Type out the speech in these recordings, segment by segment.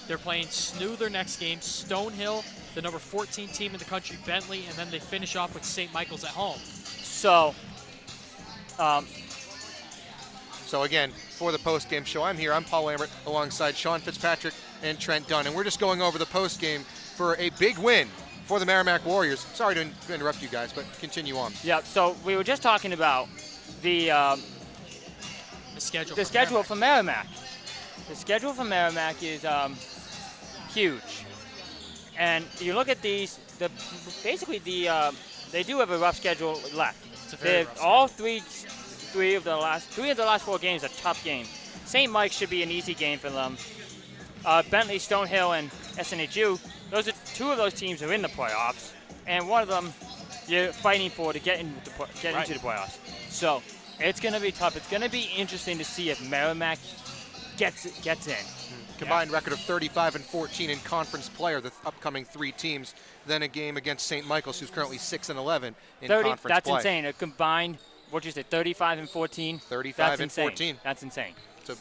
They're playing SNU their next game, Stonehill, the number 14 team in the country, Bentley, and then they finish off with St. Michael's at home. So, So again, for the post-game show, I'm here. I'm Paul Lambert alongside Sean Fitzpatrick and Trent Dunn, and we're just going over the post-game for a big win for the Merrimack Warriors. Sorry to interrupt you guys, but continue on. yeah. So we were just talking about the schedule for Merrimack. The schedule for Merrimack is huge, and you look at these. Basically, they do have a rough schedule left. It's a very rough schedule. All three of the last 4 games are tough games. St. Mike's should be an easy game for them. Bentley, Stonehill, and SNHU. Those are 2 of those teams are in the playoffs, and one of them you're fighting for to get into the playoffs. So it's going to be tough. It's going to be interesting to see if Merrimack gets in. Combined record of 35-14 in conference play are the upcoming 3 teams. Then a game against St. Michael's, who's currently 6-11 in conference play. That's insane. A combined, what'd you say, 35-14? 35-14. That's insane. It's a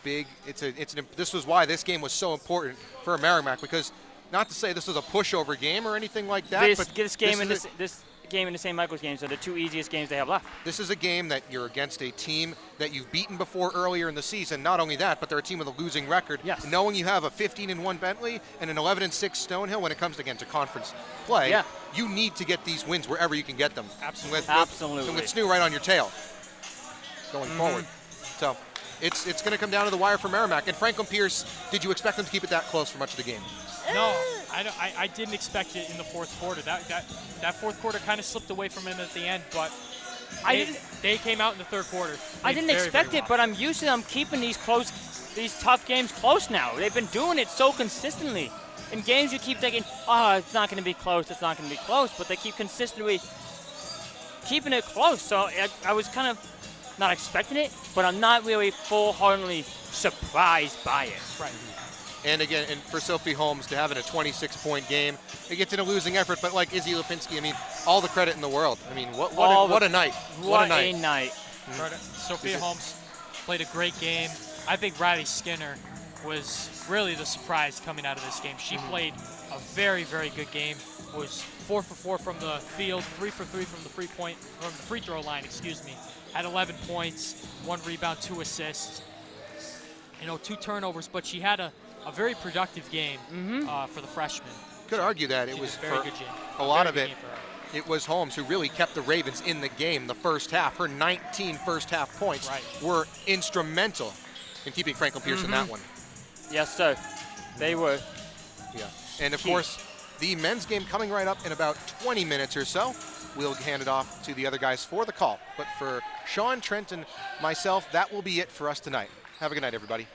big. This was why this game was so important for Merrimack, because not to say this was a pushover game or anything like that, This game and the St. Michael's games are the 2 easiest games they have left. This is a game that you're against a team that you've beaten before earlier in the season. Not only that, but they're a team with a losing record. Yes. Knowing you have a 15-1 Bentley and an 11-6 Stonehill when it comes again to conference play, you need to get these wins wherever you can get them. Absolutely. Absolutely. With SNU right on your tail going forward. So it's going to come down to the wire for Merrimack. And Franklin Pierce, did you expect them to keep it that close for much of the game? No, I didn't expect it in the fourth quarter. That fourth quarter kind of slipped away from him at the end, but they came out in the third quarter. I didn't expect it, but I'm used to them keeping these tough games close now. They've been doing it so consistently. In games you keep thinking, oh, it's not going to be close, but they keep consistently keeping it close. So I was kind of not expecting it, but I'm not really full-heartedly surprised by it. Right. And again, and for Sophie Holmes to have it a 26-point game, it gets in a losing effort. But like Izzy Lipinski, I mean, all the credit in the world. I mean, what a night! What a night! Sophia Holmes played a great game. I think Riley Skinner was really the surprise coming out of this game. She played a very, very good game. Was 4 for 4 from the field, 3 for 3 from the free throw line. Had 11 points, 1 rebound, 2 assists. 2 turnovers, but she had a very productive game for the freshman. Could argue that it was very good game. A lot of it. It was Holmes who really kept the Ravens in the game the first half. Her 19 first half points were instrumental in keeping Franklin Pierce in that one. Yes, sir. They were. Yeah. And of course, the men's game coming right up in about 20 minutes or so. We'll hand it off to the other guys for the call. But for Sean, Trent, and myself, that will be it for us tonight. Have a good night, everybody.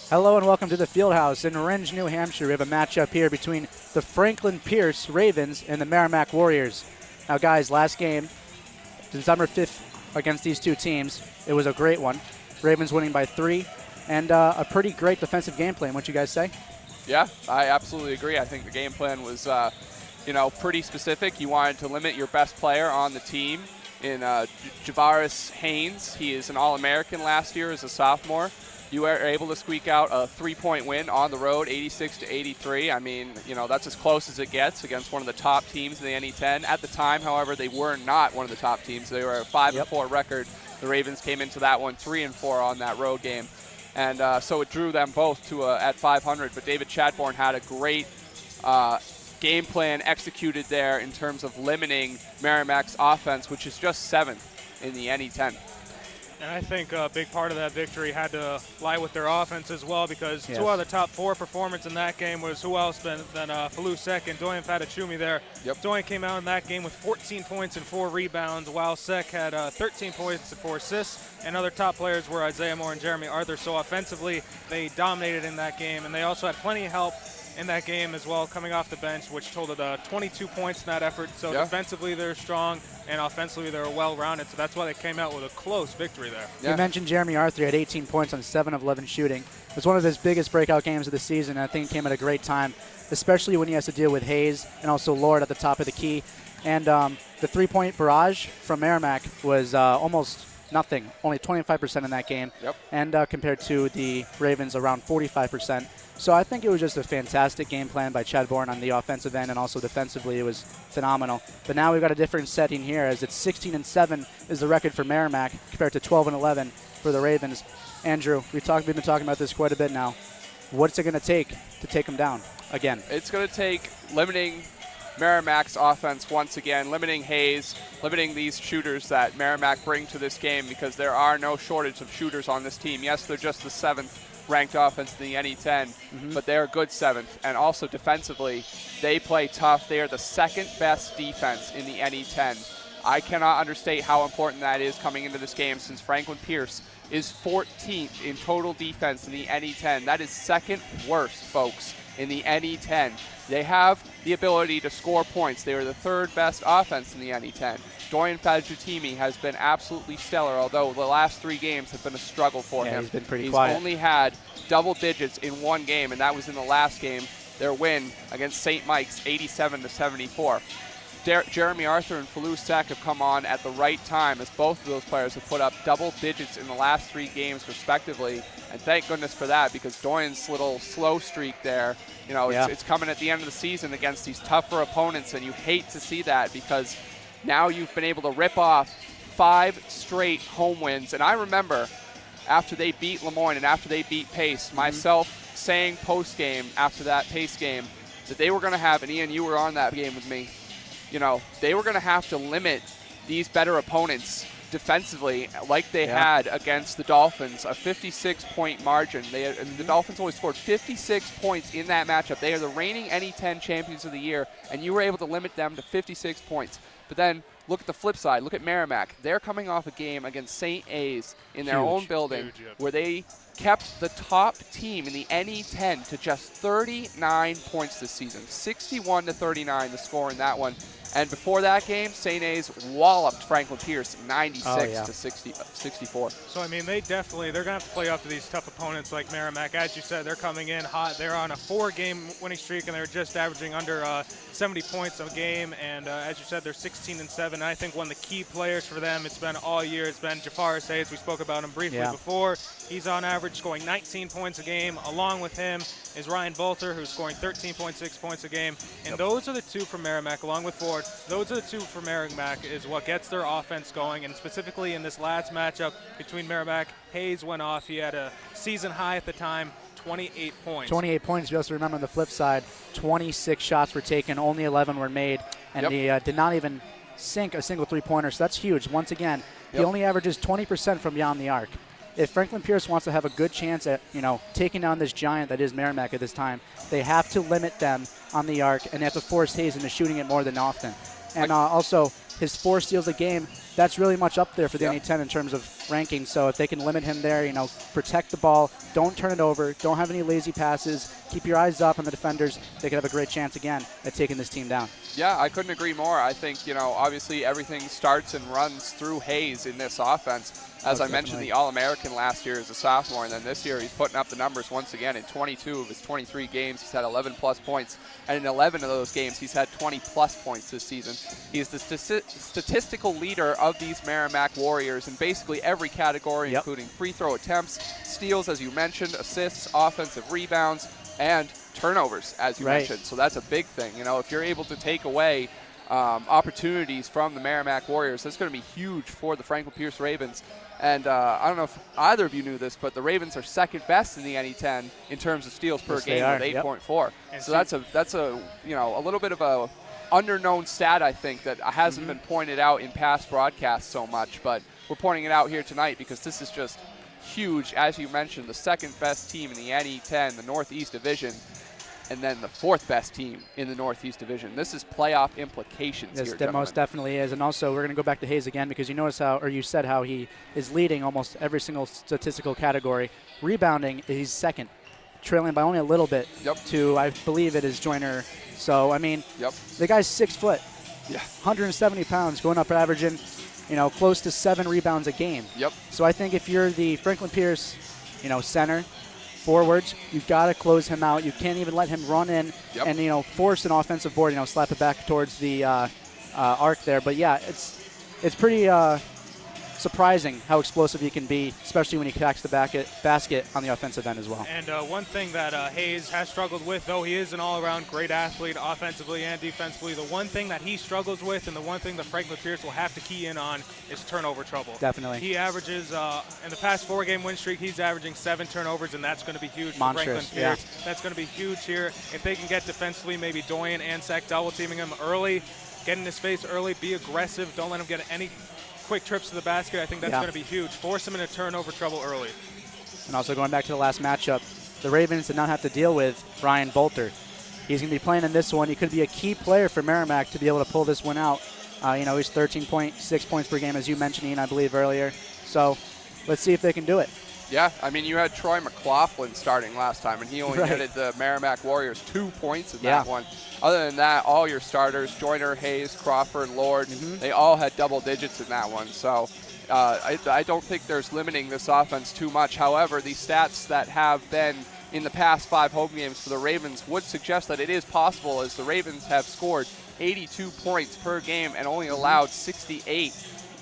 Hello and welcome to the Fieldhouse in Orange, New Hampshire. We have a matchup here between the Franklin Pierce Ravens and the Merrimack Warriors. Now, guys, last game, December 5th, against these two teams, it was a great one. Ravens winning by 3, and a pretty great defensive game plan. What you guys say? Yeah, I absolutely agree. I think the game plan was, pretty specific. You wanted to limit your best player on the team in Javaris Haynes. He is an All-American last year as a sophomore. You were able to squeak out a 3-point win on the road, 86-83. I mean, that's as close as it gets against one of the top teams in the NE10. At the time, however, they were not one of the top teams. They were a 5-4 record. The Ravens came into that one 3-4 on that road game. And so it drew them both to at 500. But David Chadbourne had a great game plan executed there in terms of limiting Merrimack's offense, which is just 7th in the NE10. And I think a big part of that victory had to lie with their offense as well, because 2 out of the top 4 performance in that game was who else than Falou-Sek and Doyen Fatachumi there. Yep. Doyen came out in that game with 14 points and 4 rebounds, while Sek had 13 points and 4 assists, and other top players were Isaiah Moore and Jeremy Arthur. So offensively, they dominated in that game, and they also had plenty of help in that game as well, coming off the bench, which totaled 22 points in that effort. So defensively, they're strong, and offensively, they're well-rounded. So that's why they came out with a close victory there. Yeah. You mentioned Jeremy Arthur had 18 points on 7 of 11 shooting. It was one of his biggest breakout games of the season, and I think it came at a great time, especially when he has to deal with Hayes and also Lord at the top of the key. And the three-point barrage from Merrimack was almost nothing, only 25% in that game, and compared to the Ravens, around 45%. So I think it was just a fantastic game plan by Chadbourne on the offensive end, and also defensively it was phenomenal. But now we've got a different setting here, as it's 16-7 is the record for Merrimack compared to 12-11 for the Ravens. Andrew, we've been talking about this quite a bit now. What's it going to take them down again? It's going to take limiting Merrimack's offense once again, limiting Hayes, limiting these shooters that Merrimack bring to this game, because there are no shortage of shooters on this team. Yes, they're just the 7th ranked offense in the NE10, but they're a good 7th. And also defensively, they play tough. They are the 2nd best defense in the NE10. I cannot understate how important that is coming into this game, since Franklin Pierce is 14th in total defense in the NE10. That is 2nd worst, folks, in the NE10. They have the ability to score points. They are the 3rd best offense in the NE10. Doyen Fatachumi has been absolutely stellar, although the last 3 games have been a struggle for him. He's been pretty quiet. He's only had double digits in 1 game, and that was in the last game, their win against St. Mike's, 87-74. Jeremy Arthur and Falou-Sek have come on at the right time, as both of those players have put up double digits in the last 3 games respectively, and thank goodness for that, because Doyen's little slow streak there, it's coming at the end of the season against these tougher opponents, and you hate to see that, because now you've been able to rip off 5 straight home wins. And I remember after they beat Lemoyne and after they beat Pace, myself saying post-game after that Pace game that they were going to have, and Ian, you were on that game with me, they were going to have to limit these better opponents defensively, like they had against the Dolphins, a 56-point margin. The Dolphins only scored 56 points in that matchup. They are the reigning NE10 champions of the year, and you were able to limit them to 56 points. But then look at the flip side. Look at Merrimack. They're coming off a game against St. A's in their own building, where they kept the top team in the NE10 to just 39 points this season. 61-39 the score in that one. And before that game, St. A's walloped Franklin Pierce 96-64. So, I mean, they're going to have to play up to these tough opponents like Merrimack. As you said, they're coming in hot. They're on a 4-game winning streak, and they're just averaging under 70 points a game. And as you said, they're 16-7. And I think one of the key players for them, it's been all year, it's been Javaris Hayes. We spoke about him briefly before. He's on average scoring 19 points a game. Along with him is Ryan Bolter, who's scoring 13.6 points a game. And those are the 2 for Merrimack, along with Ford. Those are the 2 for Merrimack, is what gets their offense going. And specifically in this last matchup between Merrimack, Hayes went off. He had a season high at the time, 28 points. 28 points. You also remember on the flip side, 26 shots were taken, only 11 were made, and they did not even sink a single 3-pointer. So that's huge. Once again, he only averages 20% from beyond the arc. If Franklin Pierce wants to have a good chance at, taking down this giant that is Merrimack at this time, they have to limit them on the arc, and they have to force Hayes into shooting it more than often. And also, his 4 steals a game, that's really much up there for the Yeah. NE10 in terms of ranking. So if they can limit him there, protect the ball, don't turn it over, don't have any lazy passes, keep your eyes up on the defenders, they could have a great chance again at taking this team down. Yeah, I couldn't agree more. I think, obviously everything starts and runs through Hayes in this offense. As I mentioned, the All-American last year as a sophomore, and then this year he's putting up the numbers once again. In 22 of his 23 games, he's had 11-plus points, and in 11 of those games, he's had 20-plus points this season. He's the statistical leader of these Merrimack Warriors in basically every category, including free throw attempts, steals, as you mentioned, assists, offensive rebounds, and turnovers, as you mentioned. So that's a big thing. If you're able to take away opportunities from the Merrimack Warriors, that's going to be huge for the Franklin Pierce Ravens. And I don't know if either of you knew this, but the Ravens are second best in the NE10 in terms of steals per game with 8.4. So that's a little bit of a underknown stat, I think, that hasn't been pointed out in past broadcasts so much, but we're pointing it out here tonight because this is just huge. As you mentioned, the second best team in the NE10, the Northeast Division, and then the 4th best team in the Northeast Division. This is playoff implications here, Yes, that most definitely is. And also, we're going to go back to Hayes again because you said how he is leading almost every single statistical category. Rebounding, he's second, trailing by only a little bit to, I believe it is Joyner. So, the guy's 6 foot, 170 pounds, going up averaging, close to 7 rebounds a game. So I think if you're the Franklin Pierce, center, forwards, you've got to close him out. You can't even let him run in and force an offensive board. Slap it back towards the arc there. But yeah, it's pretty surprising how explosive he can be, especially when he cracks the basket on the offensive end as well. And one thing that Hayes has struggled with, though he is an all-around great athlete offensively and defensively, the one thing that he struggles with and the one thing that Franklin Pierce will have to key in on is turnover trouble. Definitely. He averages, in the past 4-game win streak, he's averaging 7 turnovers, and that's going to be huge for Franklin Pierce. That's going to be huge here. If they can get defensively, maybe Doyen and Sack double-teaming him early, get in his face early, be aggressive, don't let him get any quick trips to the basket, I think that's going to be huge. Force him into turnover trouble early. And also going back to the last matchup, the Ravens did not have to deal with Ryan Bolter. He's going to be playing in this one. He could be a key player for Merrimack to be able to pull this one out. He's 13.6 points per game, as you mentioned, Ian, I believe, earlier. So let's see if they can do it. Yeah, you had Troy McLaughlin starting last time, and he only netted the Merrimack Warriors 2 points in that one. Other than that, all your starters, Joyner, Hayes, Crawford, Lord, they all had double digits in that one. So I don't think there's limiting this offense too much. However, the stats that have been in the past 5 home games for the Ravens would suggest that it is possible, as the Ravens have scored 82 points per game and only allowed 68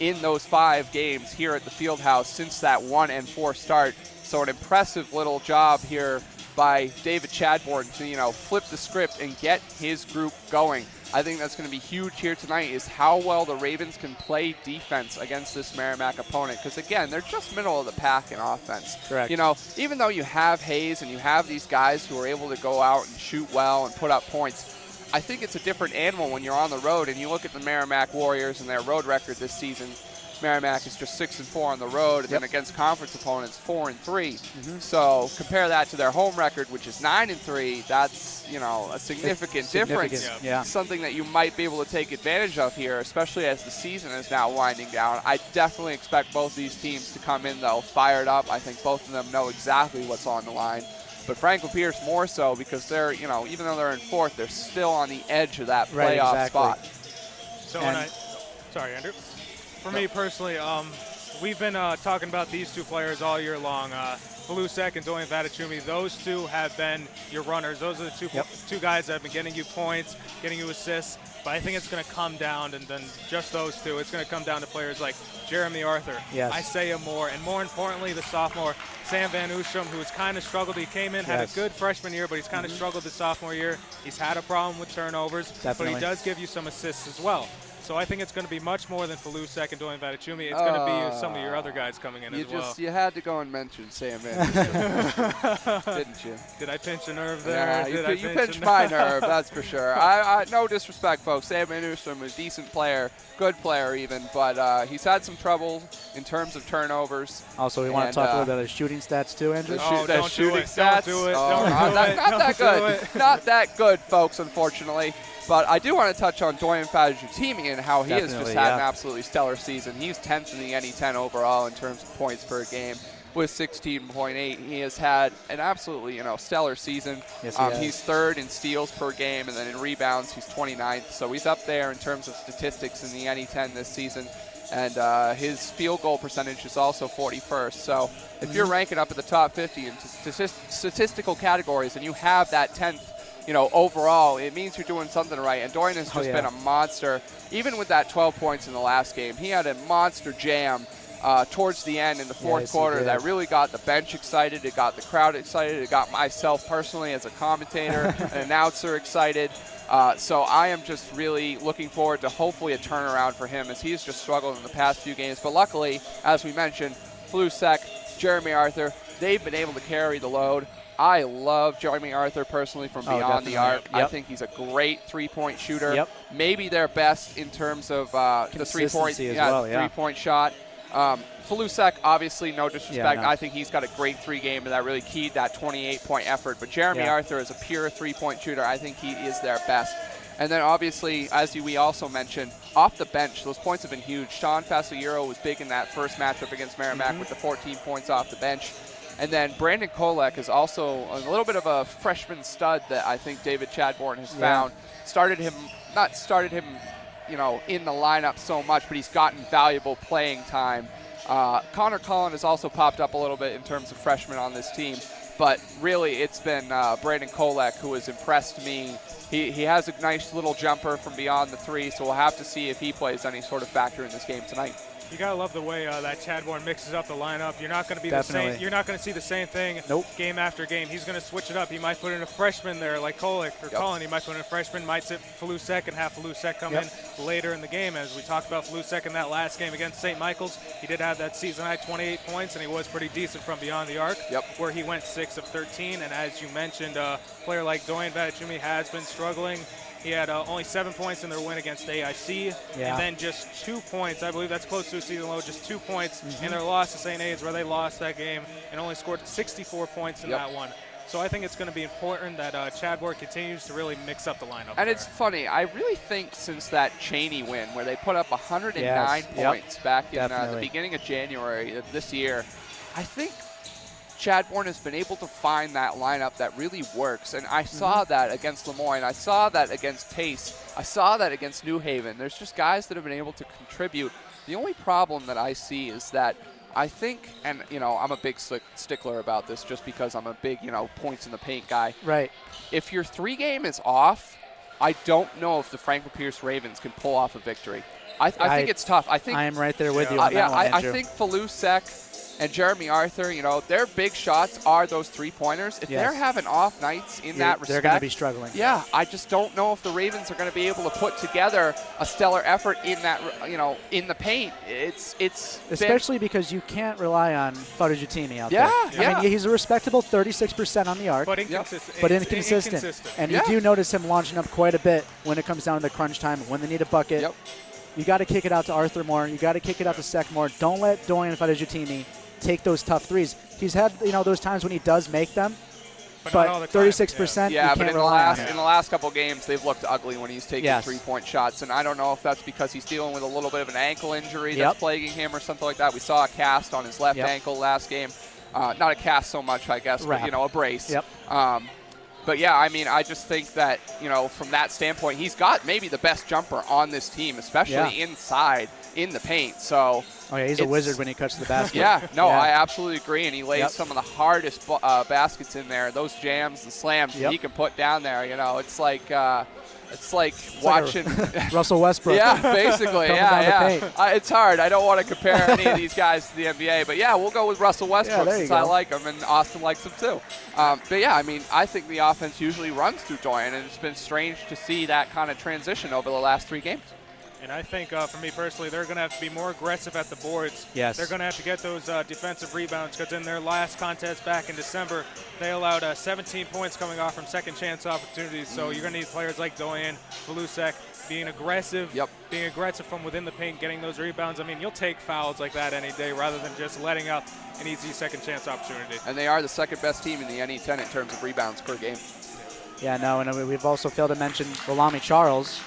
in those 5 games here at the Fieldhouse since that 1-4 start. So an impressive little job here by David Chadbourne to, flip the script and get his group going. I think that's going to be huge here tonight, is how well the Ravens can play defense against this Merrimack opponent. Because, again, they're just middle of the pack in offense. Correct. Even though you have Hayes and you have these guys who are able to go out and shoot well and put up points, I think it's a different animal when you're on the road. And you look at the Merrimack Warriors and their road record this season. Merrimack is just 6-4 on the road, and then against conference opponents 4-3. So compare that to their home record, which is 9-3. That's a significant difference. Yeah. Something that you might be able to take advantage of here, especially as the season is now winding down. I definitely expect both these teams to come in though fired up. I think both of them know exactly what's on the line. But Franklin Pierce more so, because they're, even though they're in 4th, they're still on the edge of that playoff spot. So sorry, Andrew. For me personally, we've been talking about these 2 players all year long. Falusek and Doyen Vatachumi, those 2 have been your runners. Those are the 2 guys that have been getting you points, getting you assists. But I think it's going to come down, and then just those 2. It's going to come down to players like Jeremy Arthur, Isaiah Moore, and more importantly, the sophomore Sam Van Oosham, who has kind of struggled. He came in, had a good freshman year, but he's kind of struggled the sophomore year. He's had a problem with turnovers, but he does give you some assists as well. So I think it's going to be much more than Falusek and Doyen Vatachumi. It's going to be some of your other guys coming in as well. You had to go and mention Sam Van Oosham, didn't you? Did I pinch a nerve there? Yeah, you pinched my nerve, that's for sure. I no disrespect, folks. Sam Van Oosham is a decent player, good player even, but he's had some trouble in terms of turnovers. Also, we want to talk a little bit about his shooting stats too, Andrew. The shooting stats? Don't do it. Not that good. Not that good, folks, unfortunately. But I do want to touch on Doyen Fadjutimi and how he has just Definitely, had an yeah. absolutely stellar season. He's 10th in the NE10 overall in terms of points per game with 16.8. He has had an absolutely, stellar season. Yes, he has. He's 3rd in steals per game, and then in rebounds, he's 29th. So he's up there in terms of statistics in the NE10 this season. And his field goal percentage is also 41st. So if you're ranking up at the top 50 in statistical categories and you have that 10th, overall, it means you're doing something right. And Doyen has just been a monster. Even with that 12 points in the last game, he had a monster jam towards the end in the fourth quarter that really got the bench excited. It got the crowd excited. It got myself personally as a commentator, an announcer excited. So I am just really looking forward to hopefully a turnaround for him as he's just struggled in the past few games. But luckily, as we mentioned, Flusek, Jeremy Arthur, they've been able to carry the load. I love Jeremy Arthur personally from beyond the arc. I think he's a great three-point shooter. Maybe their best in terms of the three-point shot. Flusek, obviously, no disrespect. I think he's got a great three-game that really keyed that 28-point effort. But Jeremy Arthur is a pure three-point shooter. I think he is their best. And then, obviously, as we also mentioned, off the bench, those points have been huge. Sean Fasciero was big in that first matchup against Merrimack with the 14 points off the bench. And then Brandon Kolek is also a little bit of a freshman stud that I think David Chadbourne has found. Not started him, in the lineup so much, but he's gotten valuable playing time. Connor Cullen has also popped up a little bit in terms of freshmen on this team. But really, it's been Brandon Kolek who has impressed me. He has a nice little jumper from beyond the three, so we'll have to see if he plays any sort of factor in this game tonight. You gotta love the way that Chadbourne mixes up the lineup. You're not gonna be the same. You're not gonna see the same thing game after game. He's gonna switch it up. He might put in a freshman there, like Kolek or Cullen. He might put in a freshman. Might sit Flusek and have Flusek come in later in the game. As we talked about Flusek in that last game against St. Michael's, he did have that season high 28 points, and he was pretty decent from beyond the arc, where he went 6 of 13. And as you mentioned, a player like Doyen Fadjutimi has been struggling. He had only 7 points in their win against AIC, and then just 2 points. I believe that's close to a season low, just 2 points in their loss to St. A's, where they lost that game and only scored 64 points in that one. So I think it's going to be important that Chadbourne continues to really mix up the lineup. And it's funny, I really think since that Cheney win, where they put up 109 points back in the beginning of January of this year, I think Chadbourne has been able to find that lineup that really works. And I saw that against Lemoyne. I saw that against Pace. I saw that against New Haven. There's just guys that have been able to contribute. The only problem that I see is that I think, and, I'm a big stickler about this just because I'm a big, points in the paint guy. Right. If your three-game is off, I don't know if the Franklin Pierce Ravens can pull off a victory. I think it's tough. I am right there with you on that one, Andrew. I think Flusek and Jeremy Arthur, their big shots are those three-pointers. If they're having off nights in that respect, they're going to be struggling. Yeah, I just don't know if the Ravens are going to be able to put together a stellar effort in that, in the paint. It's especially because you can't rely on Fadjutimi out there. Yeah. I mean, he's a respectable 36% on the arc, but inconsistent. But inconsistent. And you do notice him launching up quite a bit when it comes down to the crunch time, when they need a bucket. You got to kick it out to Arthur more. You got to kick it out to Sek more. Don't let Doyen Fadjutimi take those tough threes. He's had those times when he does make them, but 36%. Yeah, you but can't rely on it. in the last couple games, they've looked ugly when he's taking three-point shots, and I don't know if that's because he's dealing with a little bit of an ankle injury that's plaguing him or something like that. We saw a cast on his left ankle last game. Not a cast so much, I guess, but a brace. But yeah, I mean, I just think that, from that standpoint, he's got maybe the best jumper on this team, especially inside in the paint. So he's a wizard when he cuts the basket. I absolutely agree. And he lays some of the hardest baskets in there. Those jams and slams that he can put down there. It's like watching Russell Westbrook. Basically. It's hard. I don't want to compare any of these guys to the NBA, but we'll go with Russell Westbrook since I like him, and Austin likes him too. I mean, I think the offense usually runs through Doyen, and it's been strange to see that kind of transition over the last 3 games. And I think, for me personally, they're going to have to be more aggressive at the boards. They're going to have to get those defensive rebounds, because in their last contest back in December, they allowed 17 points coming off from second chance opportunities. So you're going to need players like Doyen, Flusek, being aggressive, being aggressive from within the paint, getting those rebounds. I mean, you'll take fouls like that any day rather than just letting up an easy second chance opportunity. And they are the second best team in the NE10 in terms of rebounds per game. Yeah, no, and we've also failed to mention Rolami Charles,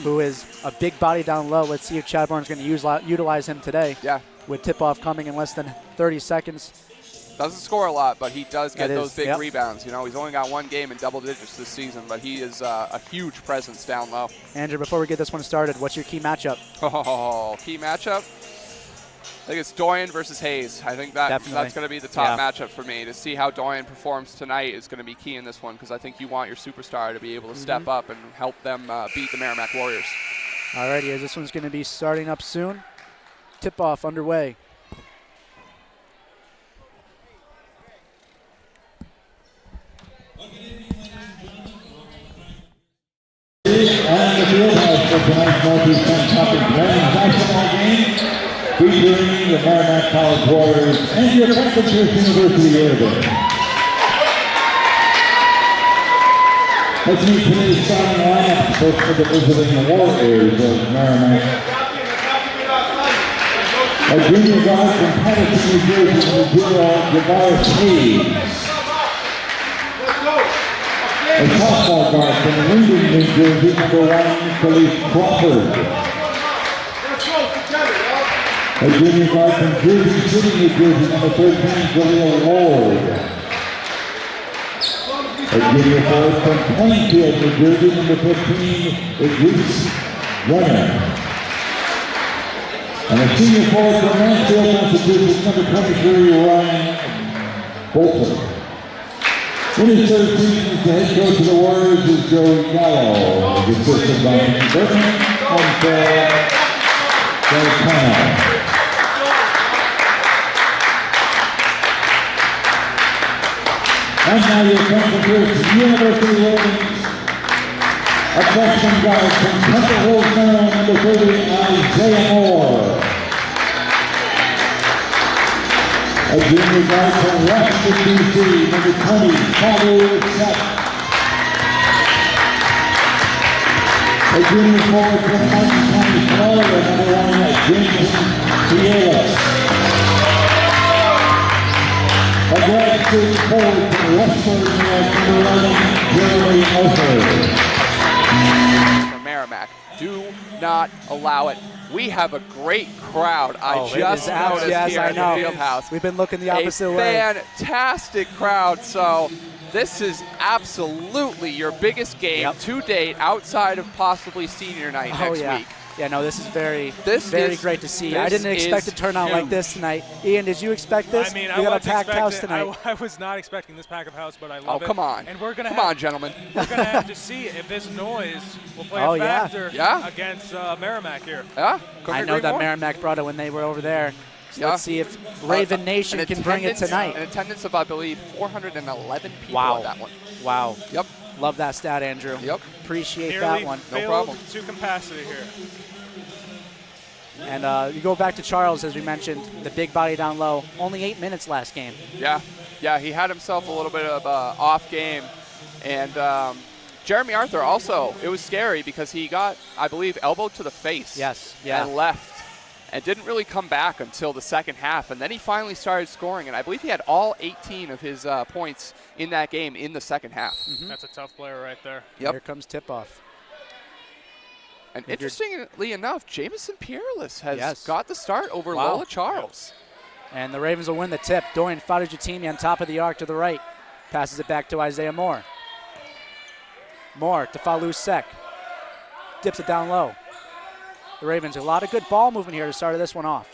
who is a big body down low. Let's see if Chadbourne's going to utilize him today. Yeah. With tip-off coming in less than 30 seconds. Doesn't score a lot, but he does get those big yep. rebounds. You know, he's only got one game in double digits this season, but he is a huge presence down low. Andrew, before we get this one started, what's your key matchup? Oh, key matchup? I think it's Doyen versus Hayes. I think that's going to be the top matchup for me. To see how Doyen performs tonight is going to be key in this one, because I think you want your superstar to be able to step up and help them beat the Merrimack Warriors. All righty, this one's going to be starting up soon. Tip-off underway. On the field house for tonight's Northeast Conference men's basketball game, featuring the Merrimack College Warriors and your Franklin Pierce University Yearbook. Let's meet today's starting lineup. First for the visiting Warriors of Merrimack. A junior guard from Patterson, New Jersey, Javaris Hayes. A sophomore guard from Linden, New Jersey, number 1, Felice Crawford. A junior guard from Jersey City, New Jersey, number 13, Jaleel Lord. A junior guard from Plainfield, New Jersey, number 15, Idris Runner. And a senior forward from Mansfield, Massachusetts, number 23, Ryan Bolton. In his third season, the head coach of the Warriors is Joe Gallo, the assistant by Berman and Joe Connell. And now your Franklin Pierce University Ravens, a freshman guard from Temple Hills, Maryland, number 30, Isaiah Moore. A junior guard from Washington, D.C., number 20, Paul Seth. A junior forward from Martin County, Florida, number 1, Jameson Tierra. A grad student forward from Westford, New York, number 11, Jeremy Ofer. For Merrimack, do not allow it. We have a great crowd. I just noticed here in the field house. We've been looking the opposite way. A fantastic crowd. So this is absolutely your biggest game to date outside of possibly senior night next week. Yeah, no, this is very great to see. I didn't expect to turn out like this tonight. Ian, did you expect this? I mean, we got a packed house tonight. I was not expecting this pack of house, but I love it. Oh, come on. And we're gonna come on, gentlemen. We're going to have to see if this noise will play a factor against Merrimack here. Yeah, I know that Merrimack brought it when they were over there. So let's see if Raven Nation can bring it tonight. An attendance of, I believe, 411 people at that one. Wow. Yep. Love that stat, Andrew. Yep. Appreciate that one. No problem. To capacity here. And you go back to Charles, as we mentioned, the big body down low. Only 8 minutes last game. Yeah, he had himself a little bit of an off game. And Jeremy Arthur also, it was scary because he got, I believe, elbowed to the face. Yes, and left. And didn't really come back until the second half. And then he finally started scoring. And I believe he had all 18 of his points in that game in the second half. Mm-hmm. That's a tough player right there. Yep. Here comes tip-off. And interestingly enough, Jamison Peerless has got the start over Lola Charles. And the Ravens will win the tip. Dorian Fadujatimi on top of the arc to the right. Passes it back to Isaiah Moore. Moore to Falu Sek. Dips it down low. The Ravens, a lot of good ball movement here to start this one off.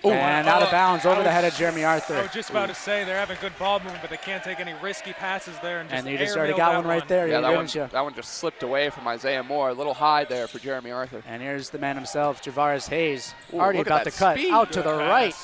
And out of bounds over the head of Jeremy Arthur. I was just about to say they're having good ball movement, but they can't take any risky passes there. And you just already got one right there. Yeah, that one just slipped away from Isaiah Moore. A little high there for Jeremy Arthur. And here's the man himself, Javaris Hayes, already about to cut out to the right.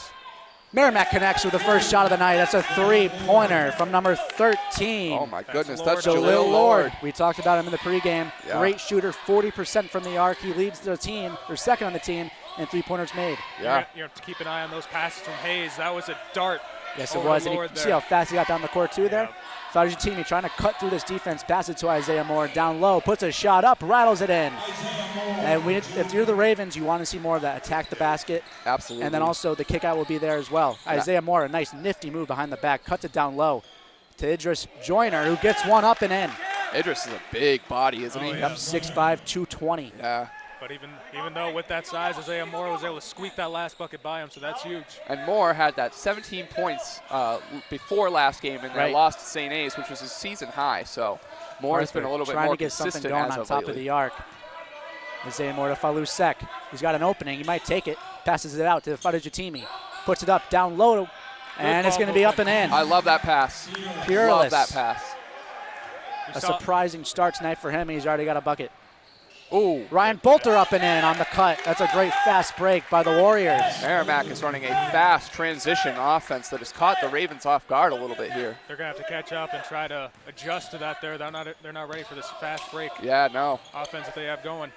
Merrimack connects with the first shot of the night. That's a three-pointer from number 13. Oh, my goodness. That's Jaleel Lord. We talked about him in the pregame. Yeah. Great shooter, 40% from the arc. He leads the team, or second on the team, and three-pointers made. Yeah. You have to keep an eye on those passes from Hayes. That was a dart. Yes, it was. And you see how fast he got down the court, too, there? Fadujatimi trying to cut through this defense, pass it to Isaiah Moore down low, puts a shot up, rattles it in. And if you're the Ravens, you want to see more of that. Attack the basket. Absolutely. And then also the kick out will be there as well. Isaiah Moore, a nice nifty move behind the back, cuts it down low to Idris Joyner, who gets one up and in. Idris is a big body, isn't he? Yep, 6'5", 220. Yeah. But even though with that size, Isaiah Moore was able to squeak that last bucket by him, so that's huge. And Moore had that 17 points before last game in their loss to St. A's, which was his season high. So Moore has been a little bit more consistent trying to get something going as on of top lately. of the arc. Isaiah Moore to Falou Sek. He's got an opening. He might take it. Passes it out to Fadujatimi. Puts it up down low, and it's going to be up and in. I love that pass. Peerless. Love that pass. A surprising start tonight for him. He's already got a bucket. Ooh. Ryan Bolter up and in on the cut. That's a great fast break by the Warriors. Merrimack is running a fast transition offense that has caught the Ravens off guard a little bit here. They're going to have to catch up and try to adjust to that there. They're not ready for this fast break Yeah, no. offense that they have going.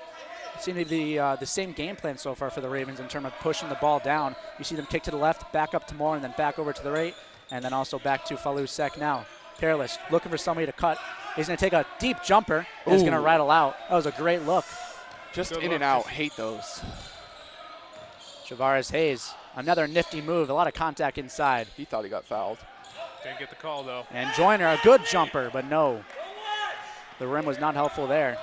It seemed to be the same game plan so far for the Ravens in terms of pushing the ball down. You see them kick to the left, back up to Moore, and then back over to the right, and then also back to Falou Sek now. Peerless looking for somebody to cut. He's going to take a deep jumper, and he's going to rattle out. That was a great look. Just Good in look. and out. Hate those. Javaris Hayes, another nifty move, a lot of contact inside. He thought he got fouled. Didn't get the call, though. And Joyner, a good jumper, but no. The rim was not helpful there.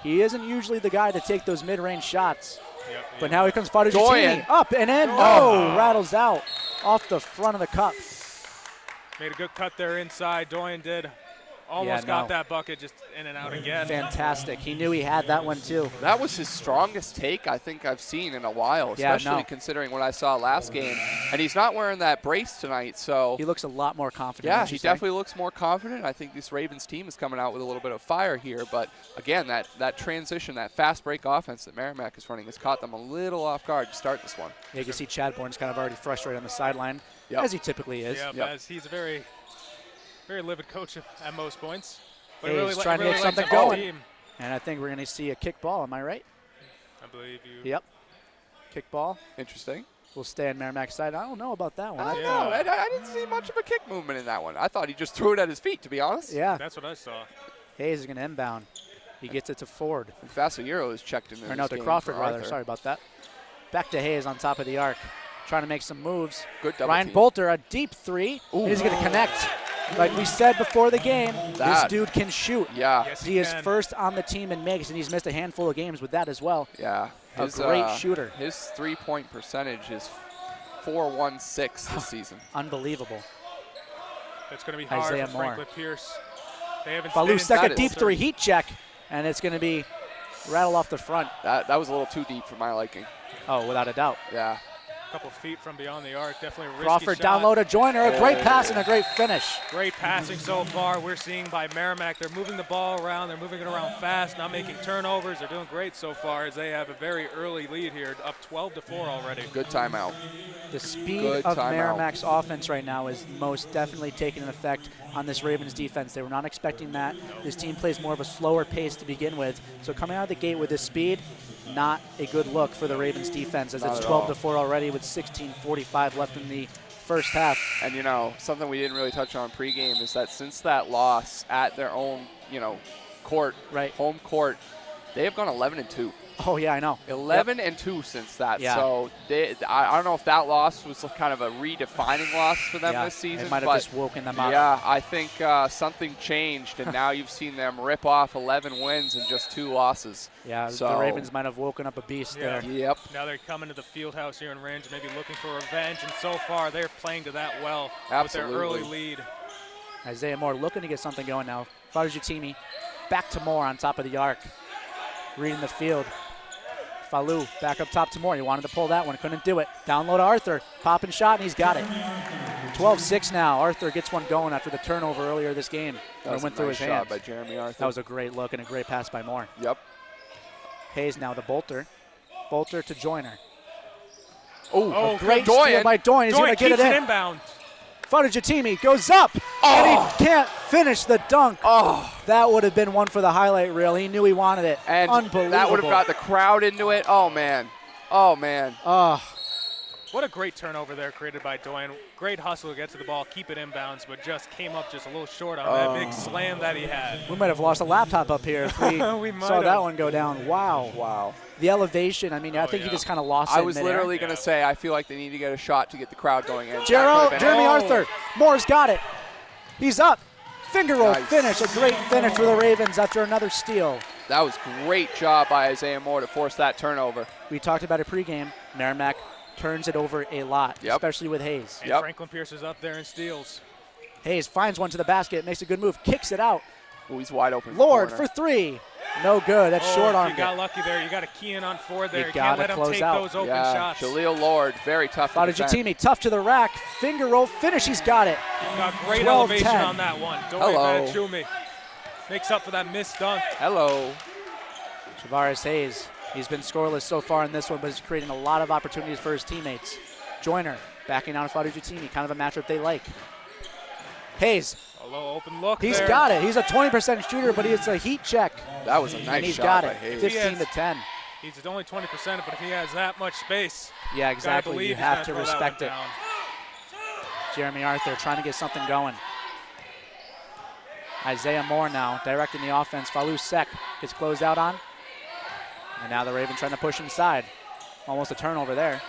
He isn't usually the guy to take those mid-range shots. Yep, But now here comes Fadujatimi. Doyen. Up and in. No, rattles out off the front of the cup. Made a good cut there inside. Doyen did. Almost got that bucket, just in and out again. Fantastic. He knew he had that one too. That was his strongest take I think I've seen in a while, especially considering what I saw last game. And he's not wearing that brace tonight, so. He looks a lot more confident. Yeah, he definitely looks more confident. I think this Ravens team is coming out with a little bit of fire here. But again, that transition, that fast break offense that Merrimack is running has caught them a little off guard to start this one. Yeah, you can see Chadbourne's kind of already frustrated on the sideline, as he typically is. Yeah, as he's a very livid coach at most points. But Hey, really, he's trying to really get likes something the whole going. team. And I think we're going to see a kick ball. Am I right? I believe you. Yep. Kick ball. Interesting. We'll stay on Merrimack's side. I don't know about that one. I don't know. I didn't see much of a kick movement in that one. I thought he just threw it at his feet, to be honest. Yeah. That's what I saw. Hayes is going to inbound. He gets it to Ford. And Fassero is checked in. Or no, to Crawford, rather. Sorry about that. Back to Hayes on top of the arc. Trying to make some moves. Good double Ryan team. Bolter, a deep three. And he's going to connect. Like we said before the game, this dude can shoot. Yeah. Yes, He is first on the team in makes, and he's missed a handful of games with that as well. Yeah. A great shooter. His three-point percentage is .416 this season. Unbelievable. It's going to be hard Isaiah for Moore. Franklin Pierce. They haven't Falou stayed Sek, inside a deep the three heat check, and it's going to be rattle off the front. That was a little too deep for my liking. Oh, without a doubt. Yeah. couple feet from beyond the arc. Definitely a risky Crawford shot. down low to Joyner. A great pass and a great finish. Great passing so far. We're seeing by Merrimack. They're moving the ball around. They're moving it around fast, not making turnovers. They're doing great so far as they have a very early lead here, up 12-4 already. Good timeout. The speed Good of timeout. Merrimack's offense right now is most definitely taking an effect on this Ravens defense. They were not expecting that. This team plays more of a slower pace to begin with. So coming out of the gate with this speed, not a good look for the Ravens defense as Not it's at all. 12-4 already with 16:45 left in the first half. And, you know, something we didn't really touch on pregame is that since that loss at their own, court, Right. home court, they have gone 11-2. Oh, yeah, I know. 11-2 since that. Yeah. So I don't know if that loss was kind of a redefining loss for them Yeah, this season. it might have but just woken them up. Yeah, I think something changed, and now you've seen them rip off 11 wins and just 2 losses. Yeah, So- the Ravens might have woken up a beast there. Yep. Now they're coming to the field house here in Range, maybe looking for revenge, and so far they're playing to that well Absolutely. with their early lead. Isaiah Moore looking to get something going now. Fadujatimi back to Moore on top of the arc. Reading the field. Falou back up top to Moore. He wanted to pull that one, couldn't do it. Down low to Arthur. Popping shot, and he's got it. 12-6 now. Arthur gets one going after the turnover earlier this game. That was It went a through nice his shot hands. by Jeremy Arthur. That was a great look and a great pass by Moore. Yep. Hayes now to Bolter. Bolter to Joyner. Oh, Great Doyen. steal by Doyen. He's going Doyen to get keeps it it in. inbound. Fadujatimi goes up, and he can't finish the dunk. Oh, That would have been one for the highlight reel. He knew he wanted it. and Unbelievable. that would have got the crowd into it. Oh, man. Oh, man. Oh, What a great turnover there created by Doyen. Great hustle to get to the ball, keep it inbounds, but just came up just a little short on that big slam that he had. we might have lost a laptop up here if we, We might saw have. that one go down. Wow. Wow. The elevation, I mean, I think he yeah. just kind of lost it I in was midair. literally going to say I feel like they need to get a shot to get the crowd going in. That Jeremy could've been it. Arthur. Moore's got it. He's up. Finger roll Nice. finish. A great finish for the Ravens after another steal. That was great job by Isaiah Moore to force that turnover. We talked about it pregame. Merrimack turns it over a lot, Yep. especially with Hayes. And Franklin Pierce is up there in steals. Hayes finds one to the basket, makes a good move, kicks it out. Ooh, he's wide open. Lord corner. for three. No good. That's short arm. You got lucky there. You got to key in on forward there. You You gotta can't let him close take out. those open Yeah, shots. Jaleel Lord, very tough to defend. Fadujatimi, tough to the rack. Finger roll finish. He's got it. Got great 12-10. elevation on that one. Hello. Chumi makes up for that missed dunk. Hello. Javaris Hayes. He's been scoreless so far in this one, but he's creating a lot of opportunities for his teammates. Joyner backing down Fadujatimi, kind of a matchup they like. Hayes, A low open look he's there. got it. He's a 20% shooter, but it's a heat check. That was a And nice he's shot got by it, Hayes. 15 to 10. He's only 20%, but if he has that much space, Yeah, gotta exactly. believe You he's have to gonna throw that one respect it. down. Jeremy Arthur trying to get something going. Isaiah Moore now directing the offense. Falou Sek gets closed out on. And now the Ravens trying to push inside. Almost a turnover there.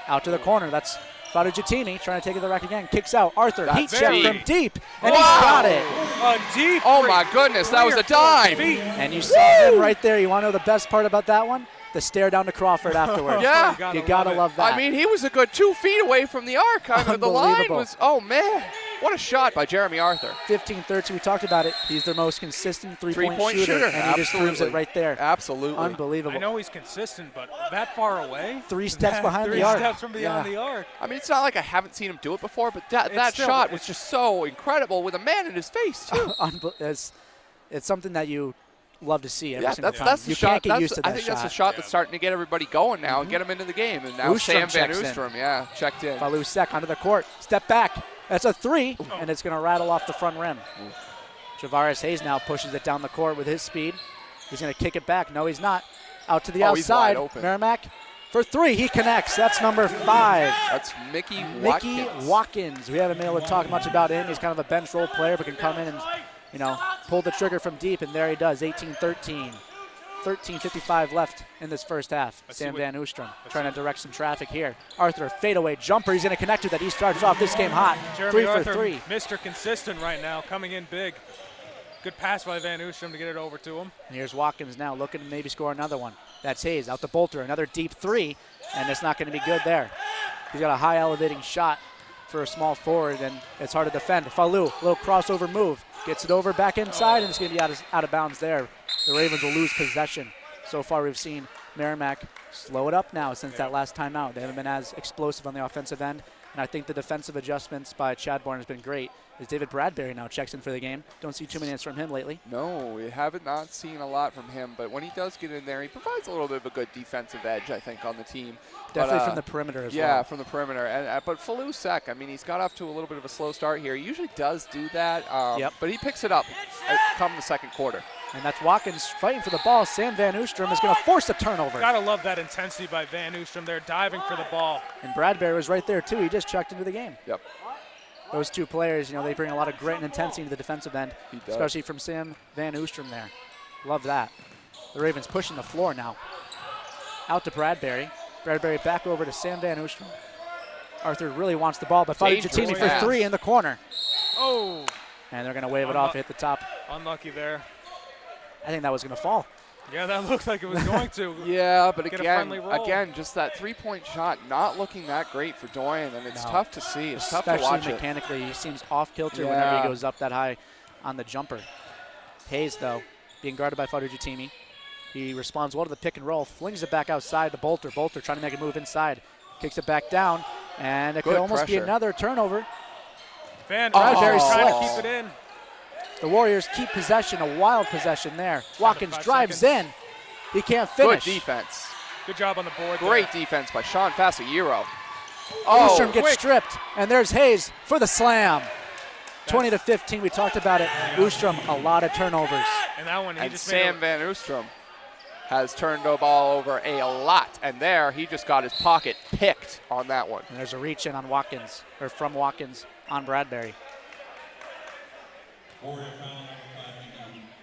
Out to the corner. That's Fadujatimi trying to take it to the rack again. Kicks out. Arthur, That's heat check deep. from deep. And Wow. he's got it. A deep Oh three. my goodness, that was a Three or four dime. feet. And you saw him right there. You want to know the best part about that one? The stare down to Crawford afterwards. Yeah. You gotta love that. I mean, he was a good 2 feet away from the arc. I mean, the line Unbelievable. was, oh man, what a shot by Jeremy Arthur. 15-13, we talked about it. He's their most consistent three-point Three-point shooter, shooter, and he just proves it absolutely. right there. Absolutely. Unbelievable. I know he's consistent, but that far away? 3 steps behind Three the arc. steps from beyond Yeah. the arc. I mean, it's not like I haven't seen him do it before, but that still- shot was just so incredible with a man in his face, too. It's something that you love to see every Yeah, single that's time. the You shot. can't get used to I that think shot. that's the shot that's starting to get everybody going now and get them into the game. And now Oostrom Sam Van checks in. Oostrom, yeah, checked in. Falou Sek onto the court. Step back. That's a three, and it's going to rattle off the front rim. Javaris Hayes now pushes it down the court with his speed. He's going to kick it back. No, he's not. Out to the Oh, he's wide outside. open. Merrimack for three. He connects. That's number 5. That's Mickey Mickey Watkins. Watkins. We haven't been able to talk much about him. He's kind of a bench role player, but can come in and, pull the trigger from deep, and there he does. 18-13. 13:55 left in this first half. Sam Van Oostrom trying to direct some traffic here. Arthur, fadeaway jumper. He's going to connect with that. He starts off this game hot. Jeremy 3 for Arthur, 3. Mr. Consistent right now, coming in big. Good pass by Van Oostrom to get it over to him. And here's Watkins now looking to maybe score another one. That's Hayes out to Bolter. Another deep 3, and it's not going to be good there. He's got a high elevating shot for a small forward, and it's hard to defend. Falou, little crossover move. Gets it over back inside, and it's going to be out of bounds there. The Ravens will lose possession. So far we've seen Merrimack slow it up now since that last timeout. They haven't been as explosive on the offensive end, and I think the defensive adjustments by Chadbourne has been great. As David Bradbury now checks in for the game. Don't see too many minutes from him lately. No, we haven't not seen a lot from him, but when he does get in there, he provides a little bit of a good defensive edge, I think, on the team. Definitely But, from the perimeter as well. Yeah, from the perimeter. But Falou Sek, I mean, he's got off to a little bit of a slow start here. He usually does do that, but he picks it up come the second quarter. And that's Watkins fighting for the ball. Sam Van Oostrom is going to force a turnover. Gotta love that intensity by Van Oostrom there, diving for the ball. And Bradbury was right there, too. He just checked into the game. Yep. Those two players, they bring a lot of grit and intensity to the defensive end, He does. especially from Sam Van Oostrom there. Love that. The Ravens pushing the floor now. Out to Bradbury. Bradbury back over to Sam Van Oostrom. Arthur really wants the ball, but Dangerous Fadujatimi for pass. 3 in the corner. Oh, And they're going to wave it off, hit the top. unlucky there. I think that was going to fall. Yeah, that looked like it was going to. Yeah, but Get a friendly roll. again, just that three-point shot not looking that great for Doyen, and it's No. tough to see. It's tough to Especially watch it. mechanically. He seems off kilter whenever Yeah. he goes up that high on the jumper. Hayes, though, being guarded by Fadujatimi. He responds well to the pick and roll, flings it back outside to Bolter. Bolter trying to make a move inside. Kicks it back down, and it could Good almost be pressure. another turnover. Van Bradbury Oostrom trying to slips. keep it in. The Warriors keep possession, a wild possession there. Watkins 5 drives seconds. in. He can't Good finish. defense. Good job on the board. Great defense by Sean Fasayiro. Oostrom gets quick. stripped, and there's Hayes for the slam. 20-15, we talked about it. Oostrom, a lot of turnovers. There. And that one, he And just Sam made Van Oostrom has turned the ball over a lot. And there, he just got his pocket picked on that one. And there's a reach in on Watkins, or from Watkins on Bradbury.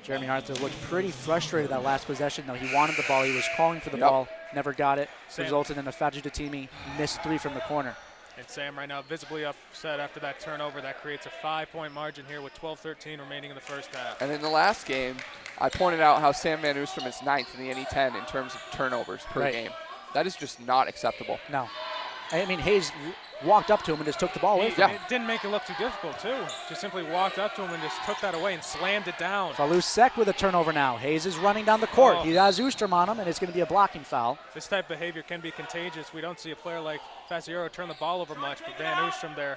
Jeremy Arthur looked pretty frustrated that last possession, though. He wanted the ball. He was calling for the Yep. ball, never got it. Sam- Resulted in a Fadujatimi missed 3 from the corner. And Sam right now visibly upset after that turnover. That creates a 5-point margin here with 12:13 remaining in the first half. And in the last game, I pointed out how Sam Van Oostrom is 9th in the NE10 in terms of turnovers per game. That is just not acceptable. No. I mean, Hayes walked up to him and just took the ball away from him. It didn't make it look too difficult, too. Just simply walked up to him and just took that away and slammed it down. Falus-Sek with a turnover now. Hayes is running down the court. Oh. He has Oostrom on him, and it's going to be a blocking foul. This type of behavior can be contagious. We don't see a player like Faciero turn the ball over much, but Van Oostrom there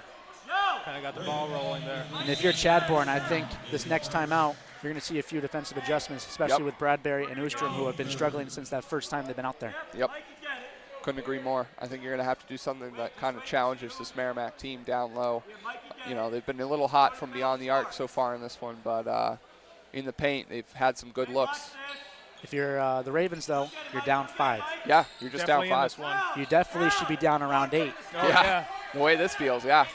kind of got the ball rolling there. And if you're Chadbourne, I think this next time out, you're going to see a few defensive adjustments, especially with Bradbury and Oostrom, who have been struggling since that first time they've been out there. Yep. Couldn't agree more. I think you're going to have to do something that kind of challenges this Merrimack team down low. You know, they've been a little hot from beyond the arc so far in this one, but in the paint, they've had some good looks. If you're the Ravens, though, you're down 5. Yeah, you're just Definitely down 5. in this one. You definitely should be down around 8. Oh, yeah. The way this feels, yeah.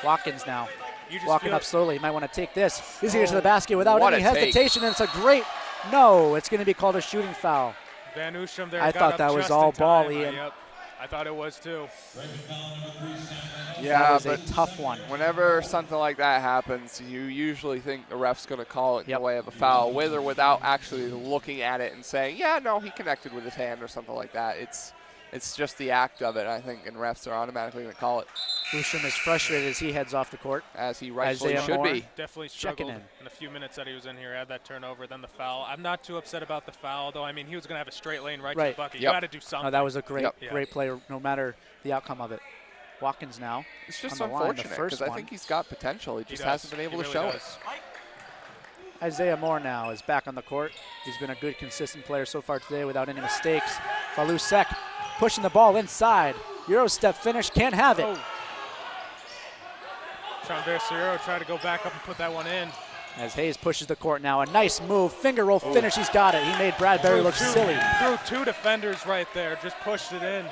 Watkins now. You just Walking feel up slowly. You might want to take this. He's going to get to the basket without What any a take. hesitation, and it's a great – no, it's going to be called a shooting foul. Van Oostrom there I got thought up that was just all in time. ball, Ian. Yep. I thought it was, too. That Yeah, was a but tough one. whenever something like that happens, you usually think the ref's going to call it in Yep. the way of a foul, with or without actually looking at it and saying, yeah, no, he connected with his hand or something like that. It's just the act of it, I think, and refs are automatically going to call it, Oostrom is frustrated as he heads off the court. as he rightfully Isaiah should Moore. be. Definitely Checking struggled in the few minutes that he was in here. Had that turnover, then the foul. I'm not too upset about the foul, though. I mean, he was going to have a straight lane right to Right. the bucket. Yep. You got to do something. Oh, that was a great, Yep. great play, no matter the outcome of it. Watkins now. It's just on the line, the unfortunate first because I one. think he's got potential. He just does. hasn't been able He to really show does. it. Isaiah Moore now is back on the court. He's been a good, consistent player so far today without any mistakes. Falus-Sek pushing the ball inside. Euro step finish, can't have it. Oh. Sean Versiero tried to go back up and put that one in. As Hayes pushes the court now. A nice move, finger roll finish, he's got it. He made Bradbury look silly. Threw 2 defenders right there, just pushed it in.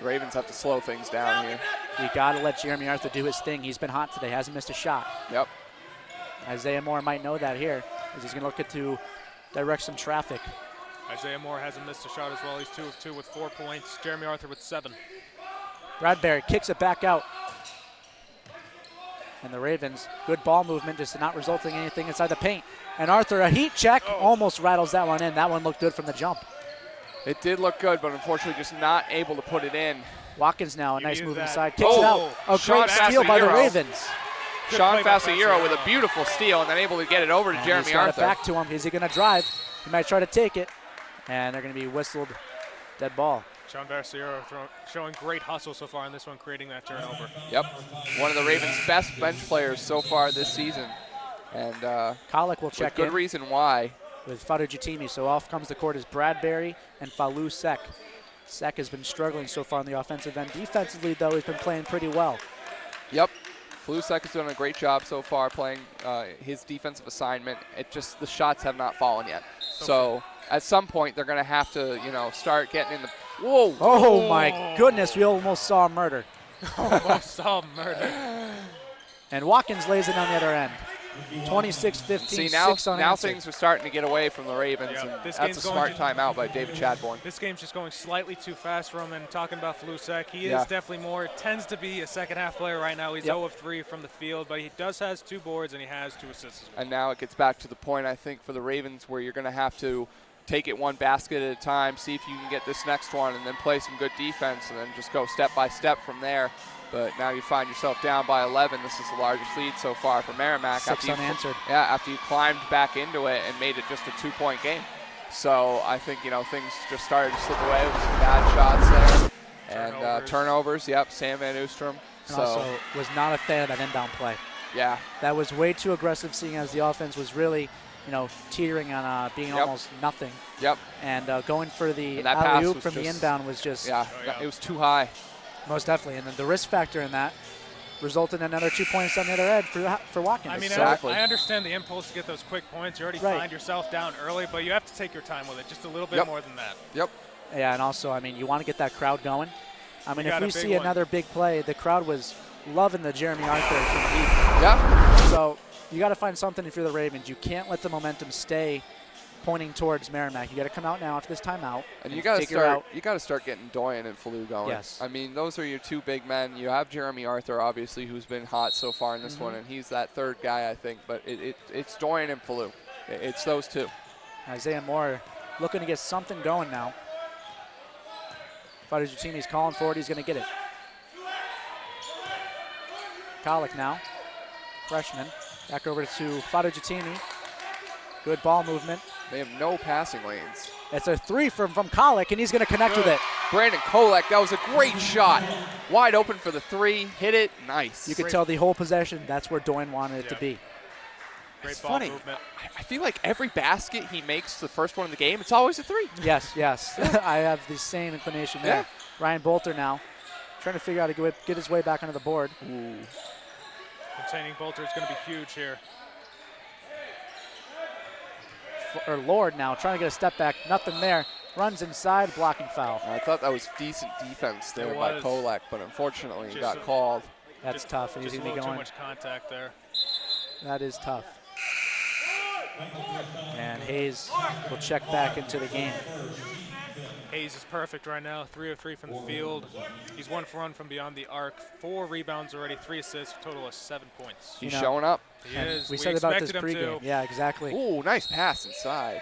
The Ravens have to slow things down here. You gotta let Jeremy Arthur do his thing. He's been hot today, hasn't missed a shot. Yep. Isaiah Moore might know that here, as he's gonna look to direct some traffic. Isaiah Moore hasn't missed a shot as well. He's 2 of 2 with 4 points. Jeremy Arthur with 7. Bradbury kicks it back out. And the Ravens, good ball movement, just not resulting in anything inside the paint. And Arthur, a heat check, almost rattles that one in. That one looked good from the jump. It did look good, but unfortunately just not able to put it in. Watkins now, a You nice needed move that. inside, kicks it out. A Sean great steal by the Faciero. Ravens. Good Sean play by Faciero with a Faciero. beautiful steal and then able to get it over to And Jeremy he's got Arthur. it back to him. Is he gonna drive? He might try to take it. And they're gonna be whistled dead ball. Sean Versiero showing great hustle so far in this one, creating that turnover. Yep. One of the Ravens' best bench players so far this season. And Kolick will with check good in reason why. with Fadu Jatimi. So off comes the court is Bradbury and Falus-Sek. Sek has been struggling so far on the offensive end. Defensively, though, he's been playing pretty well. Yep. Falus-Sek has done a great job so far playing his defensive assignment. It just, the shots have not fallen yet. So at some point, they're going to have to, start getting in the, whoa. Oh, my goodness, we almost saw a murder. Almost saw murder. And Watkins lays it on the other end. 26-15, See, now 6 unanswered. things are starting to get away from the Ravens, Yeah, and this that's game's a going smart to- timeout by David Chadbourne. This game's just going slightly too fast for him. And talking about Falus-Sek, he Yeah. is definitely more, tends to be a second half player right now. He's Yep. 0 of 3 from the field, but he has 2 boards and he has 2 assists as well. And now it gets back to the point, I think, for the Ravens where you're going to have to take it one basket at a time, see if you can get this next one, and then play some good defense, and then just go step by step from there. But now you find yourself down by 11. This is the largest lead so far for Merrimack. 6 unanswered. After you climbed back into it and made it just a 2-point game. So I think, things just started to slip away with some bad shots there. And turnovers, yep, Sam Van Oostrom. And So, also was not a fan of that inbound play. yeah. That was way too aggressive, seeing as the offense was really, teetering on being Yep. almost nothing. Yep. And going for the And that pass alley-oop was from the just- inbound was just Yeah, it was too high. most definitely. And then the risk factor in that resulted in another 2 points on the other end for Watkins. I mean, Exactly. I understand the impulse to get those quick points. You already Right. find yourself down early, but you have to take your time with it, just a little bit Yep. more than that. Yep. Yeah, and also, you want to get that crowd going. If got a we big see one. another big play, the crowd was loving the Jeremy Arthur from deep. Yeah. So you got to find something if you're the Ravens. You can't let the momentum stay pointing towards Merrimack. You got to come out now after this timeout. And you got to figure out. start. You got to start getting Doyen and Falou going. Yes. I mean, those are your two big men. You have Jeremy Arthur, obviously, who's been hot so far in this one, and he's that third guy, I think. But it's Doyen and Falou. It's those two. Isaiah Moore looking to get something going now. Fadujatimi's calling for it. He's going to get it. Kalik now, freshman. Back over to Fadujatimi. Good ball movement. They have no passing lanes. It's a three from Kalik, and he's going to connect with it. Brandon Kolek, that was a great shot. Wide open for the three. Hit it. Nice. You could tell the whole possession, that's where Doyen wanted it to be. Great It's ball funny. movement. I feel like every basket he makes, the first one in the game, it's always a three. Yes. I have the same inclination there. Yeah. Ryan Bolter now trying to figure out how to get his way back onto the board. Ooh. Containing Bolter is going to be huge here. Lord now trying to get a step back. Nothing there. Runs inside, blocking foul. I thought that was decent defense there It by was. Kolek, but unfortunately it Just got a- called. That's tough. He's Just a going to be little too going. much contact there. That is tough. And Hayes will check back into the game. Hayes is perfect right now, 3 of 3 from the field. He's 1 for 1 from beyond the arc, 4 rebounds already, 3 assists, total of 7 points. He's You know, showing up. He And is. we said about this expected him pregame. to. Yeah, exactly. Ooh, nice pass inside.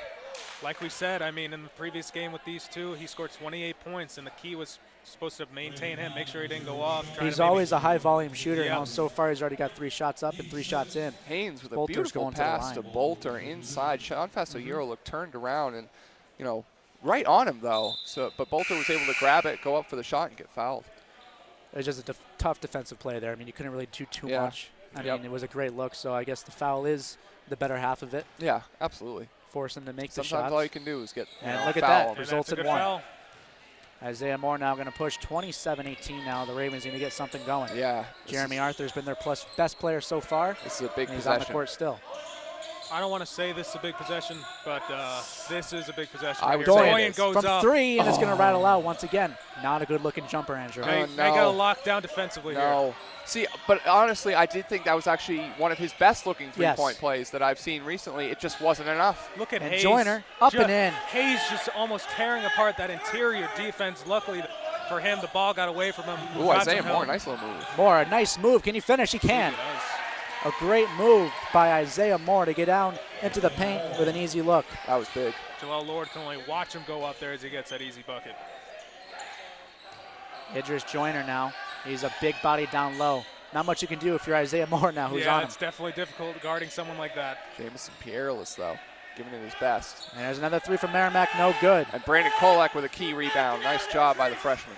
Like we said, I mean, in the previous game with these two, he scored 28 points, and the key was supposed to maintain him, make sure he didn't go off. He's always a high-volume shooter. Yeah. Now, so far, he's already got 3 shots up and 3 shots in. Haynes with a Bolter's beautiful going to the pass line. to Bolter inside. Sean Fasoyero looked turned around and, you know, right on him though. But Bolter was able to grab it, go up for the shot, and get fouled. It was just a tough defensive play there. I mean, you couldn't really do too Yeah. much. I Yep. mean, it was a great look, so I guess the foul is the better half of it. Yeah, absolutely. Force him to make the Sometimes shots. all you can do is get And look at foul that. on And Results that's a in good 1. foul. Isaiah Moore now going to push 27-18 now. The Ravens going to get something going. Yeah. Jeremy Arthur's been their best player so far. This is a big And he's on the possession. court still. I don't want to say this is a big possession, but this is a big possession. I right would here. say it Doyen is. goes From up. 3, and it's going to rattle out once again. Not a good-looking jumper, Andrew. They, Oh, they got to no. lock down defensively here. No. See, but honestly, I did think that was actually one of his best looking three-point plays that I've seen recently. It just wasn't enough. Look at And Hayes. Joyner, up and in. Hayes just almost tearing apart that interior defense. Luckily for him, the ball got away from him. Ooh, Got Isaiah some Moore, help. nice little move. Moore, a nice move. Can he finish? He can. He does. A great move by Isaiah Moore to get down into the paint with an easy look. That was big. Joel Lord can only watch him go up there as he gets that easy bucket. Idris Joyner now. He's a big body down low. Not much you can do if you're Isaiah Moore now, who's yeah, on him. it's definitely difficult guarding someone like that. Jamison Pierreless, though, giving it his best. And there's another 3 from Merrimack, no good. And Brandon Kolek with a key rebound. Nice job by the freshman.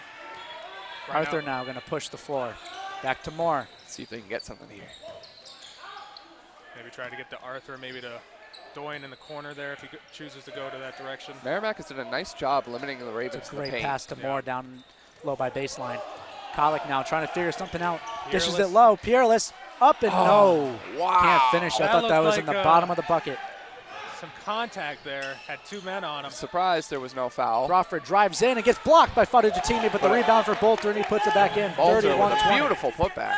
Right Arthur now going to push the floor. Back to Moore. Let's see if they can get something here. Maybe try to get to Arthur, maybe to Doyen in the corner there if he chooses to go to that direction. Merrimack has done a nice job limiting the Ravens It's a to the great paint. pass to Moore down low by baseline. Kalik now trying to figure something out. Dishes it Peerless. low. Peerless up and no. Wow. Can't finish. I That thought that looked was in like, the bottom of the bucket. Some contact there. Had 2 men on him. Surprised there was no foul. Crawford drives in and gets blocked by Fadujatimi, but the rebound for Bolter, and he puts it back in. Bolter with a 31-20. beautiful putback.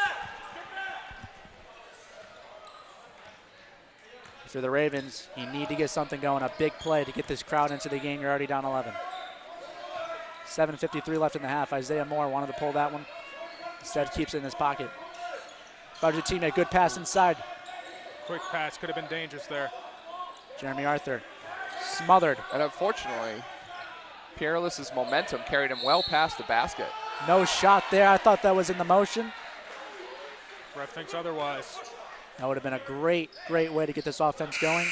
For the Ravens, you need to get something going, a big play to get this crowd into the game. You're already down 11. 7:53 left in the half. Isaiah Moore wanted to pull that one. Instead, keeps it in his pocket. Fadujatimi, a good pass inside. Quick pass could have been dangerous there. Jeremy Arthur smothered. And unfortunately, Pierreless's momentum carried him well past the basket. No shot there. I thought that was in the motion. Ref thinks otherwise. That would have been a great way to get this offense going.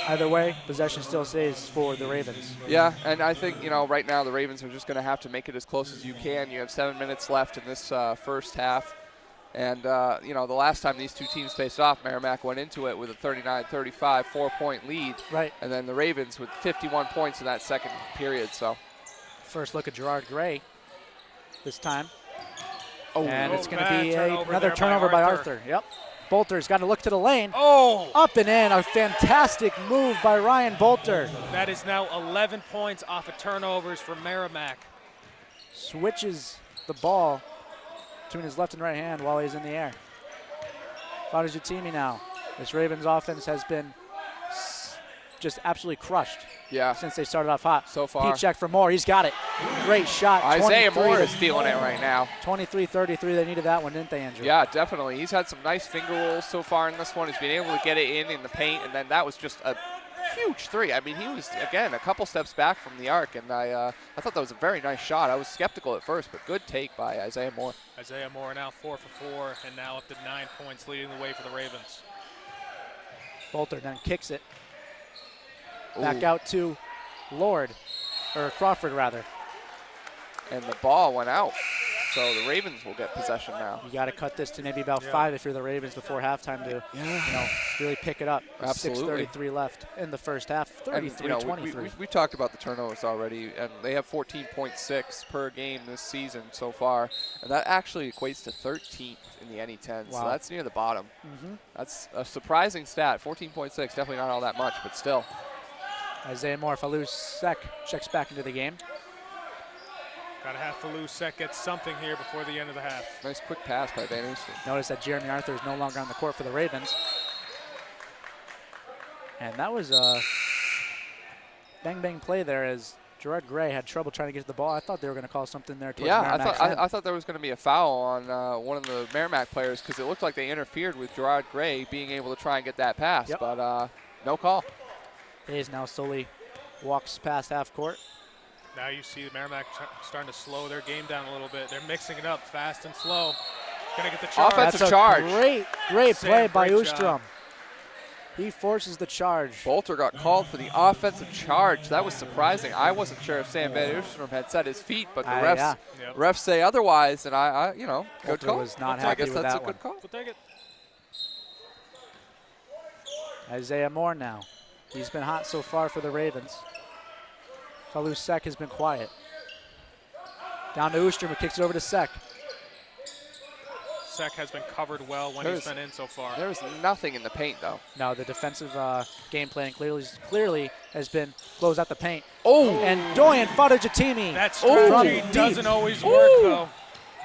Either way, possession still stays for the Ravens. Yeah, and I think, you know, right now the Ravens are just going to have to make it as close as you can. You have 7 minutes left in this first half. And, you know, the last time these two teams faced off, Merrimack went into it with a 39-35 4-point lead. Right. And then the Ravens with 51 points in that second period. So First look at Gerard Gray this time. Oh, And it's going to bad be turnover another there by turnover by Arthur. Arthur. Yep. Bolter's got to look to the lane. Oh! Up and in. A fantastic move by Ryan Bolter. That is now 11 points off of turnovers for Merrimack. Switches the ball between his left and right hand while he's in the air. Fadujatimi now. This Ravens offense has been just absolutely crushed Yeah. since they started off hot. So far. Heat check for Moore. He's got it. Great shot. Isaiah 23 Moore is feeling it right now. 23-33. They needed that one, didn't they, Andrew? Yeah, definitely. He's had some nice finger rolls so far in this one. He's been able to get it in the paint, and then that was just a huge three. I mean, he was, again, a couple steps back from the arc, and I thought that was a very nice shot. I was skeptical at first, but good take by Isaiah Moore. Isaiah Moore now 4 for 4, and now up to 9 points, leading the way for the Ravens. Bolter then kicks it. Back Ooh. out to Lord, or Crawford, rather. And the ball went out, so the Ravens will get possession now. You got to cut this to maybe about 5 if you're the Ravens before halftime to really pick it up. Absolutely. 6:33 left in the first half. 33-23. We talked about the turnovers already, and they have 14.6 per game this season so far, and that actually equates to 13th in the NE10, so that's near the bottom. That's a surprising stat. 14.6, definitely not all that much, but still. Isaiah Moore, Falou Sek checks back into the game. Got to have Falou Sek get something here before the end of the half. Nice quick pass by Van Oosten. Notice that Jeremy Arthur is no longer on the court for the Ravens. And that was a bang-bang play there as Gerard Gray had trouble trying to get to the ball. I thought they were going to call something there towards Merrimack's end. I thought there was going to be a foul on one of the Merrimack players because it looked like they interfered with Gerard Gray being able to try and get that pass, but no call. Hayes now slowly walks past half court. Now you see the Merrimack starting to slow their game down a little bit. They're mixing it up fast and slow. Gonna get the charge. Offensive That's a charge. Great play by great Oostrom. job. He forces the charge. Bolter got called for the offensive charge. That was surprising. I wasn't sure if Sam Van Oostrom had set his feet, but the refs say otherwise, and good Bolter call. was not I happy guess with that's that a one. good call. We'll take it. Isaiah Moore now. He's been hot so far for the Ravens. Falou Sek has been quiet. Down to Oostrom, who kicks it over to Sek. Sek has been covered well when he's been in so far. There was nothing in the paint, though. No, the defensive game plan clearly has been close out the paint. Oh! And Doyen Fadujatimi. That strategy doesn't always work, though.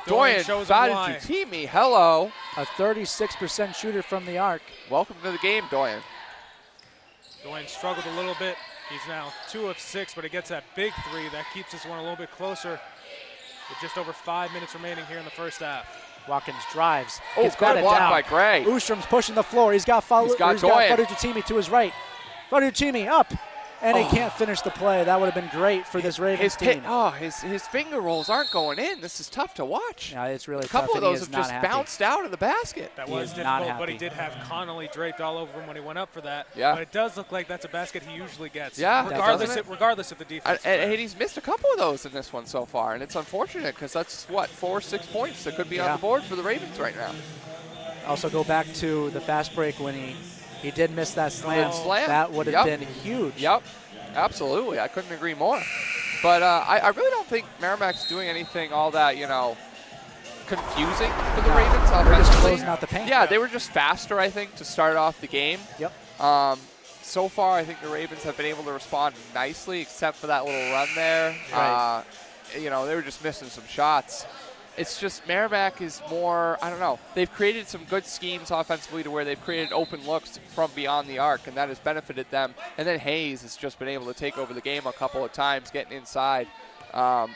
Doyen shows him why. Fadujatimi, hello. A 36% shooter from the arc. Welcome to the game, Doyen. Doyen struggled a little bit. He's now 2 of 6, but he gets that big three. That keeps this one a little bit closer with just over 5 minutes remaining here in the first half. Watkins drives. Oh, Gets good batted block down. by Gray. Oostrom's pushing the floor. He's got Doyen. Fadujatimi to his right. Fadujatimi up. And he can't finish the play. That would have been great for this Ravens team. His finger rolls aren't going in. This is tough to watch. Yeah, it's really A couple tough, of and he those is have not just happy. bounced out of the basket. That He was is not difficult, but he happy. did have Connolly draped all over him when he went up for that. Yeah. But it does look like that's a basket he usually gets. Yeah, regardless doesn't if the defense. And he's missed a couple of those in this one so far, and it's unfortunate because that's, 4 or 6 points that could be on the board for the Ravens right now. Also go back to the fast break when he did miss that slam. That would have been huge. Yep, absolutely. I couldn't agree more. But I really don't think Merrimack's doing anything all that, confusing for the Ravens They're just offensively. closing out the paint. Yeah, they were just faster, I think, to start off the game. Yep. So far, I think the Ravens have been able to respond nicely, except for that little run there. Right. They were just missing some shots. It's just Merrimack is more, I don't know. They've created some good schemes offensively to where they've created open looks from beyond the arc, and that has benefited them. And then Hayes has just been able to take over the game a couple of times, getting inside. But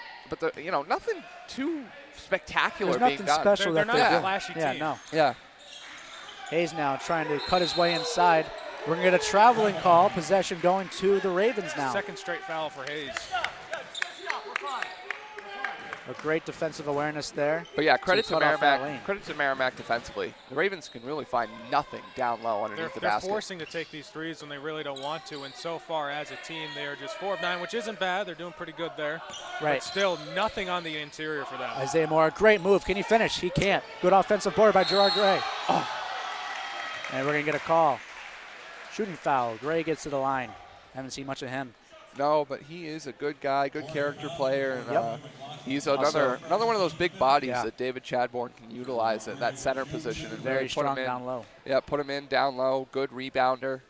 nothing too spectacular There's being nothing done. special They're that not they a do. flashy Yeah, team. no. Yeah. Hayes now trying to cut his way inside. We're going to get a traveling call. Possession going to the Ravens now. Second straight foul for Hayes. A great defensive awareness there. But yeah, credit to cut off that lane. Merrimack. Credit to Merrimack defensively. The Ravens can really find nothing down low underneath the They're basket. forcing to take these threes when they really don't want to, and so far as a team, they are just 4 of 9, which isn't bad. They're doing pretty good there. Right. But still, nothing on the interior for them. Isaiah Moore, a great move. Can he finish? He can't. Good offensive board by Gerard Gray. Oh. And we're going to get a call. Shooting foul. Gray gets to the line. Haven't seen much of him. No, but he is a good guy, good character player, and Yep. he's another one of those big bodies Yeah. that David Chadbourne can utilize at that center position and Very really put strong him in. down low. Yeah, put him in down low, good rebounder.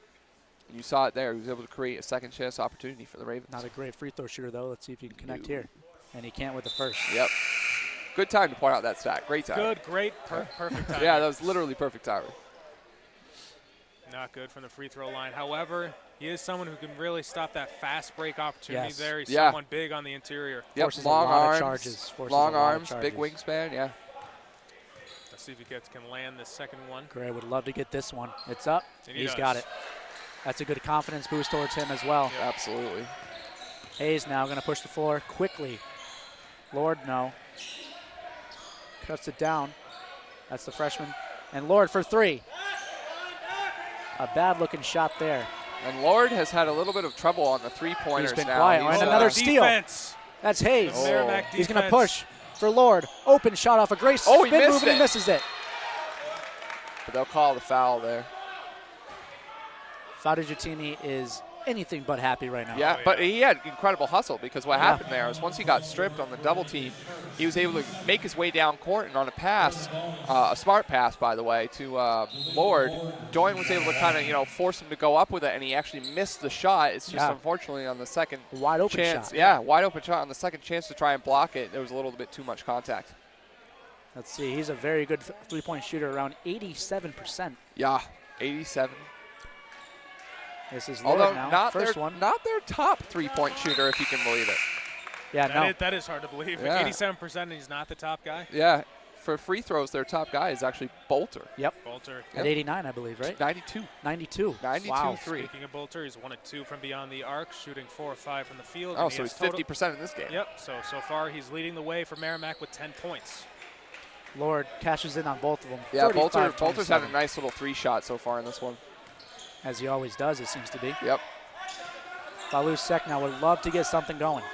You saw it there. He was able to create a second chance opportunity for the Ravens. Not a great free throw shooter, though. Let's see if he can connect here. And he can't with the first. Yep. Good time to point out that stat. Great time. Good, great, perfect time. Yeah, that was literally perfect timing. Not good from the free throw line. However, he is someone who can really stop that fast break opportunity Yes. there. He's Yeah. someone big on the interior. Yep, Forces a long lot of arms, charges. Forces long a lot of arms, big charges. wingspan, yeah. Let's see if he can land this second one. Gray would love to get this one. It's up. And he He's does. got it. That's a good confidence boost towards him as well. Absolutely. Hayes now going to push the floor quickly. Lord, no. Cuts it down. That's the freshman. And Lord for three. A bad-looking shot there. And Lord has had a little bit of trouble on the three-pointers He's been now. quiet. And another steal. Defense. That's Hayes. The Merrimack He's going to defense. push for Lord. Open shot off a great Oh, he spin missed move, and he it. misses it. But they'll call the foul there. Fadujatini is anything but happy right now. Yeah, but he had incredible hustle because what happened there is once he got stripped on the double team, he was able to make his way down court, and on a pass, a smart pass, by the way, to Lord, Doyen was able to kind of, force him to go up with it, and he actually missed the shot. It's just unfortunately on the second Wide open chance. shot. Yeah, wide open shot on the second chance to try and block it. There was a little bit too much contact. Let's see. He's a very good three-point shooter, around 87%. Yeah, 87. This is Lord Although now. not First their, one. not their top three-point shooter, if you can believe it. Yeah, no. That is hard to believe. Yeah. 87% and he's not the top guy. Yeah, for free throws, their top guy is actually Bolter. Yep. Bolter. At 89, I believe, right? 92. 92. 92 Wow. three. Speaking of Bolter, he's 1 of 2 from beyond the arc, shooting 4 or 5 from the field. Oh, and he so has he's total- 50% in this game. Yep, so far he's leading the way for Merrimack with 10 points. Lord cashes in on both of them. Yeah, 35, Bolter's had a 27, nice little three-shot so far in this one. as he always does, it seems to be. Yep. Falou Sek now would love to get something going.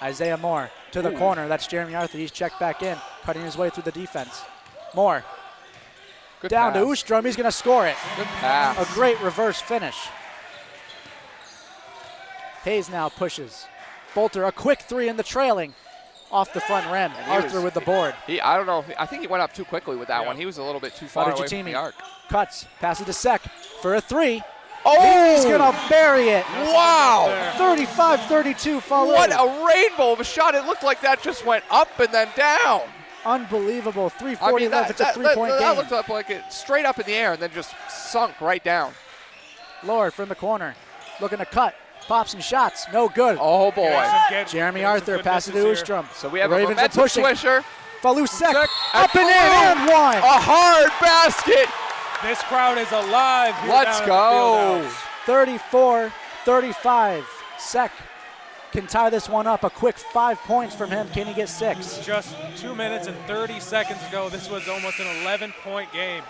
Isaiah Moore to the corner. That's Jeremy Arthur. He's checked back in, cutting his way through the defense. Moore Good down pass. to Oostrom. He's going to score it. Good pass. A great reverse finish. Hayes now pushes. Bolter, a quick three in the trailing. Off the front rim. he Arthur was- with the board. I don't know. I think he went up too quickly with that Yeah. one. He was a little bit too far away from Fadujatini the arc. cuts. Passes to Sek for a three. Oh! He's going to bury it. Wow! 35-32 Falou. What a rainbow of a shot. It looked like that just went up and then down. Unbelievable. I 3:40 mean, left. It's a three-point that game. looked up like it straight up in the air and then just sunk right down. Lord from the corner. Looking to cut. Pops and shots. No good. Oh, boy. Jeremy Arthur passes to Oostrom. So we have the a Ravens are momentum pushing. swisher. Falou Sek Sek up and in and and one. A hard basket. This crowd is alive here Let's down go. at the field house. 34-35. Sek can tie this one up. A quick 5 points from him. Can he get 6? Just 2 minutes and 30 seconds ago, this was almost an 11-point game.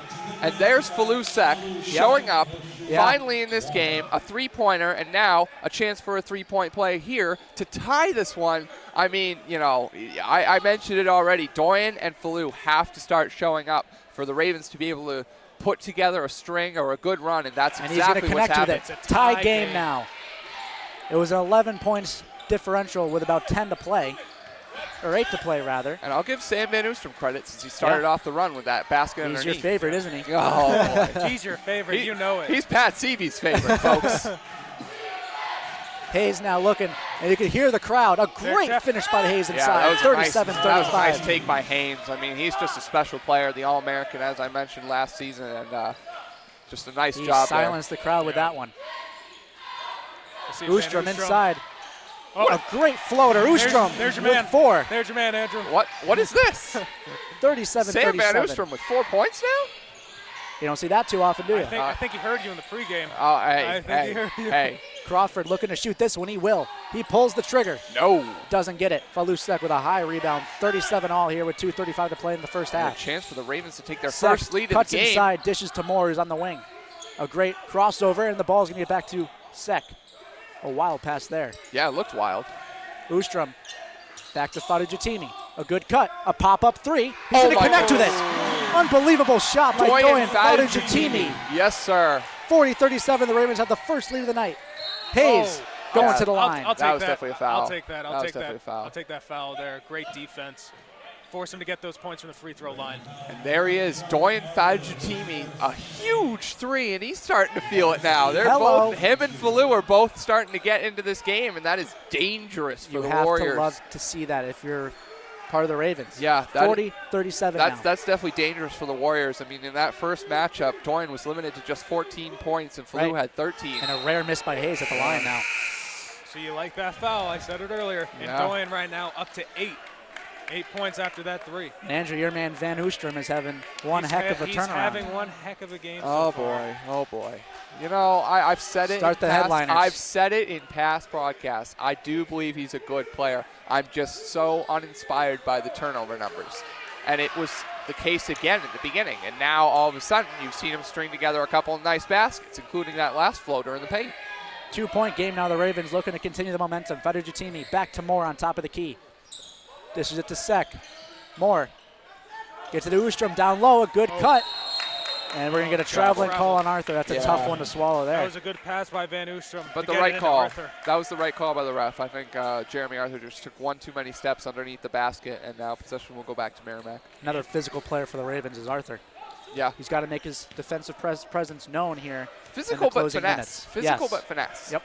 And there's Falou Sek showing up Yeah. finally in this game, a three-pointer, and now a chance for a three-point play here to tie this one. I mean, I mentioned it already. Doyen and Falou have to start showing up for the Ravens to be able to put together a string or a good run, and that's And he's going exactly to what's connect with happened. it. It's a Tie tie game game. now. It was an 11 points differential with about 10 to play. Or 8 to play, rather. And I'll give Sam Van Oostrom credit since he started off the run with that basket He's underneath. your favorite, isn't he? Oh, boy. He's your favorite, you know it. He's Pat Seavey's favorite, folks. Hayes now looking, and you can hear the crowd. A great Jeff- finish by Hayes Yeah, inside. that was a nice 37-35. take by Haynes. I mean, he's just a special player, the All-American, as I mentioned last season, and just a nice He job silenced the crowd with that one. Let's see if Van Oostrom inside. Oh, What a great floater. Oostrom there's your with man. 4. There's your man, Andrew. there. What is this? 37-37. Sam Van Oostrom with 4 points now? You don't see that too often, do you? I think he heard you in the pregame. Oh, I think he heard you. hey. Crawford looking to shoot this one. He will. He pulls the trigger. No. Doesn't get it. Falou Sek with a high rebound. 37 all here with 2:35 to play in the first And a half. chance for the Ravens to take their Sek first lead in the cuts game. inside, dishes to Moore, who's on the wing. A great crossover, and the ball's going to get back to Sek. A wild pass there. Yeah, it looked wild. Oostrom back to Fadujatini. A good cut. A pop-up three. He's Oh going to my connect with it. Unbelievable shot by Doyen Fadujatini. Fadujatini. Yes, sir. 40-37. The Ravens have the first lead of the night. Hayes going to the line. I'll take That was definitely a foul. I'll take that. That I'll was take definitely that. a foul. I'll take that foul there. Great defense. Force him to get those points from the free throw line. And there he is, Doyen Fadujatini, a huge three, and he's starting to feel it now. Hello. Him and Falou are both starting to get into this game, and that is dangerous for You the have Warriors. to love to see that if you're part of the Ravens. Yeah, 40-37 now. that's definitely dangerous for the Warriors. I mean, in that first matchup, Doyen was limited to just 14 points, and Falou had 13. And a rare miss by Hayes at the line now. So you like that foul? I said it earlier. And Doyen right now up to 8. 8 points after that 3. And Andrew, your man Van Oostrom is having one heck of a turnaround. He's having one heck of a game Oh, so far. boy. Oh, boy. You know, I've said it. Start the headliners. I've said it in past broadcasts. I do believe he's a good player. I'm just so uninspired by the turnover numbers. And it was the case again at the beginning. And now, all of a sudden, you've seen him string together a couple of nice baskets, including that last floater in the paint. 2-point game now. The Ravens looking to continue the momentum. Feder Jatimi back to Moore on top of the key. Dishes it to Sek. Moore gets it to Oostrom down low. A good cut. And we're going to get a traveling call on Arthur. That's a tough one to swallow there. That was a good pass by Van Oostrom. But the right call. That was the right call by the ref. I think Jeremy Arthur just took one too many steps underneath the basket, and now possession will go back to Merrimack. Another physical player for the Ravens is Arthur. Yeah. He's got to make his defensive presence known here. Physical but finesse. Minutes. Physical but finesse. Yep.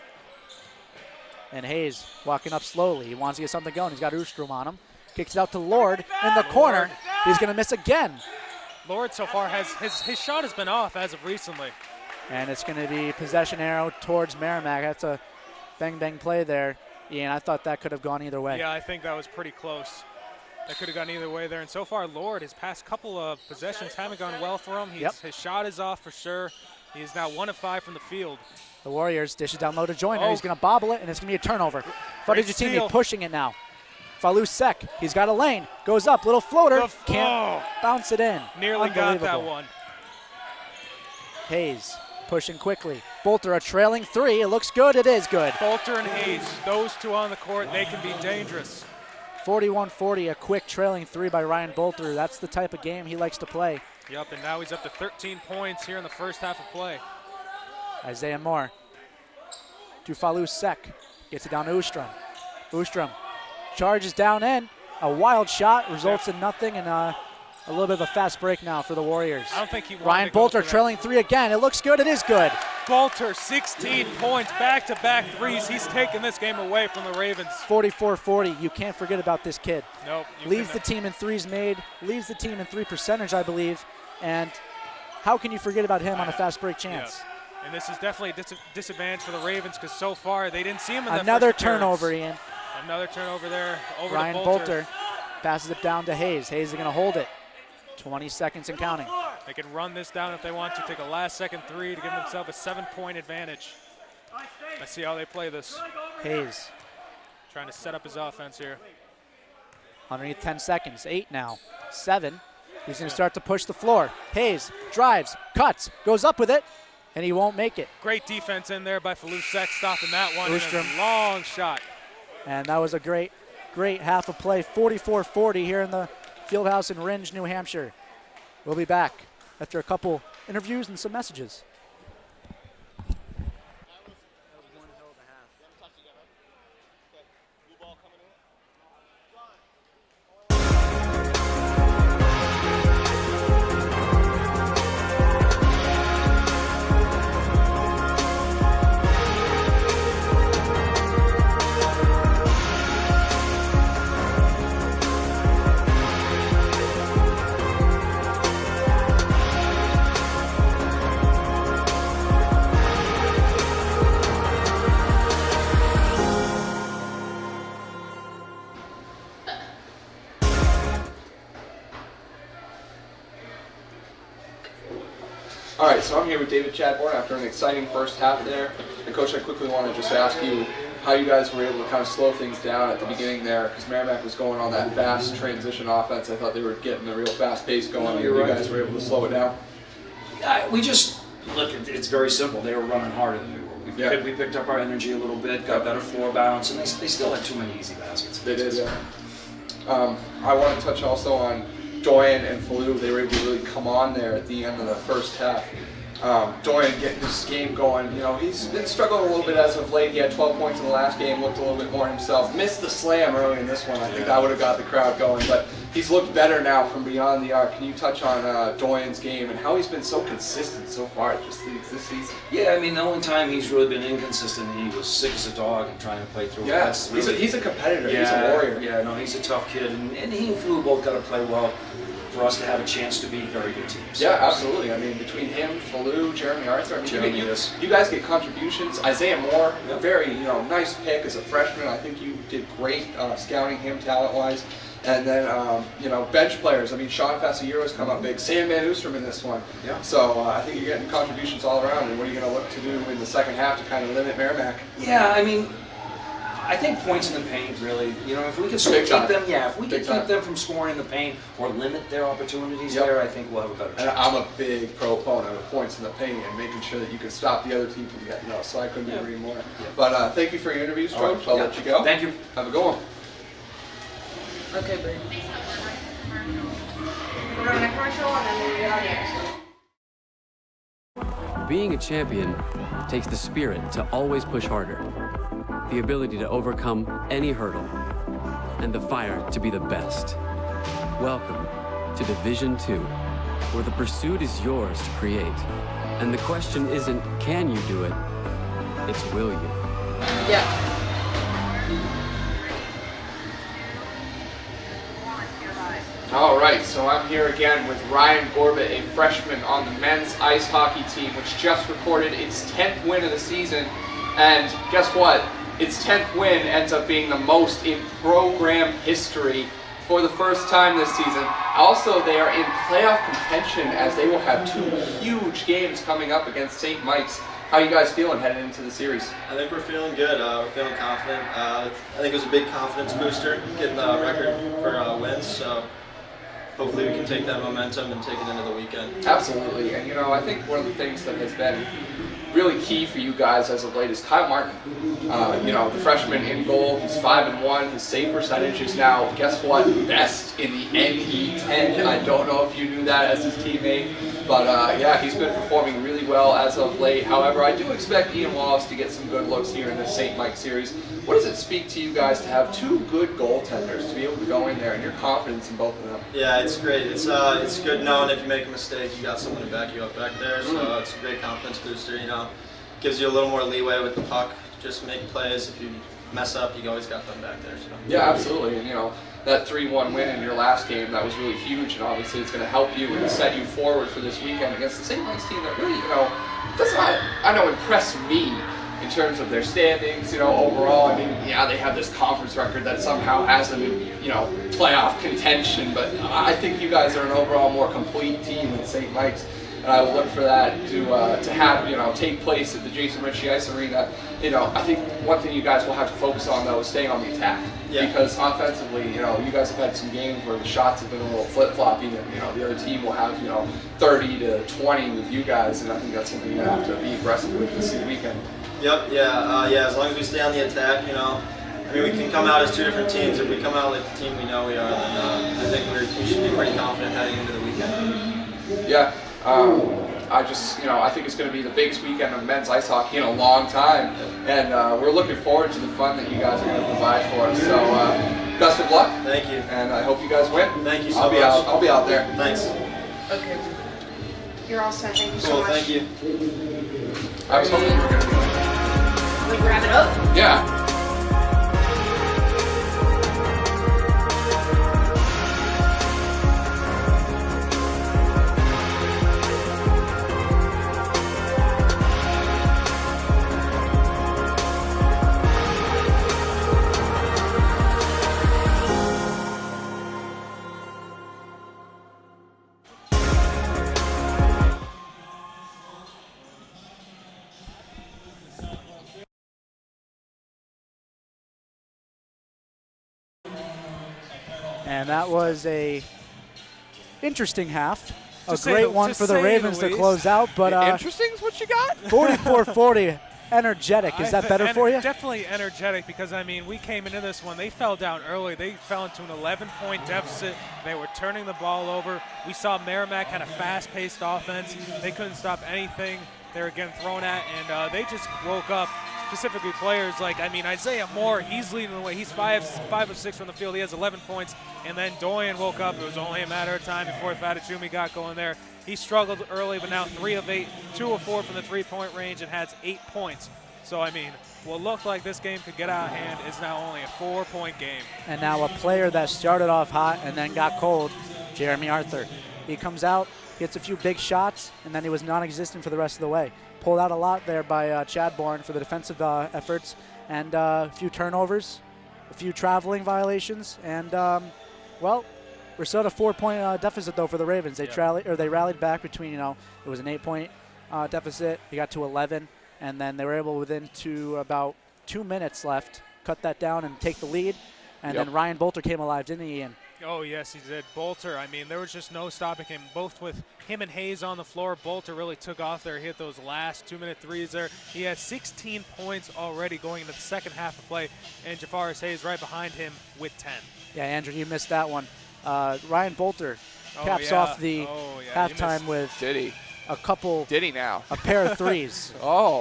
And Hayes walking up slowly. He wants to get something going. He's got Oostrom on him. Kicks it out to Lord in the corner. He's going to miss again. Lord so far his shot has been off as of recently. And it's going to be possession arrow towards Merrimack. That's a bang play there. Ian, I thought that could have gone either way. Yeah, I think that was pretty close. That could have gone either way there. And so far, Lord, his past couple of possessions haven't gone well for him. His shot is off for sure. He is now 1 of 5 from the field. The Warriors dishes down low to Joyner. He's going to bobble it, and it's going to be a turnover. Feder Jatimi pushing it now. Falou Sek, he's got a lane, goes up, little floater, can't bounce it in. Nearly got that one. Hayes pushing quickly. Bolter a trailing 3, it looks good, it is good. Bolter and Hayes, those two on the court, they can be dangerous. 41-40, a quick trailing 3 by Ryan Bolter. That's the type of game he likes to play. Yep, and now he's up to 13 points here in the first half of play. Isaiah Moore to Falou Sek, gets it down to Oostrom. Oostrom charges down in, a wild shot, results in nothing, and a little bit of a fast break now for the Warriors. I don't think he Ryan Bolter trailing 3 again. It looks good, it is good. Bolter, 16 points, back-to-back threes. He's taking this game away from the Ravens. 44-40, you can't forget about this kid. Nope. Leads the team in threes made, leads the team in 3 percentage, I believe, and how can you forget about him on a fast break chance? Yeah. And this is definitely a disadvantage for the Ravens because so far they didn't see him in the Another first turnover, Ian. Another turnover there over Ryan to Bolter. Passes it down to Hayes. Hayes is going to hold it. 20 seconds and counting. They can run this down if they want to, take a last-second 3 to give themselves a 7-point advantage. Let's see how they play this. Hayes. Trying to set up his offense here. Underneath 10 seconds. 8 now. 7. He's going to start to push the floor. Hayes drives, cuts, goes up with it, and he won't make it. Great defense in there by Falou Sek, stopping that one. Oostrom. And a long shot. And that was a great half of play. 44-40 here in the Fieldhouse in Rindge, New Hampshire. We'll be back after a couple interviews and some messages. All right, so I'm here with David Chadbourne after an exciting first half there. And Coach, I quickly want to just ask you how you guys were able to kind of slow things down at the beginning there, because Merrimack was going on that fast transition offense. I thought they were getting a real fast pace going, and you guys were able to slow it down. We just, look, it's very simple. They were running harder than we were. We picked up our energy a little bit, got better floor balance, and they still had too many easy baskets. They did, yeah. I want to touch also on Doyen and Falou. They were able to really come on there at the end of the first half. Dorian getting this game going. You know, he's been struggling a little bit as of late. He had 12 points in the last game, looked a little bit more himself. Missed the slam early in this one. I think that would have got the crowd going. But he's looked better now from beyond the arc. Can you touch on Dorian's game and how he's been so consistent so far just this season? Yeah, I mean, the only time he's really been inconsistent, he was sick as a dog and trying to play through it. Yeah, That's really, he's a competitor. Yeah, he's a warrior. Yeah, no, he's a tough kid. And he and Flu both got to play well for us to have a chance to be very good teams. Yeah, absolutely. I mean, between him, Falou, Jeremy Arthur, I mean, you guys get contributions. Isaiah Moore, a very nice pick as a freshman. I think you did great scouting him talent-wise. And then, bench players. I mean, Sean Fasiero's come up big. Sam Van Oosterman in this one. Yeah. So I think you're getting contributions all around. And what are you going to look to do in the second half to kind of limit Merrimack? Yeah, I mean, I think points in the paint, really. You know, if we can keep them from scoring in the paint or limit their opportunities there, I think we'll have a better chance. And I'm a big proponent of points in the paint and making sure that you can stop the other team from getting those. So I couldn't agree more. Yeah. But thank you for your interviews, Coach. I'll let you go. Thank you. Have a good one. Okay, babe. We're going to commercial and then we'll get on the air. Being a champion takes the spirit to always push harder, the ability to overcome any hurdle, and the fire to be the best. Welcome to Division 2, where the pursuit is yours to create. And the question isn't, can you do it? It's, will you? Yeah. All right, so I'm here again with Ryan Gorbett, a freshman on the men's ice hockey team, which just recorded its 10th win of the season. And guess what? Its 10th win ends up being the most in program history for the first time this season. Also, they are in playoff contention as they will have 2 huge games coming up against St. Mike's. How are you guys feeling heading into the series? I think we're feeling good. We're feeling confident. I think it was a big confidence booster getting the record for wins. So hopefully we can take that momentum and take it into the weekend. Absolutely, and I think one of the things that has been really key for you guys as of late is Kyle Martin. The freshman in goal, he's 5-1. His save percentage is now, guess what, best in the NE10. I don't know if you knew that as his teammate, but he's been performing really well as of late. However, I do expect Ian Wallace to get some good looks here in this St. Mike series. What does it speak to you guys to have 2 good goaltenders to be able to go in there and your confidence in both of them? Yeah, it's great. It's good knowing if you make a mistake, you got someone to back you up back there. So it's a great confidence booster. Gives you a little more leeway with the puck. Just make plays. If you mess up, you always got them back there. So. Yeah, absolutely. And that 3-1 win in your last game, that was really huge, and obviously it's going to help you and set you forward for this weekend against the St. Mike's team that really, does not, impress me in terms of their standings, overall. I mean, they have this conference record that somehow has them in, playoff contention, but I think you guys are an overall more complete team than St. Mike's. And I will look for that to have, take place at the Jason Ritchie Ice Arena. I think one thing you guys will have to focus on, though, is staying on the attack. Yeah. Because offensively, you guys have had some games where the shots have been a little flip-floppy, and, the other team will have, 30 to 20 with you guys, and I think that's something you have to be aggressive with this weekend. Yep, as long as we stay on the attack, we can come out as 2 different teams. If we come out like the team we know we are, then I think we should be pretty confident heading into the weekend. Yeah. I think it's going to be the biggest weekend of men's ice hockey in a long time, and we're looking forward to the fun that you guys are going to provide for us. So, best of luck. Thank you. And I hope you guys win. Thank you so much. I'll be out there. Thanks. Okay. You're all set. Thank you so Cool. much. Thank you. I was hoping you were going to. We grab it up? Yeah. And that was a interesting half. A To say great the- one to for the say the Ravens to least. close out. But Interesting is what you got? 44-40 energetic. Is that better for you? Definitely energetic because, I mean, we came into this one. They fell down early. They fell into an 11-point deficit. They were turning the ball over. We saw Merrimack had a fast-paced offense. They couldn't stop anything they were getting thrown at, and they just woke up. Specifically players like, I mean, Isaiah Moore, he's leading the way. He's 5 of 6 from the field. He has 11 points. And then Doyen woke up. It was only a matter of time before Fatachumi got going there. He struggled early, but now 3 of 8, 2 of 4 from the three-point range and has 8 points. So, I mean, what looked like this game could get out of hand is now only a 4-point game. And now a player that started off hot and then got cold, Jeremy Arthur. He comes out, gets a few big shots, and then he was non-existent for the rest of the way. Pulled out a lot there by Chad Bourne for the defensive efforts, and a few turnovers, a few traveling violations, and well, we're still at a 4-point deficit though for the Ravens. They rallied back between, it was an 8-point deficit. They got to 11, and then they were able within about 2 minutes left cut that down and take the lead. And then Ryan Bolter came alive, didn't he, Ian? Oh, yes, he did. Bolter, I mean, there was just no stopping him. Both with him and Hayes on the floor, Bolter really took off there, hit those last 2-minute threes there. He had 16 points already going into the second half of play, and Jafaris Hayes right behind him with 10. Yeah, Andrew, you missed that one. Ryan Bolter caps off the halftime with a couple. Did he now? A pair of threes.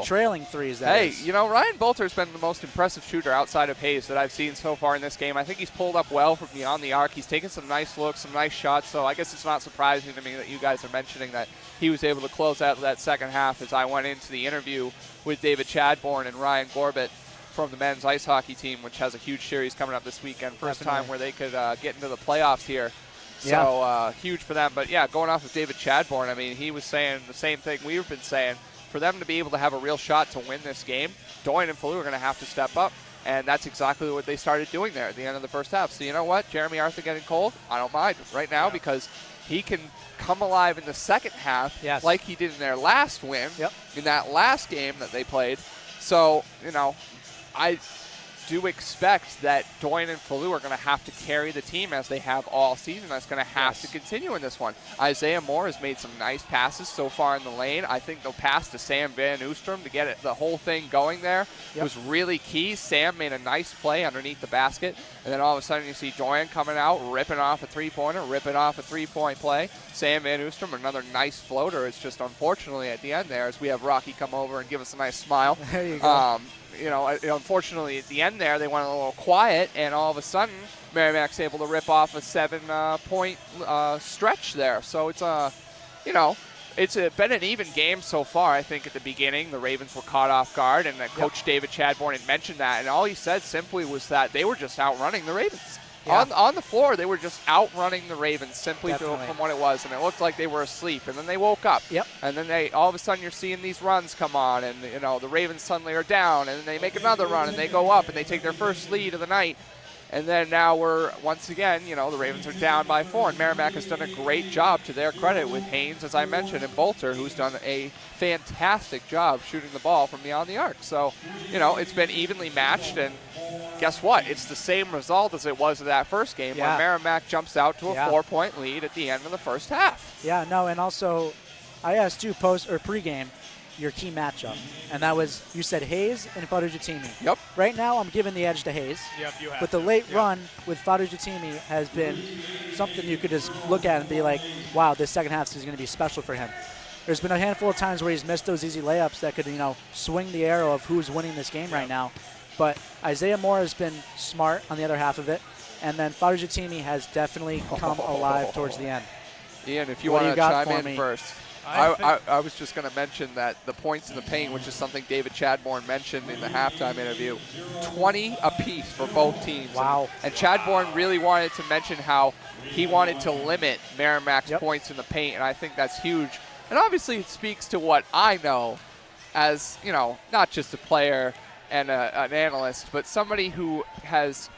Trailing threes, that is. Hey, Ryan Bolter's been the most impressive shooter outside of Hayes that I've seen so far in this game. I think he's pulled up well from beyond the arc. He's taken some nice looks, some nice shots, so I guess it's not surprising to me that you guys are mentioning that he was able to close out that second half as I went into the interview with David Chadbourne and Ryan Gorbett from the men's ice hockey team, which has a huge series coming up this weekend. First time where they could get into the playoffs here. So huge for them. But, yeah, going off of David Chadbourne, I mean, he was saying the same thing we've been saying. For them to be able to have a real shot to win this game, Doyen and Falou are going to have to step up. And that's exactly what they started doing there at the end of the first half. So you know what? Jeremy Arthur getting cold, I don't mind right now because he can come alive in the second half like he did in their last win, in that last game that they played. So, I do expect that Doyen and Falou are going to have to carry the team as they have all season. That's going to have to continue in this one. Isaiah Moore has made some nice passes so far in the lane. I think the pass to Sam Van Oostrom to get the whole thing going there was really key. Sam made a nice play underneath the basket, and then all of a sudden you see Doyen coming out, ripping off a three-pointer, ripping off a three-point play. Sam Van Oostrom, another nice floater. It's just unfortunately at the end there as we have Rocky come over and give us a nice smile. There you go. Unfortunately, at the end there, they went a little quiet, and all of a sudden, Merrimack's able to rip off a 7-point stretch there. So it's been an even game so far. I think at the beginning, the Ravens were caught off guard, and Coach David Chadbourne had mentioned that, and all he said simply was that they were just outrunning the Ravens. On the floor, they were just outrunning the Ravens simply from what it was, and it looked like they were asleep. And then they woke up, and then all of a sudden you're seeing these runs come on, and the Ravens suddenly are down, and then they make another run, and they go up, and they take their first lead of the night. And then now we're, once again, the Ravens are down by 4, and Merrimack has done a great job to their credit with Haynes, as I mentioned, and Bolter, who's done a fantastic job shooting the ball from beyond the arc. So, it's been evenly matched, and guess what? It's the same result as it was in that first game where Merrimack jumps out to a 4-point lead at the end of the first half. Yeah, no, and also I asked you pregame your key matchup, and that was, you said Hayes and Fadujatimi. Yep. Right now I'm giving the edge to Hayes. Yep, you have. But the late run with Fadujatimi has been something you could just look at and be like, wow, this second half is going to be special for him. There's been a handful of times where he's missed those easy layups that could, swing the arrow of who's winning this game right now. But Isaiah Moore has been smart on the other half of it, and then Fadujatimi has definitely come alive towards the end. Ian, if you want to chime in first. I was just going to mention that the points in the paint, which is something David Chadbourne mentioned in the halftime interview, 20 apiece for both teams. Wow. And Chadbourne really wanted to mention how he wanted to limit Merrimack's points in the paint, and I think that's huge. And obviously it speaks to what I know as, not just a player and an analyst, but somebody who has,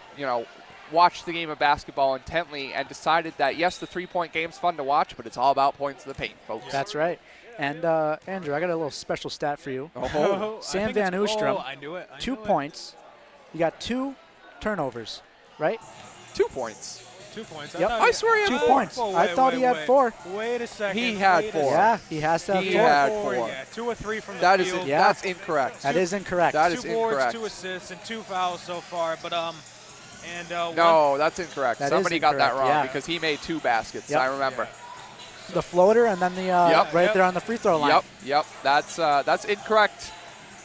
watched the game of basketball intently and decided that, yes, the three-point game's fun to watch, but it's all about points in the paint, folks. That's right. And, Andrew, I got a little special stat for you. Sam Van Oostrom, 2 points. You got 2 turnovers, right? 2 points. 2 points. Yep. I swear he had 2 points. I thought he had 4. Wait a second. He had 4. Yeah, he has to have He 4. had 4. 4. Yeah, 2 or 3 from the That is field. that's incorrect. That is incorrect. That is 2 boards, incorrect. 2 assists, and 2 fouls so far. But No, that's incorrect. That is Somebody got that incorrect, wrong yeah. because he made 2 baskets. Yep. I remember. The floater and then the there on the free throw line. Yep. That's incorrect.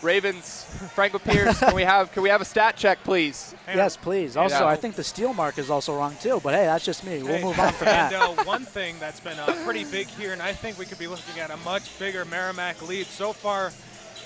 Ravens, Franklin Pierce, can we have a stat check, please? Yes, please. Also, I think the steal mark is also wrong too. But hey, that's just me. We'll move on from that. And one thing that's been pretty big here, and I think we could be looking at a much bigger Merrimack lead so far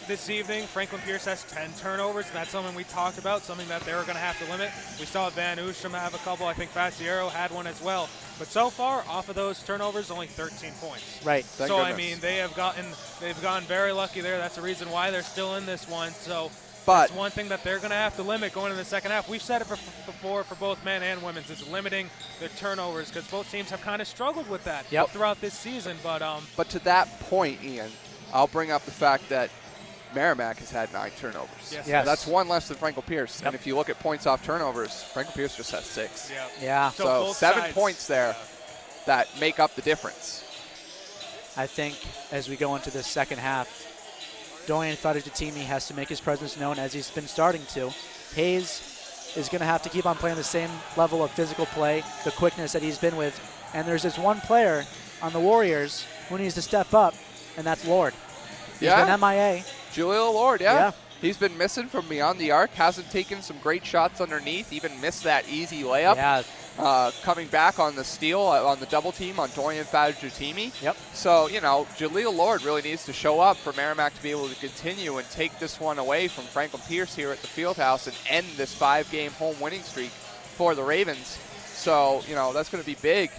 this evening. Franklin Pierce has 10 turnovers, and that's something we talked about, something that they were going to have to limit. We saw Van Oostrom have a couple. I think Faciero had one as well. But so far, off of those turnovers, only 13 points. Right. Thank so goodness. I mean, they've gotten very lucky there. That's the reason why they're still in this one. So But that's one thing that they're going to have to limit going into the second half. We've said it before for both men and women's. It's limiting their turnovers because both teams have kind of struggled with that throughout this season. But to that point, Ian, I'll bring up the fact that Merrimack has had 9 turnovers. Yes. That's 1 less than Franklin Pierce. And if you look at points off turnovers, Franklin Pierce just has 6. Yeah. So 7 points there that make up the difference. I think as we go into the second half, Dorian Fadujatimi has to make his presence known as he's been starting to. Hayes is going to have to keep on playing the same level of physical play, the quickness that he's been with. And there's this one player on the Warriors who needs to step up, and that's Lord. He's been MIA. Jaleel Lord, yeah. He's been missing from beyond the arc, hasn't taken some great shots underneath, even missed that easy layup. Yeah. Coming back on the steal, on the double team on Dorian Fadujatimi. Yep. So, Jaleel Lord really needs to show up for Merrimack to be able to continue and take this one away from Franklin Pierce here at the Fieldhouse and end this 5-game home winning streak for the Ravens. So, that's going to be big.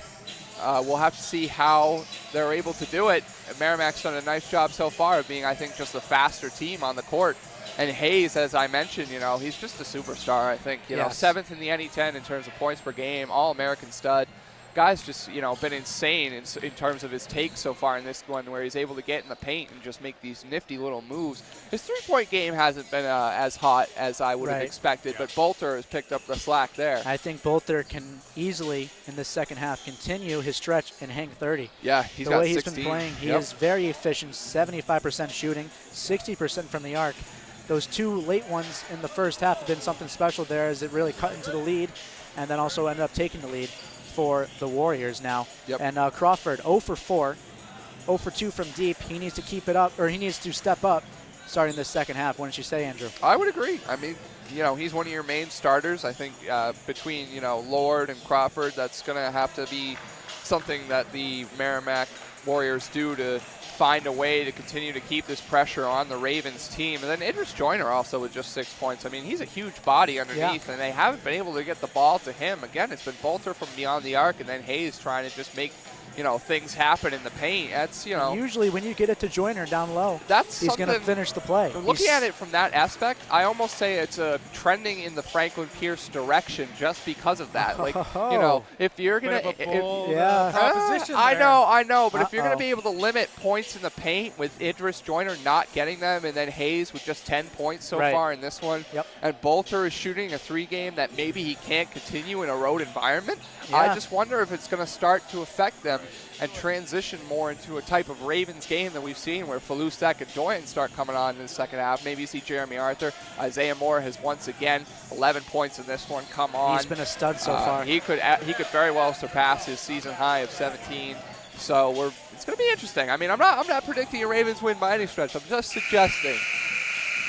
We'll have to see how they're able to do it. Merrimack's done a nice job so far of being, I think, just the faster team on the court. And Hayes, as I mentioned, he's just a superstar, I think. 7th in the NE10 in terms of points per game, All-American stud. Guy's just, been insane in terms of his take so far in this one, where he's able to get in the paint and just make these nifty little moves. His three-point game hasn't been as hot as I would have expected, but Bolter has picked up the slack there. I think Bolter can easily, in the second half, continue his stretch and hang 30. Yeah, he's the got way 16. He's been playing, he is very efficient, 75% shooting, 60% from the arc. Those 2 late ones in the first half have been something special there as it really cut into the lead and then also ended up taking the lead for the Warriors now. Yep. And Crawford 0 for 4, 0 for 2 from deep. He needs to keep it up, or he needs to step up starting this second half. Wouldn't you say, Andrew? I would agree. I mean, he's one of your main starters. I think between, Lord and Crawford, that's going to have to be something that the Merrimack Warriors do to find a way to continue to keep this pressure on the Ravens team. And then Idris Joyner also with just 6 points. I mean, he's a huge body underneath, and they haven't been able to get the ball to him. Again, it's been Bolter from beyond the arc, and then Hayes trying to just make things happen in the paint. That's, Usually when you get it to Joyner down low, he's going to finish the play. Looking at it from that aspect, I almost say it's trending in the Franklin Pierce direction just because of that. Like, if you're going to... proposition I know, but if you're going to be able to limit points in the paint with Idris Joyner not getting them, and then Hayes with just 10 points so far in this one, and Bolter is shooting a 3-game that maybe he can't continue in a road environment, I just wonder if it's going to start to affect them and transition more into a type of Ravens game that we've seen where Falustak and Doyen start coming on in the second half. Maybe you see Jeremy Arthur. Isaiah Moore has once again 11 points in this one. Come on. He's been a stud so far. He could very well surpass his season high of 17. So it's going to be interesting. I mean, I'm not predicting a Ravens win by any stretch. I'm just suggesting,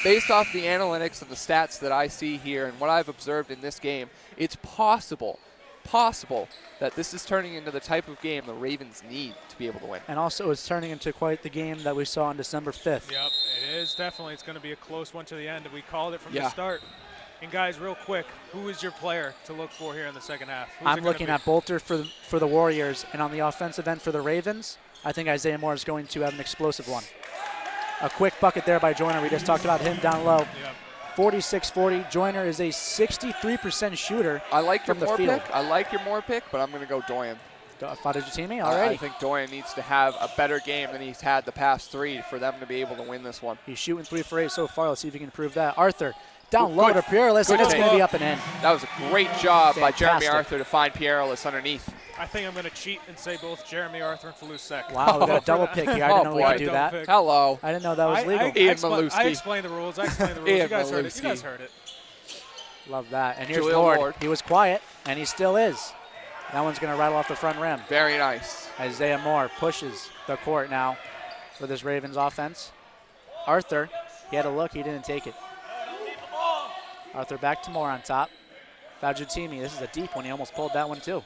based off the analytics and the stats that I see here and what I've observed in this game, it's possible that this is turning into the type of game the Ravens need to be able to win. And also it's turning into quite the game that we saw on December 5th. Yep, it is definitely. It's going to be a close one to the end. We called it from the start. And guys, real quick, who is your player to look for here in the second half? I'm looking at Bolter for the Warriors, and on the offensive end for the Ravens, I think Isaiah Moore is going to have an explosive one. A quick bucket there by Joyner. We just talked about him down low. Yep. 46-40. Joyner is a 63% shooter. I like your from the Moore field. pick. I like your Moore pick, but I'm going to go Doyen. Fadujatimi, all right. I think Doyen needs to have a better game than he's had the past 3 for them to be able to win this one. He's shooting 3 for 8 so far. Let's see if he can improve that. Arthur, Down low to Peerless, and good it's going to take. be up and in. That was a great job by Jeremy Fantastic. Arthur to find Pierrelis underneath. I think I'm going to cheat and say both Jeremy Arthur and Falusek. Wow, we got a double pick here. I didn't know we boy. could do that. Pick. Hello. I didn't know that was legal. Ian Maluski. I explained the rules. You guys heard it. You guys heard it. Love that. And here's Jaleel Lord. Lord. He was quiet, and he still is. That one's going to rattle off the front rim. Very nice. Isaiah Moore pushes the court now for this Ravens offense. Arthur, he had a look. He didn't take it. Arthur back to Moore on top. Fajutimi, this is a deep one. He almost pulled that one too.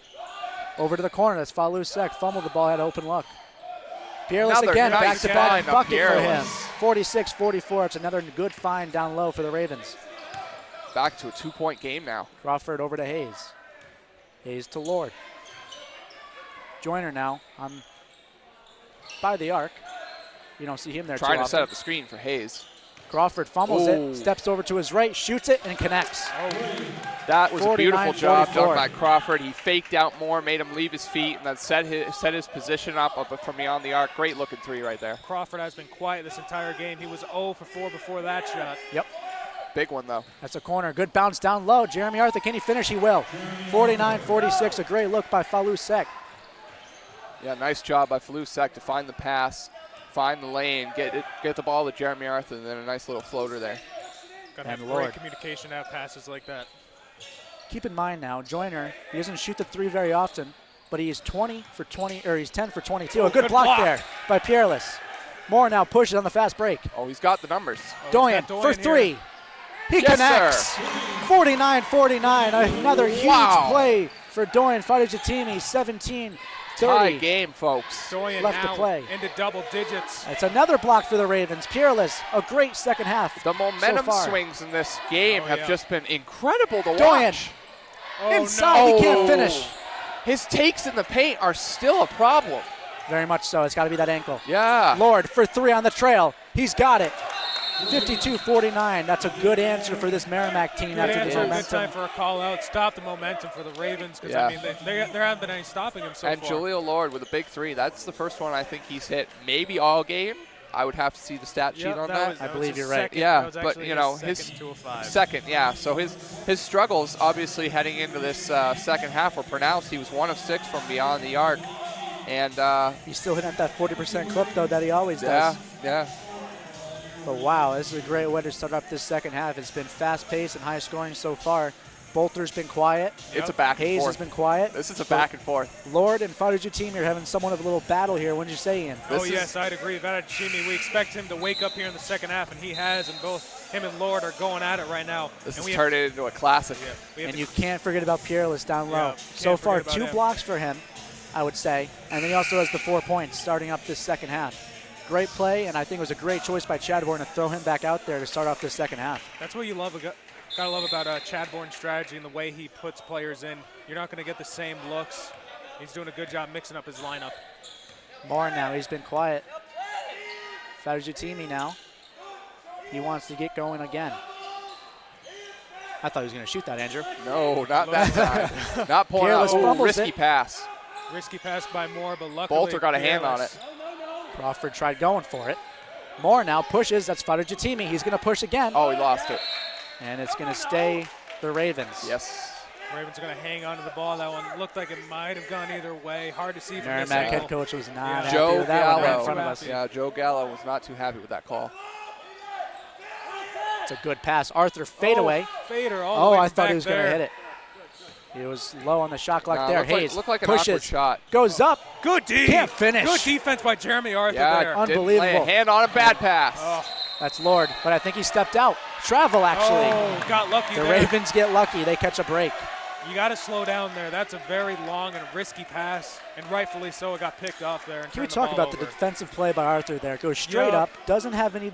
Over to the corner. That's Falusek. Fumbled the ball, had an open look. Peerless Another again, nice back-to-back find of bucket for him. Peerless. 46-44. It's another good find down low for the Ravens. Back to a 2-point game now. Crawford over to Hayes. Hayes to Lord. Joyner now on by the arc. You don't see him there Trying too to set often. up the screen for Hayes. Crawford fumbles Ooh. it, steps over to his right, shoots it, and connects. That was a beautiful job 49-44. done by Crawford. He faked out more, made him leave his feet, and then set his position up from beyond the arc. Great looking three right there. Crawford has been quiet this entire game. He was 0 for 4 before that shot. Yep. Big one, though. That's a corner. Good bounce down low. Jeremy Arthur, can he finish? He will. 49-46, a great look by Falusek. Yeah, nice job by Falusek to find the pass, find the lane, get the ball to Jeremy Arthur, and then a nice little floater there. Gotta have And great Lord. communication out passes like that. Keep in mind now, Joyner, he doesn't shoot the three very often, but he's 10 for 22. A good block there by Peerless. Moore now pushes on the fast break. Oh, he's got the numbers. Doyen got Doyen for here. three. He Yes, connects. 49-49. Another huge Wow. play for Doyen. Fadujatimi, 17-30. Tie game, folks. Doyen Left to now play. into double digits. It's another block for the Ravens. Peerless, a great second half. The momentum so far. swings in this game have yeah. just been incredible to Doyen. watch. Oh, Inside, he can't finish. His takes in the paint are still a problem. Very much so. It's got to be that ankle. Yeah. Lord for three on the trail. He's got it. 52-49. That's a good answer for this Merrimack team Good after the answer, good momentum. time for a call out. Stop the momentum for the Ravens because Yeah. I mean there haven't been any stopping him so And far. Jaleel Lord with a big three. That's the first one I think he's hit maybe all game. I would have to see the stat sheet Yep, on that that. was- I that believe was you're his right. second- Yeah, that was but actually you know his his second 2 of 5. second, yeah. So his struggles obviously heading into this second half were pronounced. He was 1 of 6 from beyond the arc, and He's still hitting at that 40% clip, though, that he always yeah, does. yeah. But wow, this is a great way to start up this second half. It's been fast-paced and high-scoring so far. Bolter's been quiet. It's a back and Hayes forth. has been quiet. This is a back and forth. Lord and Fadujatimi are having somewhat of a little battle here. Wouldn't you say, Ian? Oh, yes, I'd agree. Vadachimi, we expect him to wake up here in the second half, and he has, and both him and Lord are going at it right now. This and is we turned into a classic. have And to- you can't forget about Peerless down low. Yeah, So can't far, forget about 2 him. blocks for him, I would say. And then he also has the 4 points starting up this second half. Great play, and I think it was a great choice by Chadbourne to throw him back out there to start off this second half. That's what you gotta love about Chadbourne's strategy and the way he puts players in. You're not going to get the same looks. He's doing a good job mixing up his lineup. Moore now, he's been quiet. Fadujatimi now. He wants to get going again. I thought he was going to shoot that, Andrew. No, not that time. Not pulling out. Peerless Ooh, fumbles risky it. pass. Risky pass by Moore, but luckily Bolter got a hand on Peerless. it. Crawford tried going for it. Moore now pushes. That's Fadujatimi. He's going to push again. Oh, he lost it. And it's going to stay the Ravens. Yes. Ravens are going to hang on to the ball. That one looked like it might have gone either way. Hard to see from this Merrimack angle. head coach was not happy Joe with that one right in Gallo. front of us. Yeah, Joe Gallo was not too happy with that call. It's a good pass. Arthur fadeaway. Fader all the way I from thought back he was going to there. hit it. He was low on the shot clock Nah, there. looked like- Hayes looked like an awkward pushes, shot. goes up, Good D. can't finish. Good defense by Jeremy Arthur Yeah, there. didn't Unbelievable. lay a hand on a bad pass. Oh, That's Lord, but I think he stepped out. Travel, actually. oh, got lucky The there. Ravens get lucky. They catch a break. You got to slow down there. That's a very long and risky pass, and rightfully so. It got picked off there. And Can we turned talk the ball about the over. defensive play by Arthur there? Goes straight Yeah. up, doesn't have any,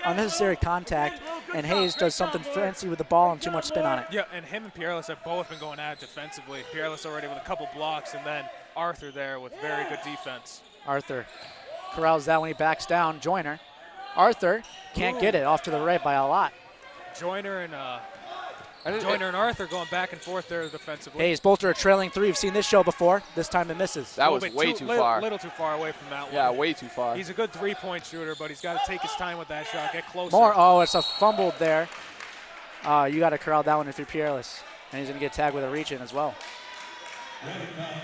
unnecessary contact, and Hayes does something fancy with the ball and too much spin on it. Yeah, and him and Peerless have both been going at it defensively. Peerless already with a couple blocks, and then Arthur there with very good defense. Arthur corrals that when he backs down. Joyner. Arthur can't get it off to the right by a lot. Joyner and Arthur going back and forth there defensively. Hayes, Bolter a trailing three. You've seen this show before. This time it misses. That was Little bit way too far. Little too far away from that one. Yeah, way too far. He's a good three-point shooter, but he's got to take his time with that shot, get closer. More. Oh, it's a fumbled there. You got to corral that one if you're Peerless. And he's going to get tagged with a reach in as well.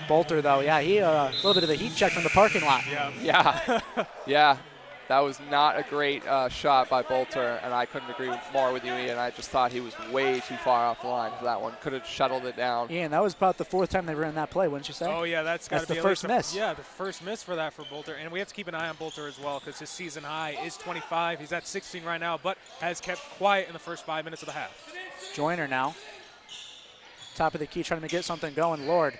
Bolter, though, yeah, he a little bit of a heat check from the parking lot. Yeah. Yeah. That was not a great shot by Bolter, and I couldn't agree more with you, Ian. I just thought he was way too far off the line for that one. Could have shuttled it down. Ian, that was about the 4th time they ran that play, wouldn't you say? Oh, yeah, that's got to be the first miss. Yeah, the first miss for that for Bolter. And we have to keep an eye on Bolter as well because his season high is 25. He's at 16 right now, but has kept quiet in the first 5 minutes of the half. Joyner now. Top of the key, trying to get something going. Lord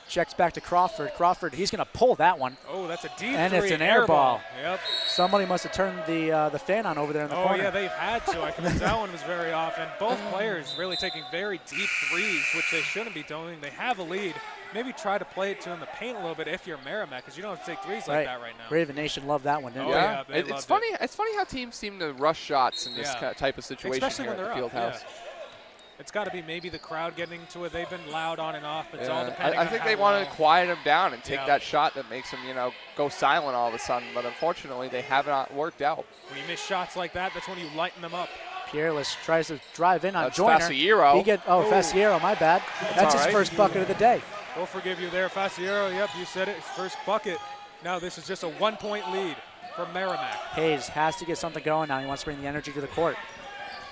checks back to Crawford. Crawford, he's going to pull that one. Oh, that's a deep and three. It's an air ball. Yep. Somebody must have turned the fan on over there in the corner. Oh, yeah, they've had to. I can that one was very off. And both players really taking very deep threes, which they shouldn't be doing. They have a lead. Maybe try to play it to in the paint a little bit if you're Merrimack, because you don't have to take threes like that right now. Raven Nation loved that one, didn't they? Yeah, it's funny. It's funny how teams seem to rush shots in this type of situation, especially here when at they're the field house. Yeah. It's got to be maybe the crowd getting to it. They've been loud on and off, but it's all depending I think they want to quiet him down and take that shot that makes him, go silent all of a sudden. But unfortunately, they have not worked out. When you miss shots like that, that's when you lighten them up. Peerless tries to drive in on That's Joyner. Faciero. Faciero, my bad. That's his first bucket of the day. We'll forgive you there, Faciero. Yep, you said it. His first bucket. Now this is just a 1-point lead for Merrimack. Hayes has to get something going now. He wants to bring the energy to the court.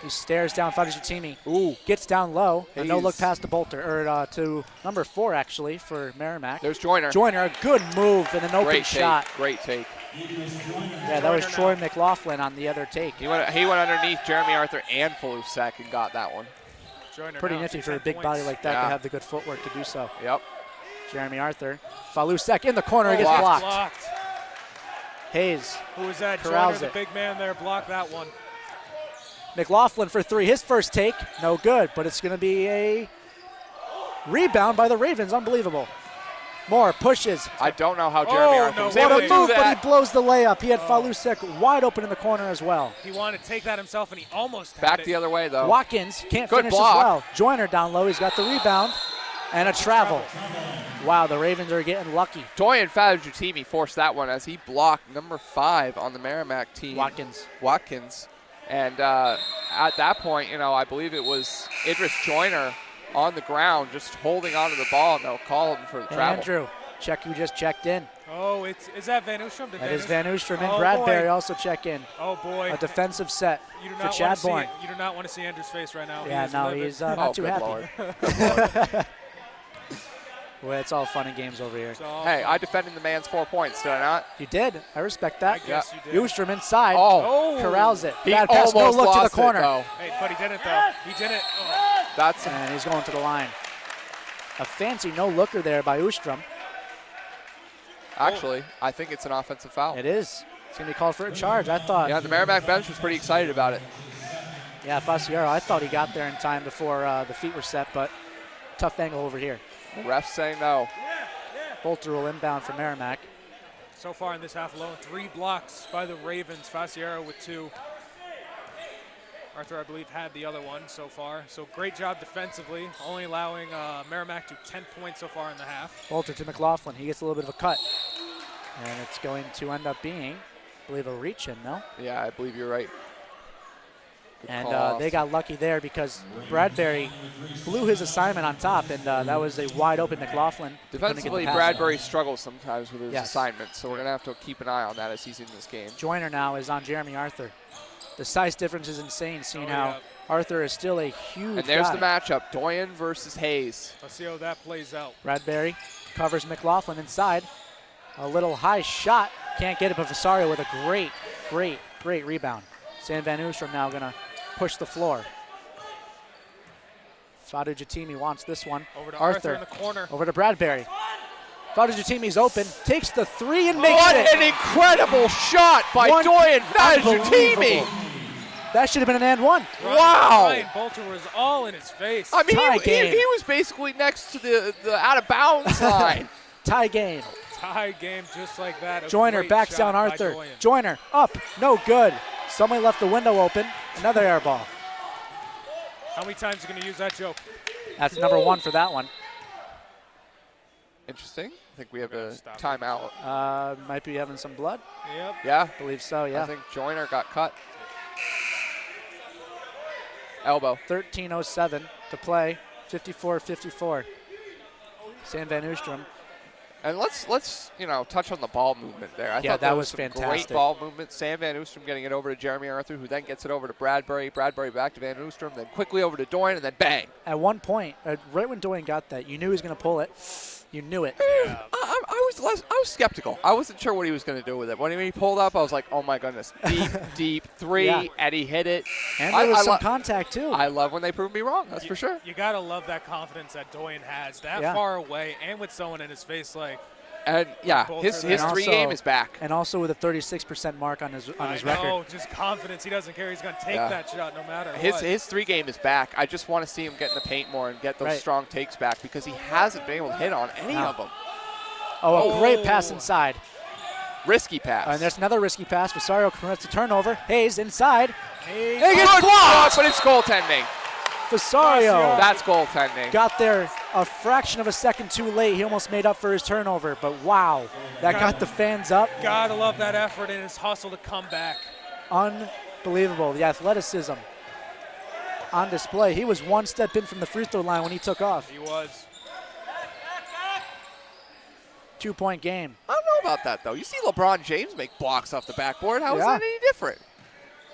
He stares down Fadujatimi. Ooh. Gets down low. Hayes. No look past the Bolter, or to number 4, actually, for Merrimack. There's Joyner. Joyner, a good move and an open shot. Great take. Yeah, that was Troy McLaughlin on the other take. He went underneath Jeremy Arthur and Falusek and got that one. Joyner pretty nifty for a big body like that to have the good footwork to do so. Yep. Jeremy Arthur. Falusek in the corner, gets blocked. Hayes. Who was that? Corrals Joyner, the big man there, blocked that one. McLaughlin for 3. His first take, no good, but it's going to be a rebound by the Ravens. Unbelievable. Moore pushes. I don't know how Jeremy Arthur was able to do that. But he blows the layup. He had Falusek wide open in the corner as well. He wanted to take that himself, and he almost back had the other way, though. Watkins can't good finish block. as well. Joyner down low. He's got the rebound and a travel. Wow, the Ravens are getting lucky. Doyen Fadujatimi forced that one as he blocked number 5 on the Merrimack team. Watkins. And at that point, I believe it was Idris Joyner on the ground just holding onto the ball, and they'll call him for the travel. Andrew, check who just checked in. Oh, is that Van Oostrom? That is Van Oostrom, and Bradbury also check in. Oh, boy. A defensive set for Chad Chad Bourne. You do not want to see Andrew's face right now. Yeah, he's not too happy. Well, it's all fun and games over here. Hey, I defended the man's 4 points, did I not? You did. I respect that. I guess you did. Oostrom inside. Oh. Corrals it. He Bad pass. No almost look to the lost corner. it, though. Hey, but he didn't, though. He didn't. Oh. And he's going to the line. A fancy no-looker there by Oostrom. Actually, I think it's an offensive foul. It is. It's going to be called for a charge, I thought. Yeah, the Merrimack bench was pretty excited about it. Yeah, Faciero, I thought he got there in time before the feet were set, but tough angle over here. The ref's saying no. Bolter will inbound for Merrimack. So far in this half alone, 3 blocks by the Ravens. Faciero with 2. Arthur, I believe, had the other one so far. So great job defensively, only allowing Merrimack to 10 points so far in the half. Bolter to McLaughlin. He gets a little bit of a cut. And it's going to end up being, I believe, a reach in, no? Yeah, I believe you're right. And they got lucky there because Bradbury blew his assignment on top, and that was a wide open McLaughlin. Defensively, Bradbury struggles sometimes with his assignments, so we're going to have to keep an eye on that as he's in this game. Joyner now is on Jeremy Arthur. The size difference is insane, seeing how Arthur is still a huge And there's guy. the matchup, Doyen versus Hayes. Let's see how that plays out. Bradbury covers McLaughlin inside. A little high shot. Can't get it, but Faciero with a great rebound. Sam Van Oostrom now going to push the floor. Fadujatimi wants this one. Over to Arthur in the corner. Over to Bradbury. Fadujatimi's open, takes the 3 and makes what it. What an incredible shot by Doyen Fadujatimi. That should have been an and one. Wow. Ryan Bolter was all in his face. I mean, he was basically next to the out of bounds line. Tie game. Tie game just like that. Joyner backs down Arthur. Joyner up, no good. Somebody left the window open. Another air ball. How many times are you going to use that joke? That's number 1 for that one. Interesting. I think we have a timeout. Might be having some blood. Yep. Yeah. I believe so, yeah. I think Joyner got cut. Elbow. 13:07 to play. 54-54. Sam Van Oostrum. And let's touch on the ball movement there. I Yeah, thought that there was some fantastic. great ball movement. Sam Van Oostrum getting it over to Jeremy Arthur, who then gets it over to Bradbury. Bradbury back to Van Oostrum, then quickly over to Doyen, and then bang. At one point, right when Doyen got that, you knew he was going to pull it. You knew it. I was skeptical. I wasn't sure what he was going to do with it. When he pulled up, I was like, oh my goodness, deep three, Yeah. and he hit it. And there was some contact too. I love when they prove me wrong. That's for sure. You gotta love that confidence that Doyen has, that Yeah. far away, and with someone in his face like. And yeah, Both his are there. three game is back. And also with a 36% mark on his record. No, just confidence. He doesn't care. He's gonna take that shot no matter what. His three game is back. I just want to see him get in the paint more and get those strong takes back because he hasn't been able to hit on any of them. Oh, a great pass inside. Risky pass. And there's another risky pass. Vasario commits a turnover. Hayes inside. Hayes gets blocked! But it's goaltending. Vasario That's goaltending. got there a fraction of a second too late. He almost made up for his turnover, but wow, that got the fans up. Gotta love that effort and his hustle to come back. Unbelievable. The athleticism on display. He was one step in from the free throw line when he took off. He was. 2-point game. I don't know about that, though. You see LeBron James make blocks off the backboard. How is that any different?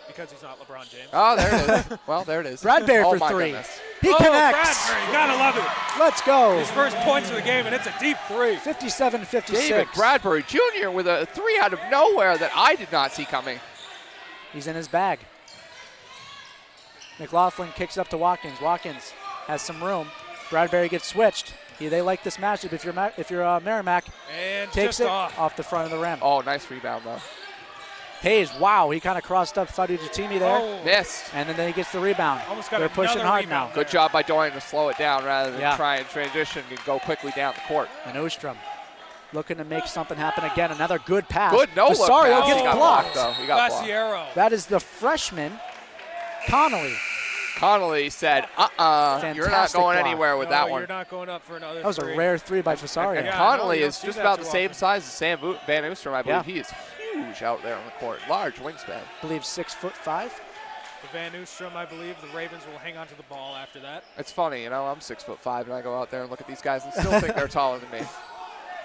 Because he's not LeBron James. Oh, there it is. Well, there it is. Bradbury oh for my three. Goodness. He connects. Bradbury, gotta love it. Let's go. His first points of the game, and it's a deep three. 57-56. David Bradbury Jr. with a three out of nowhere that I did not see coming. He's in his bag. McLaughlin kicks up to Watkins. Watkins has some room. Bradbury gets switched. They like this matchup. If you're Merrimack, and takes just it off the front of the rim. Oh, nice rebound, though. Hayes, wow, he kind of crossed up Fadu Jatimi there. Oh. Missed. And then he gets the rebound. Almost got They're pushing hard rebound now. Good job by Doyen to slow it down rather than try and transition and go quickly down the court. And Ostrom looking to make something happen again. Another good pass. Good no-look Vasario pass. gets He got blocked. though. He got blocked. Vassiero. That is the freshman, Connolly. Connolly said, you're not Fantastic going block. anywhere with No, that one. you're not going up for another That was three. a rare three by Vasario. And Yeah, Connolly you don't is see just that about too the same often. size as Sam Van Oostrom. I believe Yeah. he is huge out there on the court. Large wingspan. I believe 6'5". The Van Oostrom, I believe the Ravens will hang on to the ball after that. It's funny, I'm 6'5", and I go out there and look at these guys and still think they're taller than me.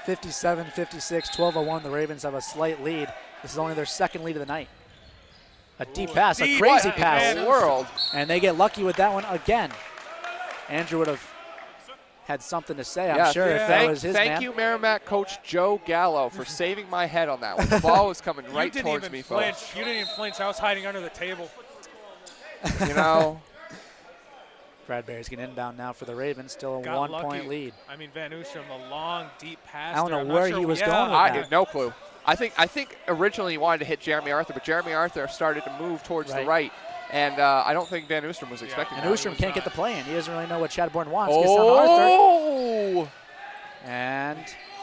57-56, 12:01. The Ravens have a slight lead. This is only their second lead of the night. A deep pass, a deep crazy pass. pass. Man, World. And they get lucky with that one again. Andrew would have had something to say, I'm sure, if that was his man. Thank you, Merrimack coach Joe Gallo, for saving my head on that one. The ball was coming right towards me, flinch. folks. You didn't even flinch. I was hiding under the table. Bradbury's getting inbound now for the Ravens. Still a Got one-point lucky. lead. I mean, Van Oostrom, a long, deep pass. I don't there. know I'm not where sure he was yeah. going with I that. have no clue. I think originally he wanted to hit Jeremy Arthur, but Jeremy Arthur started to move towards the right, and I don't think Van Oostrom was expecting And that. Oostrom can't get the play in. He doesn't really know what Chadbourne wants. Gets down to Arthur. Oh! And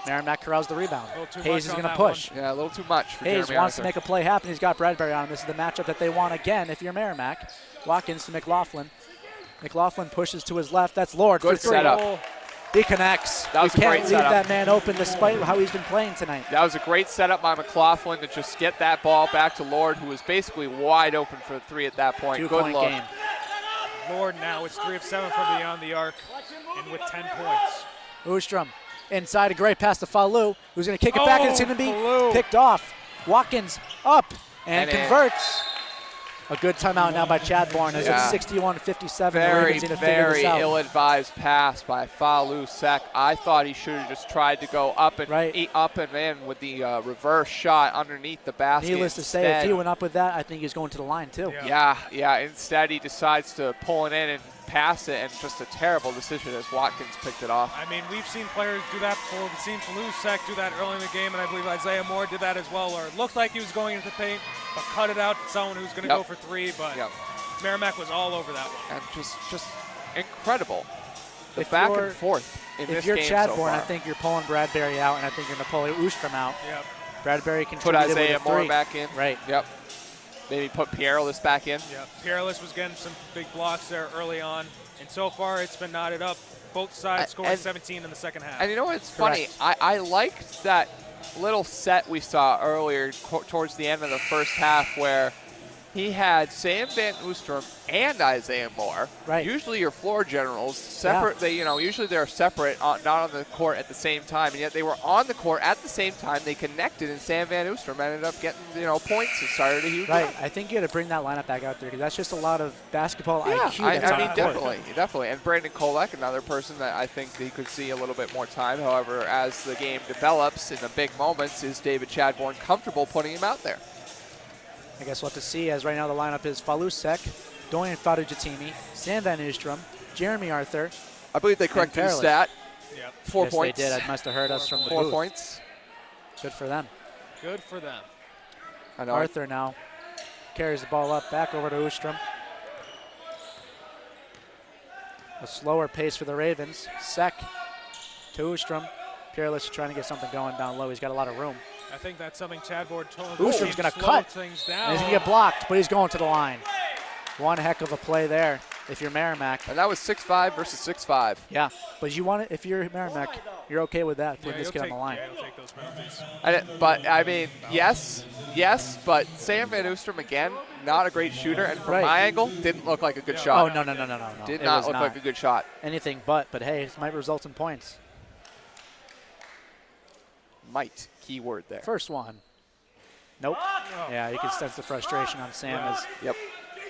Merrimack corrals the rebound. too Hayes much is on going to that push. Yeah, a little too much for Hayes Jeremy wants to Arthur. make a play happen. He's got Bradbury on him. This is the matchup that they want again if you're Merrimack. Watkins to McLaughlin. McLaughlin pushes to his left. That's Lord Good for three. setup. He connects. That was you a can't great leave setup. that man open despite how he's been playing tonight. That was a great setup by McLaughlin to just get that ball back to Lord, who was basically wide open for the three at that point. Good Two-point look. game. Lord now is 3 of 7 from beyond the arc, and with 10 points. Ostrom inside, a great pass to Falou, who's going to kick it back, and it's going to be Falou. picked off. Watkins up and And in. converts. A good timeout now by Chadbourne as it's 61-57. The Very, Ravens need to figure very this out. ill-advised pass by Falou Sek. I thought he should have just tried to go up and up and in with the reverse shot underneath the basket. Needless to say, if he went up with that, I think he's going to the line too. Yeah. Instead, he decides to pull it in and pass it, and just a terrible decision as Watkins picked it off. I mean, we've seen players do that before. We've seen Falusek do that early in the game, and I believe Isaiah Moore did that as well, or it looked like he was going into the paint, but cut it out to someone who's going to go for three, but Merrimack was all over that one. And just incredible. The If back you're- and forth in If this you're game so Chadbourne, far. I think you're pulling Bradbury out, and I think you're going to pull Ostrom out. Yep. Bradbury Put contributed Isaiah with a Moore three. back in. Right. Yep. Maybe put Pierre-Ellis back in. Yeah, Pierre-Ellis was getting some big blocks there early on, and so far it's been knotted up. Both sides scoring 17 in the second half. And you know what's funny? I liked that little set we saw earlier towards the end of the first half where he had Sam Van Oostrum and Isaiah Moore. Right. Usually your floor generals separate. Yeah. They, usually they're separate, not on the court at the same time, and yet they were on the court at the same time. They connected, and Sam Van Oostrum ended up getting points and started a huge Right. run. I think you got to bring that lineup back out there because that's just a lot of basketball Yeah, IQ. That's I on mean, the court. definitely. And Brandon Kolek, another person that I think he could see a little bit more time. However, as the game develops in the big moments, is David Chadbourne comfortable putting him out there? I guess we'll have to see, as right now the lineup is Falusek, Dorian Fadu-Jatimi, Sam Van Oostrum, Jeremy Arthur. I believe they corrected the stat. Yep. 4 Yes, points. they did. I must have heard us from the 4 booth. points. Good for them. Good for them. I know. Arthur now carries the ball up, back over to Oostrum. A slower pace for the Ravens. Sek to Oostrum. Peerless trying to get something going down low. He's got a lot of room. I think that's something Chadbourne told Oostrom's going to slow cut. things And down. he's going to get blocked, but he's going to the line. One heck of a play there if you're Merrimack. And that was 6'5" versus 6'5". Yeah, but you want it if you're Merrimack, you're okay with that, putting this kid on the line. Yeah, he'll take those penalties. But, I mean, yes, but Sam Van Oostrum, again, not a great shooter. And from Right. my angle, didn't look like a good shot. Oh, no. Did It not was look like a good shot. Anything but hey, it might result in points. Might, key word there. First one. Nope. Yeah, you can sense the frustration on Sam as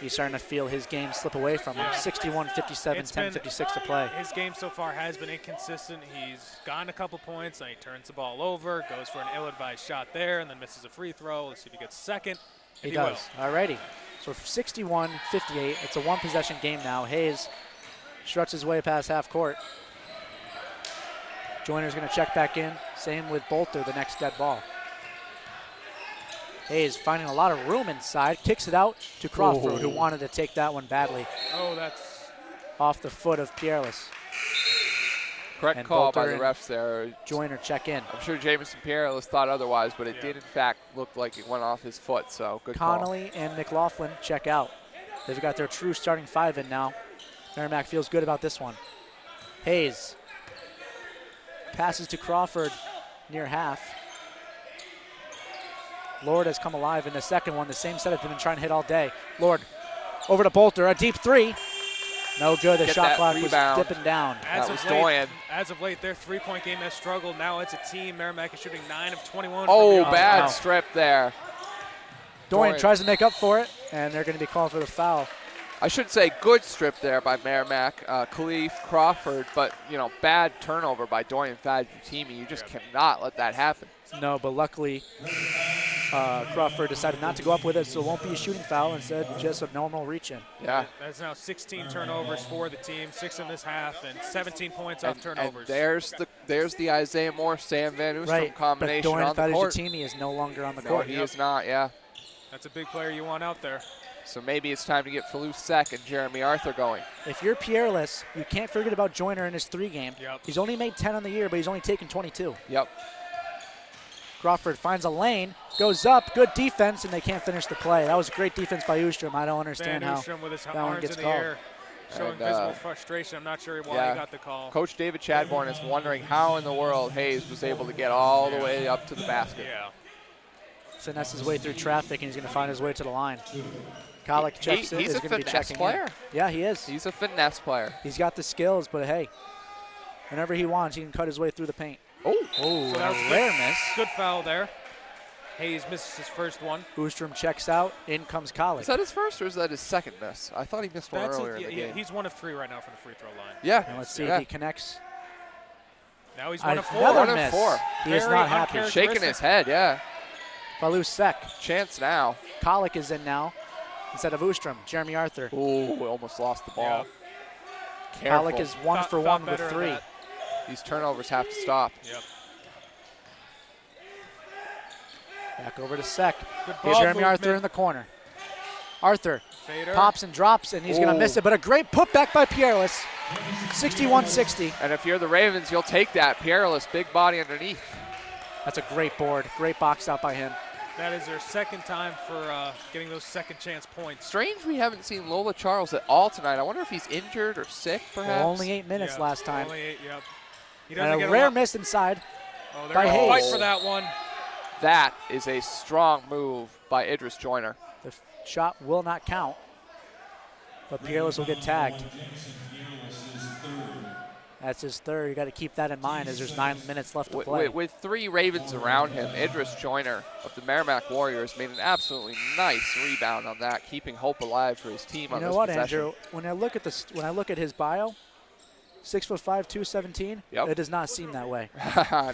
he's starting to feel his game slip away from him. 61-57, It's been- 10:56 to play. His game so far has been inconsistent. He's gotten a couple points, then he turns the ball over, goes for an ill-advised shot there, and then misses a free throw. Let's see if he gets second. He will. does. Alrighty. So 61-58. It's a one-possession game now. Hayes struts his way past half court. Joyner's going to check back in. Same with Bolter, the next dead ball. Hayes finding a lot of room inside. Kicks it out to Crawford, who wanted to take that one badly. Oh, that's Off the foot of Pierless. Correct And call by Bolter the and refs there. Joyner check in. I'm sure Jamison Pierre thought otherwise, but it did, in fact, look like it went off his foot, so good call. Connolly and McLaughlin check out. They've got their true starting five in now. Merrimack feels good about this one. Hayes passes to Crawford near half. Lord has come alive in the second one. The same setup they've been trying to hit all day. Lord over to Bolter, a deep three. No good. The Get shot that clock was rebound. dipping down. as was of late, Doyen. As of late, their three-point game has struggled. Now it's a team. Merrimack is shooting 9 of 21. Oh, from the bad outside. strip there. Doyen tries to make up for it, and they're going to be called for the foul. I should say good strip there by Merrimack, Khalif, Crawford, but, bad turnover by Dorian Fadutimi. You just cannot let that happen. No, but luckily Crawford decided not to go up with it, so it won't be a shooting foul. Instead, just a normal reach in. Yeah. That's now 16 turnovers for the team, 6 in this half, and 17 points off And turnovers. there's the Isaiah Moore, Sam Van Oostrum Right, but combination Dorian on the court. Fadutimi is no longer on the No, court. he is not, yeah. That's a big player you want out there. So maybe it's time to get Falou Sek and Jeremy Arthur going. If you're Pierless, you can't forget about Joyner in his 3 game. Yep. He's only made 10 on the year, but he's only taken 22. Yep. Crawford finds a lane, goes up, good defense, and they can't finish the play. That was great defense by Oostrom. I don't understand Van how Oostrom with his that one arms gets in the called. air, showing And, visible frustration. I'm not sure why he got the call. Coach David Chadbourne is wondering how in the world Hayes was able to get all the way up to the basket. Yeah. Finesse his way through traffic, and he's going to find his way to the line. Kolek checks it. He's is a going to be finesse checking player. in. Yeah, he is. He's a finesse player. He's got the skills, but hey, whenever he wants, he can cut his way through the paint. Oh, Oh, So that was a good. rare miss. Good foul there. Hayes misses his first one. Oostrom checks out. In comes Kolek. Is that his first or is that his second miss? I thought he missed one earlier in the game. He's 1 of 3 right now from the free throw line. Yeah. And let's see yeah. if he connects. Now he's 1 of 4. Another 1 of miss. 4. He is Very not happy. uncharacteristic. Shaking his head, yeah. Falou Sek. Chance now. Kolek is in now instead of Oostrom. Jeremy Arthur. Ooh, we almost lost the ball. Yeah. Careful. Kolek is 1 Thought- for thought 1 with better of 3. that. These turnovers have to stop. Yep. Back over to Sek. Good Here's ball Jeremy Arthur movement. in the corner. Arthur Fader. pops and drops, and he's going to miss it, but a great putback by Pierless. 61-60. And if you're the Ravens, you'll take that. Peerless, big body underneath. That's a great board. Great box out by him. That is their second time for getting those second chance points. Strange we haven't seen Lola Charles at all tonight. I wonder if he's injured or sick, perhaps. Only 8 minutes Yeah, last time. Only 8, yep. He doesn't And get a rare lot- miss inside. Oh, they're by going to fight Hayes. for that one. That is a strong move by Idris Joyner. The shot will not count. But Peerless will get tagged. That's his third. You got to keep that in mind as there's 9 minutes left to play. With 3 Ravens around him, Idris Joyner of the Merrimack Warriors made an absolutely nice rebound on that, keeping hope alive for his team on this possession. You know what, Andrew? When I look at his bio, 6'5", 217. Yep. It does not seem that way.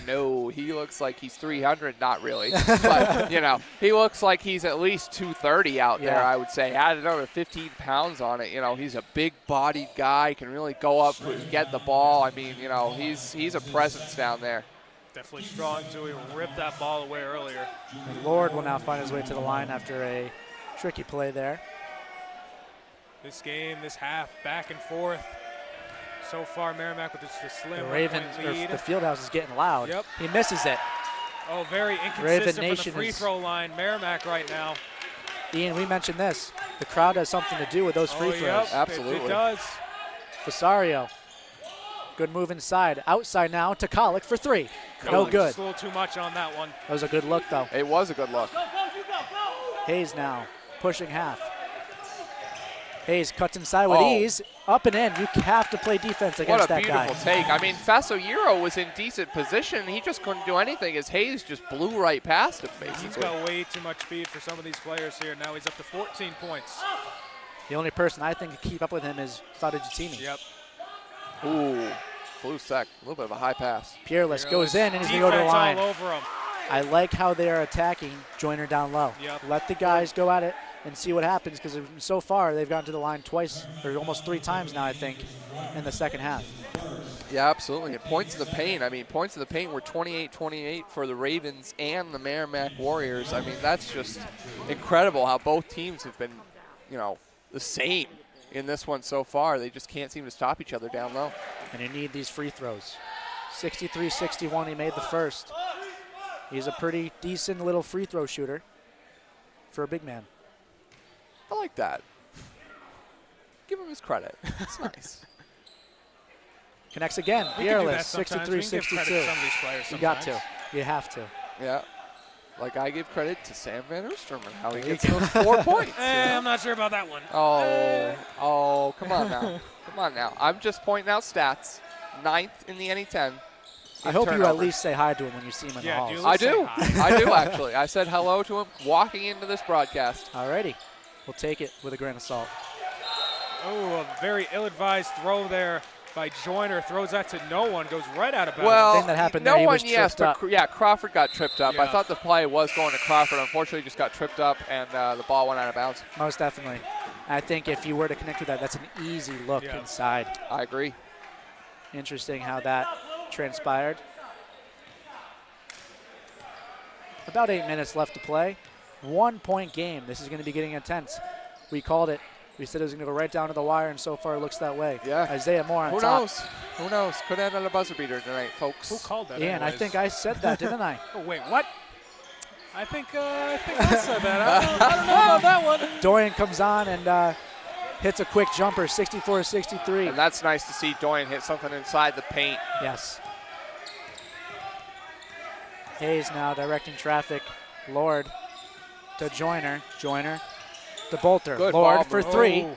No, he looks like he's 300. Not really, but he looks like he's at least 230 out there. I would say. Add another 15 pounds on it. He's a big-bodied guy. Can really go up and get the ball. I mean, he's a presence down there. Definitely strong too. He ripped that ball away earlier. And Lord will now find his way to the line after a tricky play there. This game, this half, back and forth. So far, Merrimack with just a slim the Ravens, lead. The field house is getting loud. Yep. He misses it. Oh, very inconsistent from the free throw line. Merrimack right now. Ian, we mentioned this. The crowd has something to do with those free throws. Yep, absolutely. It does. Fasario. Good move inside. Outside now to Kolick for 3. No good. Just a little too much on that one. That was a good look, though. It was a good look. Hayes now pushing half. Hayes cuts inside with ease. Up and in. You have to play defense against that guy. What a beautiful take. I mean, Fasoyiro was in decent position. He just couldn't do anything as Hayes just blew right past him, basically. He's got way too much speed for some of these players here. Now he's up to 14 points. The only person I think to keep up with him is Fadujitini. Yep. Ooh, flew sec. A little bit of a high pass. Peerless goes in, and he's going to go to the line. All over him. I like how they're attacking Joyner down low. Yep. Let the guys go at it and see what happens, because so far they've gotten to the line twice, or almost 3 times now, I think, in the second half. Yeah, absolutely. And points in the paint. I mean, points in the paint were 28-28 for the Ravens and the Merrimack Warriors. I mean, that's just incredible how both teams have been, the same in this one so far. They just can't seem to stop each other down low. And you need these free throws. 63-61, he made the first. He's a pretty decent little free throw shooter for a big man. I like that. Give him his credit. It's nice. Connects again. Fearless, 63-62. You got to. You have to. Yeah. Like I give credit to Sam Van Oosterman, how he gets those 4 points. I'm not sure about that one. Oh, come on now. Come on now. I'm just pointing out stats. 9th in the NE10. I hope you at least say hi to him when you see him in the halls. I do. I do, actually. I said hello to him walking into this broadcast. Alrighty. We'll take it with a grain of salt. Oh, a very ill-advised throw there by Joyner. Throws that to no one. Goes right out of bounds. Well, the thing that happened no there, he one, was tripped up. But Crawford got tripped up. Yeah. I thought the play was going to Crawford. Unfortunately, just got tripped up, and the ball went out of bounds. Most definitely. I think if you were to connect with that, that's an easy look inside. I agree. Interesting how that transpired. About 8 minutes left to play. 1 point game. This is going to be getting intense. We called it. We said it was going to go right down to the wire, and so far it looks that way. Yeah. Isaiah Moore on Who top. knows? Who knows? Could end on a buzzer beater tonight, folks. Who called that? Ian, I think I said that, didn't I? Oh, wait, what? I think I said that. I don't know about that one. Dorian comes on and hits a quick jumper, 64-63. And that's nice to see Doyen hit something inside the paint. Yes. Hayes now directing traffic. Lord to Joyner. Joyner to Bolter. Good Lord ball for move. 3. Oh.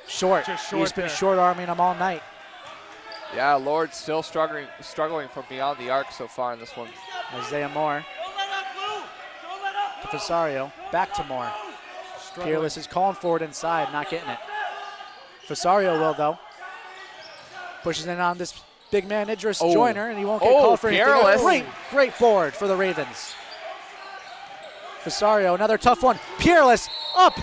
Short. Just short He's been there. short-arming him all night. Yeah, Lord still struggling from beyond the arc so far in this one. Isaiah Moore to Fasario. Back to Moore. Peerless is calling forward inside, not getting it. Fasario will, though. Pushes in on this big man, Idris Joyner, and he won't get called for anything. Peerless. Great board for the Ravens. Fasario, another tough one. Peerless up.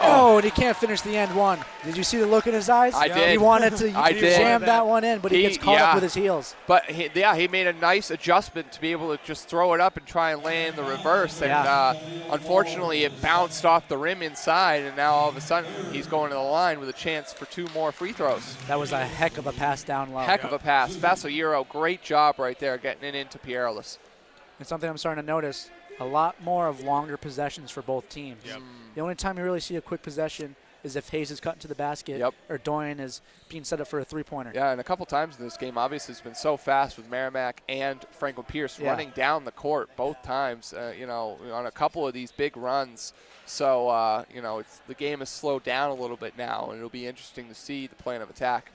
Oh, and he can't finish the end one. Did you see the look in his eyes? I did. He wanted to I did. jam that one in, but he gets caught up with his heels. But he made a nice adjustment to be able to just throw it up and try and land the reverse. And unfortunately, it bounced off the rim inside, and now all of a sudden he's going to the line with a chance for 2 more free throws. That was a heck of a pass down low. Heck of a pass. Fasoyiro, great job right there getting it into Pierless. And something I'm starting to notice, a lot more of longer possessions for both teams. Yep. The only time you really see a quick possession is if Hayes is cutting to the basket Yep. or Doyen is being set up for a three-pointer. Yeah, and a couple times in this game, obviously, it's been so fast with Merrimack and Franklin Pierce running down the court both times, on a couple of these big runs. So, the game has slowed down a little bit now, and it'll be interesting to see the plan of attack.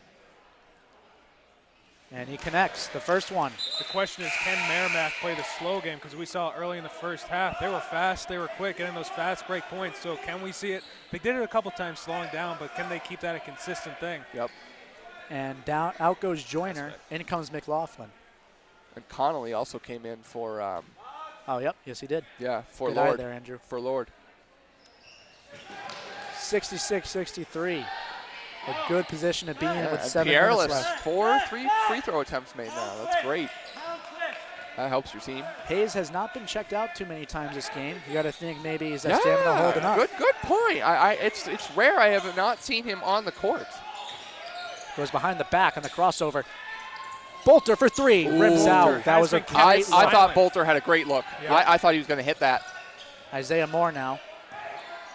And he connects the first one. The question is, can Merrimack play the slow game? Because we saw early in the first half, they were fast, they were quick, getting those fast break points. So can we see it? They did it a couple times slowing down, but can they keep that a consistent thing? Yep. And out goes Joyner. In comes McLaughlin. And Connolly also came in for yes, he did. Yeah, for Good eye Lord. there, Andrew. For Lord. 66-63. A good position to be in with 7 Pierless, minutes left. 4 free throw attempts made now. That's great. That helps your team. Hayes has not been checked out too many times this game. You got to think maybe is that stamina holding up. Good point. It's rare I have not seen him on the court. Goes behind the back on the crossover. Bolter for 3. Rims out. That was a great I look. thought Bolter had a great look. Yeah. I thought he was going to hit that. Isaiah Moore now.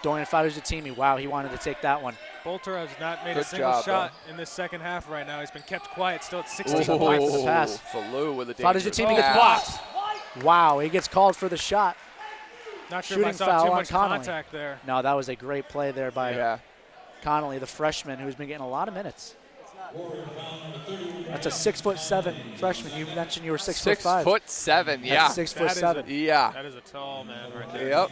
Doyen fires to Teamy. Wow, he wanted to take that one. Bolter has not made Good a single job, shot in this second half right now. He's been kept quiet, still at 16 Ooh. points. For the pass. Falou with a Fires dangerous to Teamy gets pass. blocked. Wow, he gets called for the shot. Not sure Shooting if I saw foul too on much Connolly. contact there. No, that was a great play there by Yeah. Connolly, the freshman, who's been getting a lot of minutes. That's a 6'7" freshman. You mentioned you were 6'5". 6'7", yeah. That's 6'7". Yeah. That is a tall man right there. Yep.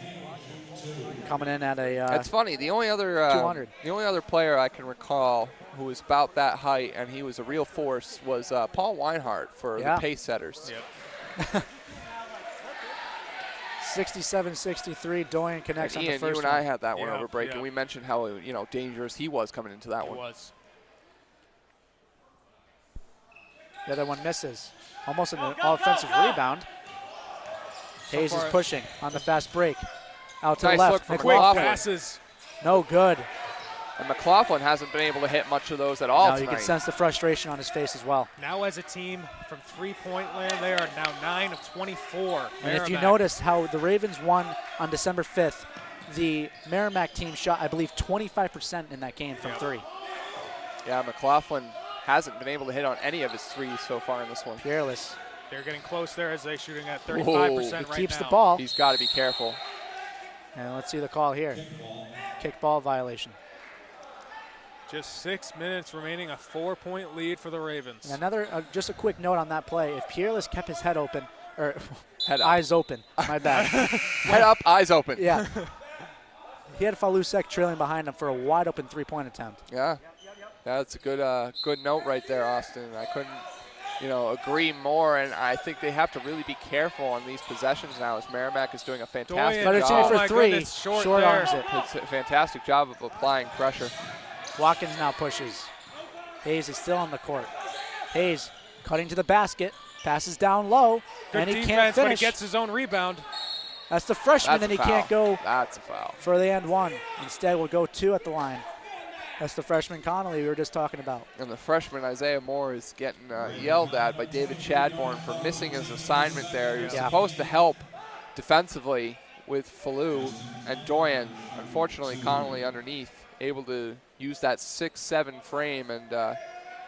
Coming in at a It's funny. The only other 200. The only other player I can recall who was about that height and he was a real force was Paul Weinhardt for the pace setters. Yep. 67-63. Doyen connects And on the Ian, first you and I one. had that one Yeah, over break, yeah. and we mentioned how dangerous he was coming into that It one. was. The other one misses. Almost an offensive rebound. Hayes is far- pushing on the fast break. Out to Nice the look left. from Quick McLaughlin. passes. No good. And McLaughlin hasn't been able to hit much of those at all Now you tonight. can sense the frustration on his face as well. Now as a team from three-point land, they are now 9 of 24. And if you Merrimack. notice how the Ravens won on December 5th, the Merrimack team shot, I believe, 25% in that game from 3. Yeah, McLaughlin hasn't been able to hit on any of his threes so far in this one. Fearless. They're getting close there as they're shooting at Whoa. 35% He right keeps now. the ball. He's got to be careful. And let's see the call here. Kick ball violation. Just 6 minutes remaining, a 4-point lead for the Ravens. And another, just a quick note on that play. If Peerless kept his head open, or Head up. eyes open, my bad. Head up, eyes open. Yeah. He had Falusek trailing behind him for a wide open three-point attempt. Yeah. That's a good note right there, Austin. I couldn't, agree more. And I think they have to really be careful on these possessions now as Merrimack is doing a fantastic Better team job. for my 3. goodness, short Short there. arms it. It's a fantastic job of applying pressure. Watkins now pushes. Hayes is still on the court. Hayes cutting to the basket, passes down low, Good and he defense, can't but he finish. gets his own rebound. That's the freshman, That's and a he foul. can't go That's a foul. for the end one. Instead, we'll go 2 at the line. That's the freshman Connolly we were just talking about. And the freshman Isaiah Moore is getting yelled at by David Chadbourne for missing his assignment there. He was supposed to help defensively with Falou and Doyen. Unfortunately, Connolly underneath, able to use that 6'7" frame and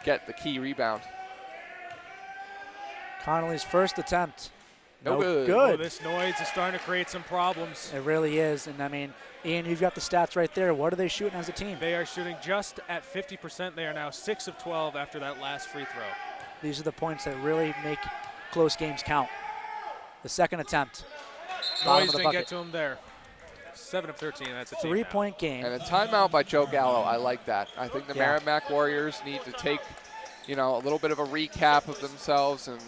get the key rebound. Connolly's first attempt. No good. Oh, this noise is starting to create some problems. It really is. And, I mean, Ian, you've got the stats right there. What are they shooting as a team? They are shooting just at 50%. They are now 6 of 12 after that last free throw. These are the points that really make close games count. The second attempt. Bottom Noise of the didn't get bucket. to him there. 7 of 13, that's a team now. 3-point game. And a timeout by Joe Gallo. I like that. I think the Yeah. Merrimack Warriors need to take, a little bit of a recap of themselves and,